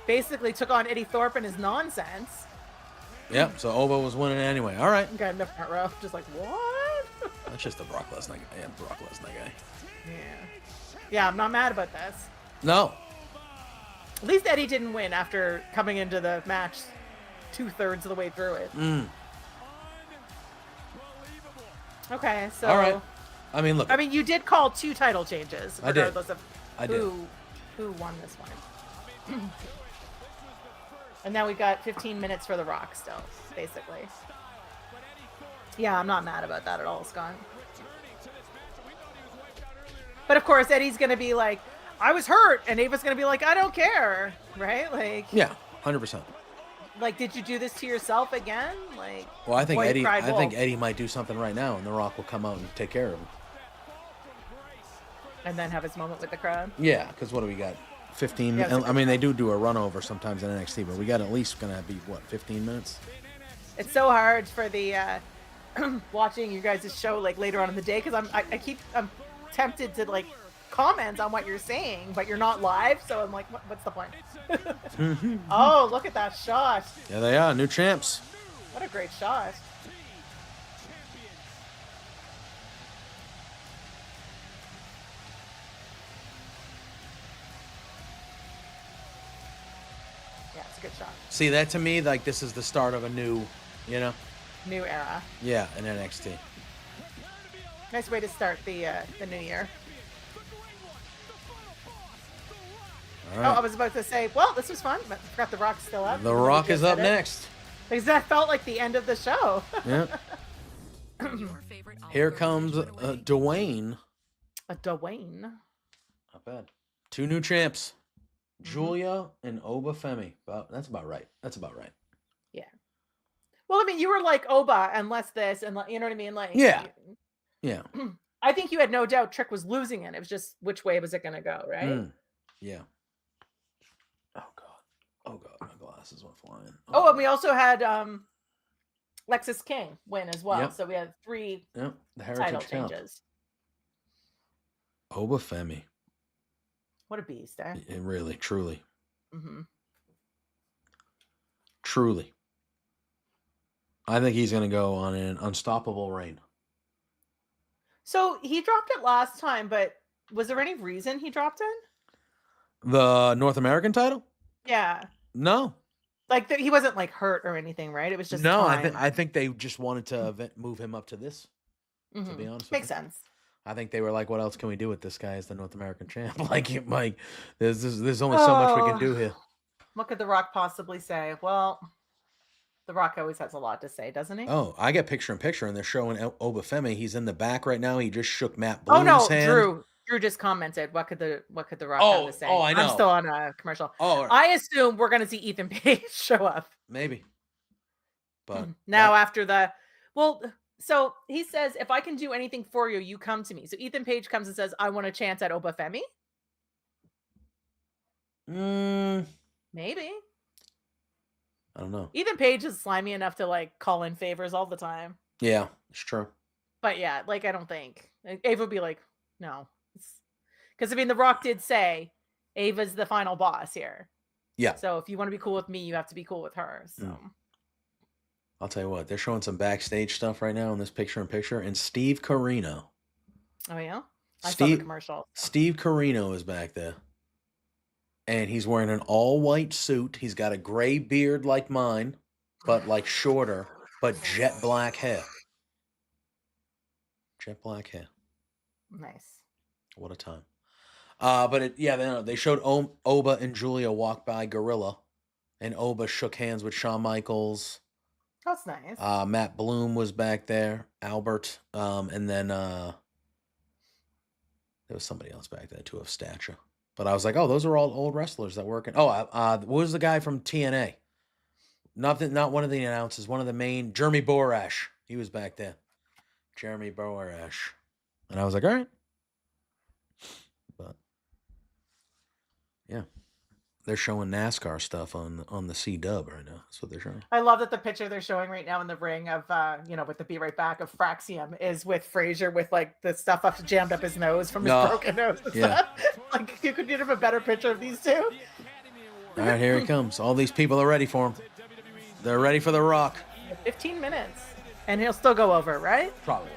basically took on Eddie Thorpe and his nonsense. Yep. So Oba was winning anyway. All right. Got in the front row, just like what? That's just the Brock Lesnar guy. Yeah, Brock Lesnar guy. Yeah, I'm not mad about this. No. At least Eddie didn't win after coming into the match 2/3 of the way through it. Okay, so. All right. I mean, look. I mean, you did call 2 title changes, regardless of I who won this one. And now we got 15 minutes for The Rock still, basically. Yeah, I'm not mad about that at all, Scott. But of course, Eddie's going to be like, I was hurt, and Ava's going to be like, I don't care, right? Like, Yeah, 100%. Like, did you do this to yourself again? Like, well, I think boy, Eddie. cried I think wolf. Eddie might do something right now, and The Rock will come out and take care of him. And then have his moment with the crowd. Yeah, because what do we got? 15. Yeah, I mean, they do a run over sometimes in NXT, but we got at least gonna be what 15 minutes. It's so hard for the watching you guys' show like later on in the day because I'm tempted to like comment on what you're saying, but you're not live, so I'm like, what's the point? Oh, look at that shot! Yeah, they are new champs. What a great shot! Yeah, it's a good shot. See, that to me, like this is the start of a new, New era. Yeah, in NXT. Nice way to start the new year. All Oh, right. I was about to say, well, this was fun, but I forgot The Rock's still up. The Rock is up next. Because that felt like the end of the show. Yeah. Here comes Dwayne. A Dwayne. Not bad. 2 new champs, Julia and Oba Femi. That's about right. Yeah. Well, I mean, you were like Oba, unless this, and you know what I mean? Like, Yeah. I think you had no doubt Trick was losing it. It was just which way was it going to go, right? Yeah. Oh god, my glasses went flying. Oh, and we also had Lexus King win as well. Yep. So we had 3 the Heritage title Count. changes. Oba Femi. What a beast, eh? Really, truly. Mm-hmm. Truly. I think he's going to go on an unstoppable reign. So he dropped it last time, but was there any reason he dropped it? The North American title? Yeah. No. Like he wasn't like hurt or anything, right? It was just no. time. I think they just wanted to move him up to this. To be honest, Makes sense. I think they were like, "What else can we do with this guy as the North American champ?" Like, there's only so much we can do here. What could The Rock possibly say? Well, The Rock always has a lot to say, doesn't he? Oh, I get picture in picture, and they're showing Oba Femi. He's in the back right now. He just shook Matt Bloom's hand. Drew just commented. What could the Rock have to say? Oh, I know. I'm still on a commercial. Oh, I assume we're going to see Ethan Page show up maybe. But now after the so he says, if I can do anything for you, you come to me. So Ethan Page comes and says, I want a chance at Oba Femi. Maybe. I don't know. Ethan Page is slimy enough to like call in favors all the time. Yeah, it's true. But yeah, like I don't think Ava would be like, no. Because I mean, The Rock did say Ava's the final boss here. Yeah. So if you want to be cool with me, you have to be cool with her. So I'll tell you what, they're showing some backstage stuff right now in this picture in picture, and Steve Carino. Oh yeah? I saw the commercial. Steve Carino is back there. And he's wearing an all-white suit. He's got a gray beard like mine, but like shorter, but jet black hair. Jet black hair. Nice. What a time. But they showed Oba and Julia walk by Gorilla, and Oba shook hands with Shawn Michaels. That's nice. Matt Bloom was back there, Albert, and then there was somebody else back there too of stature. But I was like, oh, those are all old wrestlers that work in. Oh, what was the guy from TNA? Not one of the announcers, one of the main, Jeremy Borash. He was back there. Jeremy Borash. And I was like, all right. But yeah. They're showing NASCAR stuff on the C-Dub right now. That's what they're showing. I love that the picture they're showing right now in the ring of, with the Be Right Back of Fraxium is with Frazier with like the stuff jammed up his nose from his broken nose and stuff. Like you could have a better picture of these two. All right, here he comes. All these people are ready for him. They're ready for The Rock. 15 minutes. And he'll still go over, right? Probably.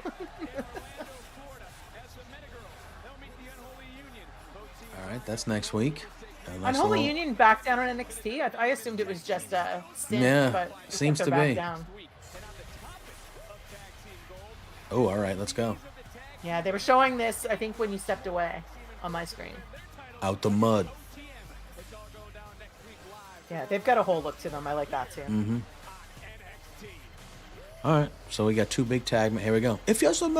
All right, that's next week. Unholy Union back down on NXT. I assumed it was just a stint, but seems to be. Down. Oh, all right, let's go. Yeah, they were showing this, I think, when you stepped away on my screen. Out the mud. Yeah, they've got a whole look to them. I like that too. Mm-hmm. All right, so we got 2 big tag. Here we go. If you're some.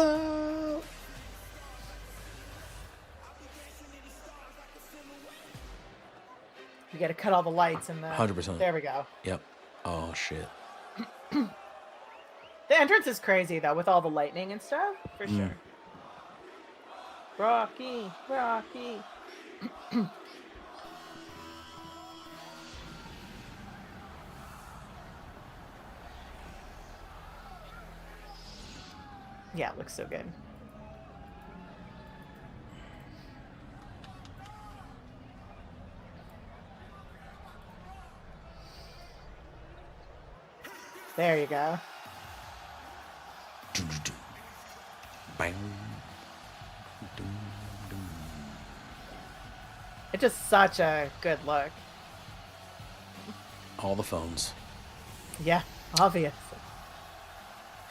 You got to cut all the lights and the. 100%. There we go. Yep. Oh shit. The entrance is crazy though, with all the lightning and stuff, for sure. Rocky. Yeah, it looks so good. There you go. It's just such a good look. All the phones. Yeah, obvious.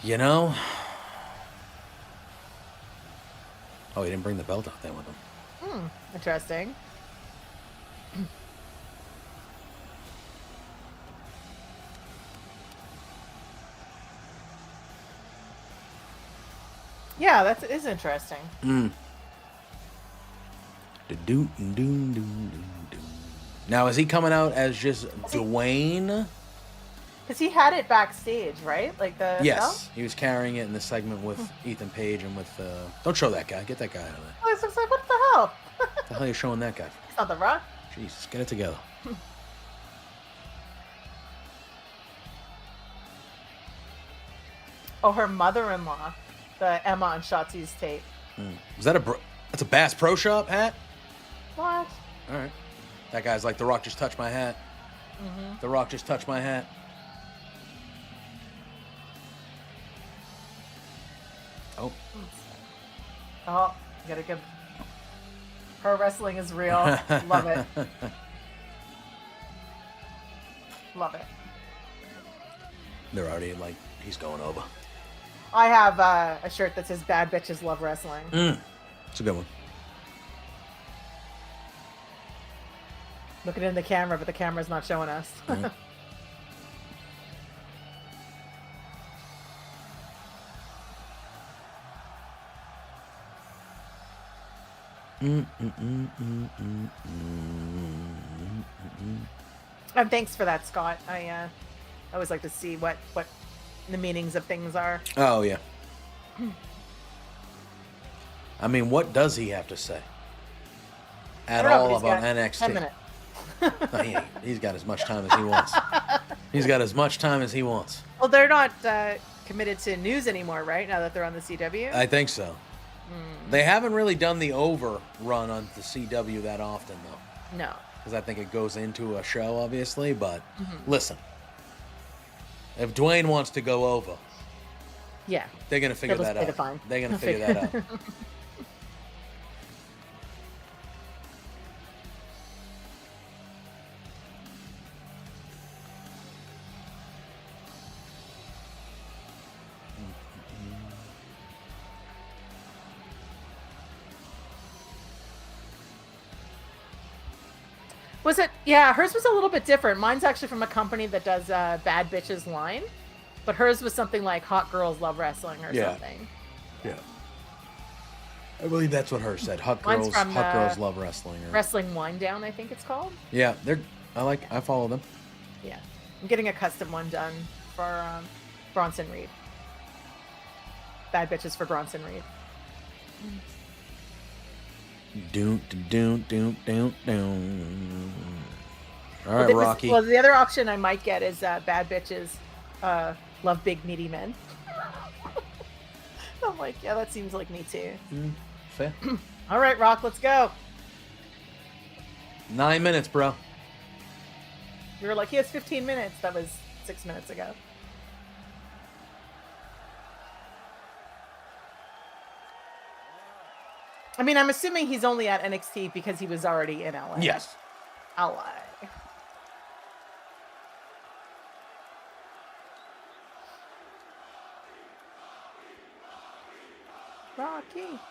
You know. Oh, he didn't bring the belt out there with him. Interesting. Yeah, that is interesting. Now, is he coming out as just Dwayne? Because he had it backstage, right? Like the Yes, he was carrying it in the segment with Ethan Page and with. Don't show that guy. Get that guy out of there. I was just like, what the hell? What the hell are you showing that guy? It's not The Rock. Jesus, get it together. Oh, her mother-in-law, the Emma on Shotzi's tape. Is that that's a Bass Pro Shop hat? What? All right. That guy's like, The Rock just touched my hat. The Rock just touched my hat. Oh. Oh, you gotta give. Her wrestling is real. Love it. Love it. They're already like, he's going over. I have a shirt that says "Bad Bitches Love Wrestling." It's a good one. Looking in the camera, but the camera's not showing us. And thanks for that, Scott. I always like to see what the meanings of things are. Oh yeah. I mean, what does he have to say at all about NXT? 10 minutes. No, he's got as much time as he wants. He's got as much time as he wants. Well, they're not committed to news anymore, right? Now that they're on the CW. I think so. They haven't really done the over run on the CW that often, though. No. Because I think it goes into a show, obviously. But listen, if Dwayne wants to go over, yeah, they're gonna figure that out. They're gonna figure that out. Was it? Yeah, hers was a little bit different. Mine's actually from a company that does Bad Bitches line. But hers was something like Hot Girls Love Wrestling or something. Yeah. I believe that's what hers said. Hot Mine's girls, from, hot girls love wrestling. Or... Wrestling Wind Down, I think it's called. Yeah, I follow them. Yeah. I'm getting a custom one done for Bronson Reed. Bad bitches for Bronson Reed. Doom. All right, Rocky. Well, the other option I might get is bad bitches love big meaty men. I'm like, yeah, that seems like me too. Fair. All right, Rock, let's go. 9 minutes, bro. You were like, he has 15 minutes. That was 6 minutes ago. I mean, I'm assuming he's only at NXT because he was already in LA. Yes. LA.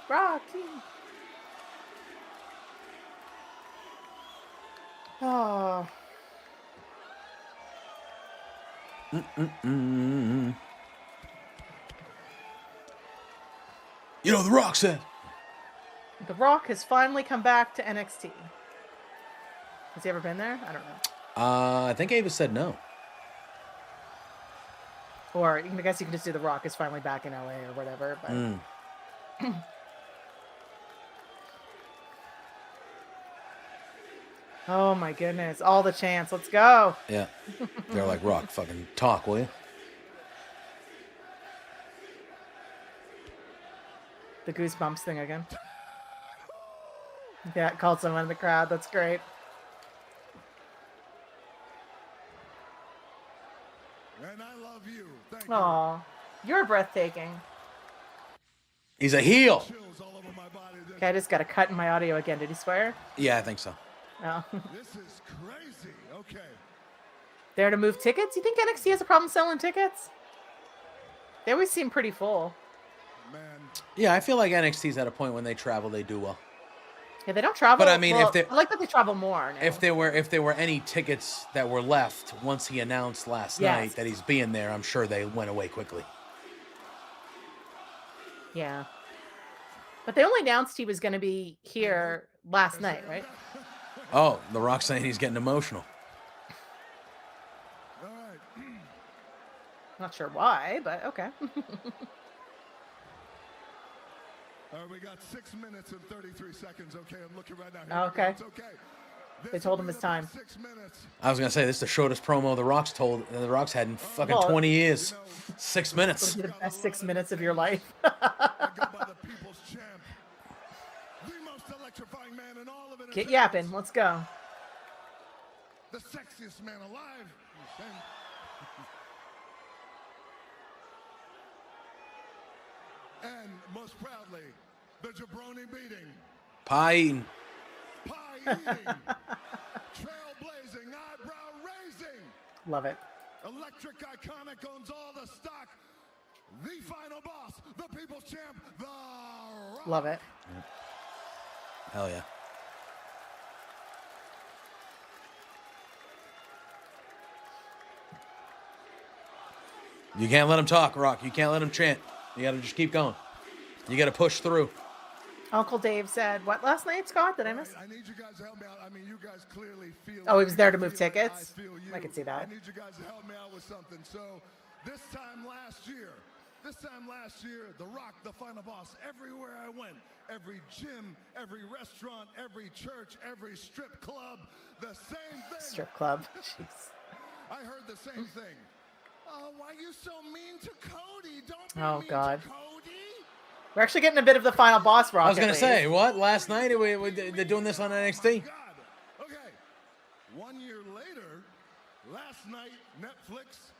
Rocky. Oh. You know, The Rock said. The Rock has finally come back to NXT. Has he ever been there? I don't know. I think Ava said no. Or I guess you can just do The Rock is finally back in LA or whatever. But... Oh my goodness. All the chants. Let's go. Yeah. They're like, Rock, fucking talk, will you? The goosebumps thing again. Yeah, it called someone in the crowd. That's great. And I love you. Thank Aw. You're breathtaking. He's a heel. Okay, I just got a cut in my audio again. Did he swear? Yeah, I think so. Oh. This is crazy. Okay. There to move tickets? You think NXT has a problem selling tickets? They always seem pretty full. Man. Yeah, I feel like NXT's at a point when they travel, they do well. Yeah, they don't travel. But I mean, I like that they travel more now. If there were any tickets that were left once he announced last night that he's being there, I'm sure they went away quickly. Yeah. But they only announced he was going to be here last night, right? Oh, The Rock saying he's getting emotional. All right. Not sure why, but okay. All right, we got 6 minutes and 33 seconds. Okay, I'm looking right now. Here Okay. It's okay. They told him his time. 6 minutes. I was gonna say this is the shortest promo The Rock's had in fucking 20 years. 6 minutes. It'll be the best 6 minutes of your life. I go by the people's champ. The most electrifying man in all of it. Get yapping. Let's go. The sexiest man alive. And most proudly, the jabroni beating. Pie eating. Pie eating. Trailblazing. Eyebrow raising. Love it. Electric Iconic owns all the stock. The final boss. The people's champ. The Rock. Love it. Hell yeah. You can't let him talk, Rock. You can't let him chant. You got to just keep going. You got to push through. Uncle Dave said, what last night, Scott? Did I miss? I need you guys to help me out. I mean, you guys clearly feel. Oh, he was there to move like tickets? I feel you. I can see that. I need you guys to help me out with something. So, this time last year, The Rock, the final boss, everywhere I went, every gym, every restaurant, every church, every strip club, the same thing. Strip club. Jeez. I heard the same thing. Oh, why are you so mean to Cody? Don't be mean God. to Cody. We're actually getting a bit of the final boss rock. I was going to say, what? Last night? They're doing this on NXT? God. Okay. 1 year later, last night, Netflix.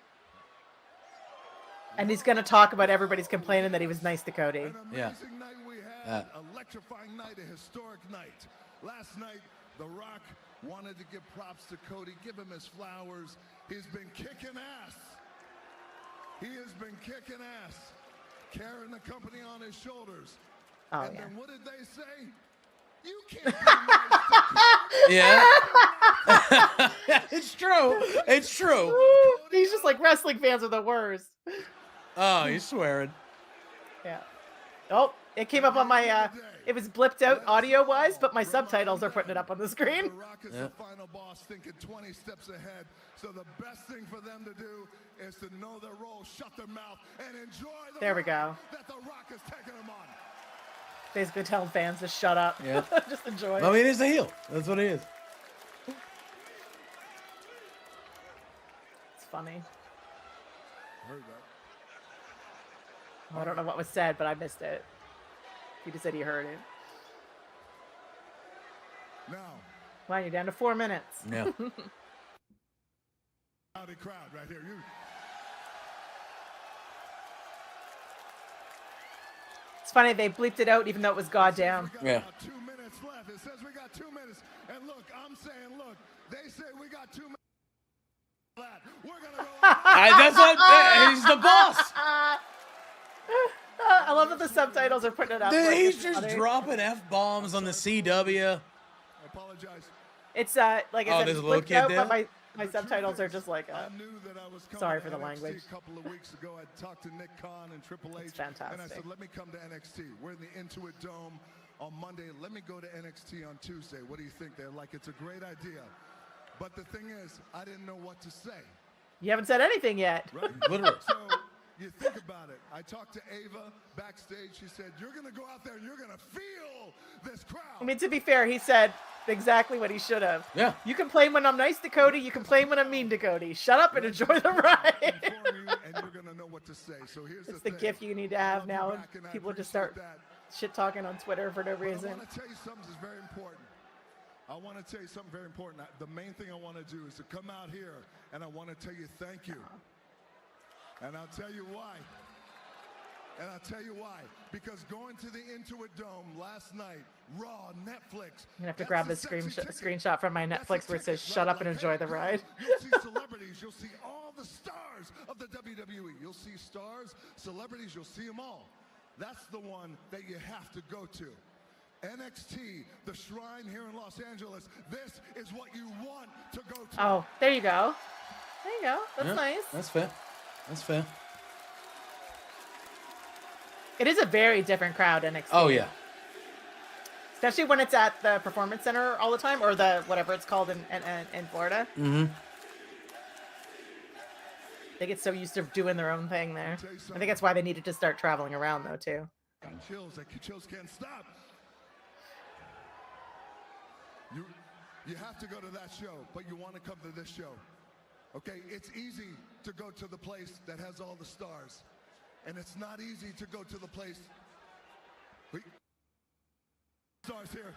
And he's going to talk about everybody's complaining that he was nice to Cody. An amazing night we had. Electrifying night, a historic night. Last night, The Rock wanted to give props to Cody, give him his flowers. He's been kicking ass. He has been kicking ass, carrying the company on his shoulders. Oh, and yeah. then what did they say? You can't be nice to Yeah. It's true. It's true. He's just like, wrestling fans are the worst. Oh, he's swearing. Yeah. Oh, it came up on my, it was blipped out audio-wise, but my subtitles are putting it up on the screen. The Rock is the final boss, thinking 20 steps ahead. So the best thing for them to do is to know their role, shut their mouth, and enjoy the There we go. that the Rock is taking them on. Basically telling fans to shut up. Yeah. Just enjoy. I mean, he's a heel. That's what he is. It's funny. Heard that. I don't know what was said, but I missed it. He just said he heard it. Now, Wow, you're down to 4 minutes. Yeah. rowdy crowd right here. It's funny, they bleeped it out even though it was goddamn. We got Yeah. about 2 minutes left. It says we got 2 minutes. And look, I'm saying, look, they say we got 2 minutes. We're gonna go. That's what. He's the boss. I love that the subtitles are putting it up. Dude, like, he's it's just funny. dropping F-bombs on the CW. I apologize. It's like I said, there's it's a little blipped kid out, there? but my subtitles are just like, I knew that I was coming sorry to for the NXT language. A couple of weeks ago, I talked to Nick Khan and Triple H. It's fantastic. And I said, let me come to NXT. We're in the Intuit Dome on Monday. Let me go to NXT on Tuesday. What do you think? They're like, it's a great idea. But the thing is, I didn't know what to say. you haven't said anything yet. Right? Literally. So you think about it. I talked to Ava backstage. She said, you're going to go out there and you're going to feel this crowd. I mean, to be fair, he said exactly what he should have. Yeah. You complain when I'm nice to Cody. You complain when I'm mean to Cody. Shut up and enjoy the ride. Inform you, and you're going to know what to say. So here's It's the thing. gif you need to I have love you now. back, and I People just appreciate start that. shit talking on Twitter for no But reason. I want to tell you something that's very important. I want to tell you something very important. The main thing I want to do is to come out here and I want to tell you thank you. And I'll tell you why. And I'll tell you why. Because going to the Intuit Dome last night, Raw, Netflix. I'm gonna have to grab this screenshot from my Netflix where it says "Shut up and enjoy the ride." You'll see celebrities. You'll see all the stars of the WWE. You'll see stars, celebrities. You'll see them all. That's the one that you have to go to. NXT, the Shrine here in Los Angeles. This is what you want to go to. Oh, there you go. There you go. That's Yeah, nice. That's fair. That's fair. It is a very different crowd, NXT. Oh, yeah. Especially when it's at the Performance Center all the time, or the whatever it's called in Florida. Mm-hmm. They get so used to doing their own thing there. I think that's why they needed to start traveling around, though, too. Chills, like chills can't stop. You have to go to that show, but you want to come to this show. Okay, it's easy to go to the place that has all the stars. And it's not easy to go to the place. Stars here.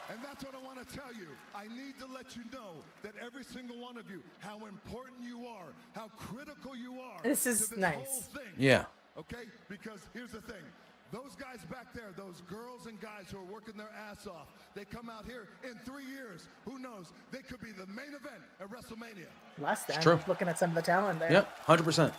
And that's what I want to tell you. I need to let you know that every single one of you, how important you are, how critical you are. This is to nice. whole thing. Yeah. Okay? Because here's the thing. Those guys back there, those girls and guys who are working their ass off, they come out here in 3 years. Who knows? They could be the main event at WrestleMania. Less than. true. Looking at some of the talent there. Yep. 100%.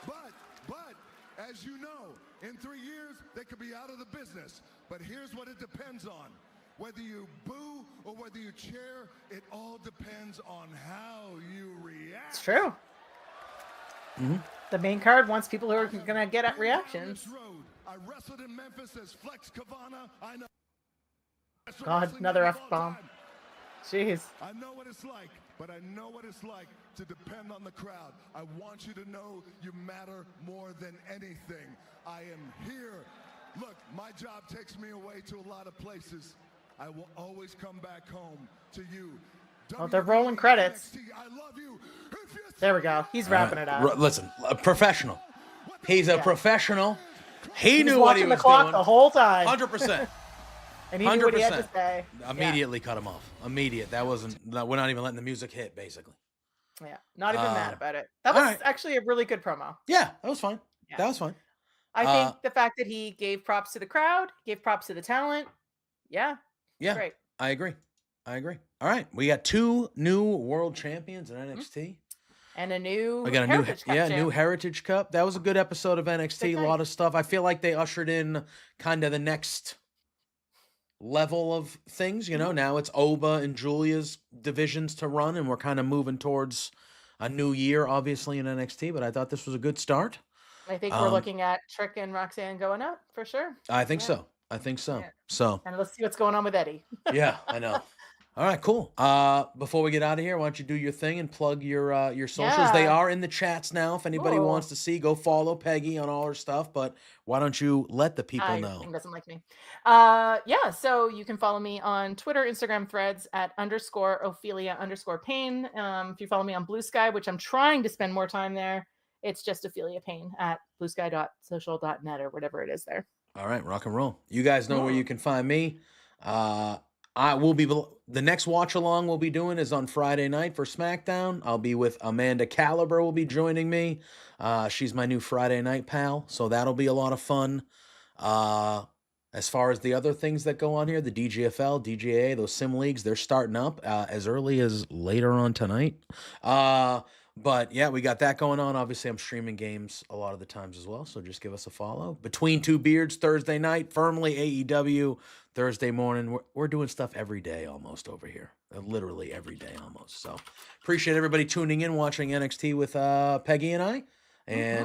But, as you know, in 3 years, they could be out of the business. But here's what it depends on. Whether you boo or whether you cheer, it all depends on how you react. It's true. Mm-hmm. The main card wants people who are going to get at reactions. I wrestled in Memphis as Flex Kavana. I know. God, another F-bomb. Jeez. I know what it's like, but I know what it's like to depend on the crowd. I want you to know you matter more than anything. I am here. Look, my job takes me away to a lot of places. I will always come back home to you. Oh, they're rolling credits. NXT, I love you. There we go. He's wrapping it up. Listen, a professional. He's a professional. He He's knew what he watching was the clock doing. the whole time. 100%. And he knew what he had to 100%. say. Immediately cut him off. Immediate. That wasn't. We're not even letting the music hit. Basically. Yeah. Not even mad about it. That was right. actually a really good promo. Yeah, that was fine. Yeah. That was fine. I think the fact that he gave props to the crowd, gave props to the talent. Yeah. Yeah. Great. I agree. All right. We got 2 new world champions in NXT. And a new I got a Heritage Cup new Heritage Cup. That was a good episode of NXT. A lot of stuff. I feel like they ushered in kind of the next level of things. You know, now it's Oba and Julia's divisions to run, and we're kind of moving towards a new year, obviously, in NXT. But I thought this was a good start. I think we're looking at Trick and Roxanne going up for sure. I think so. I think so. Yeah. So, and let's see what's going on with Eddie. Yeah, I know. All right, cool. Before we get out of here, why don't you do your thing and plug your socials? They are in the chats now. If anybody wants to see, go follow Peggy on all her stuff. But why don't you let the people know? He doesn't like me. So you can follow me on Twitter, Instagram, Threads at _Ophelia_Payne. If you follow me on Blue Sky, which I'm trying to spend more time there, it's just Ophelia Payne at bluesky.social.net or whatever it is there. All right, rock and roll. You guys know where you can find me. I will be the next watch along we'll be doing is on Friday night for SmackDown. I'll be with Amanda Caliber will be joining me. She's my new Friday night pal, so that'll be a lot of fun. As far as the other things that go on here, the DGFL, DGA, those sim leagues, they're starting up as early as later on tonight. But yeah, we got that going on. Obviously, I'm streaming games a lot of the times as well, so just give us a follow. Between Two Beards, Thursday night, firmly AEW, Thursday morning. We're doing stuff every day almost over here. Literally every day almost. So appreciate everybody tuning in, watching NXT with Peggy and I. And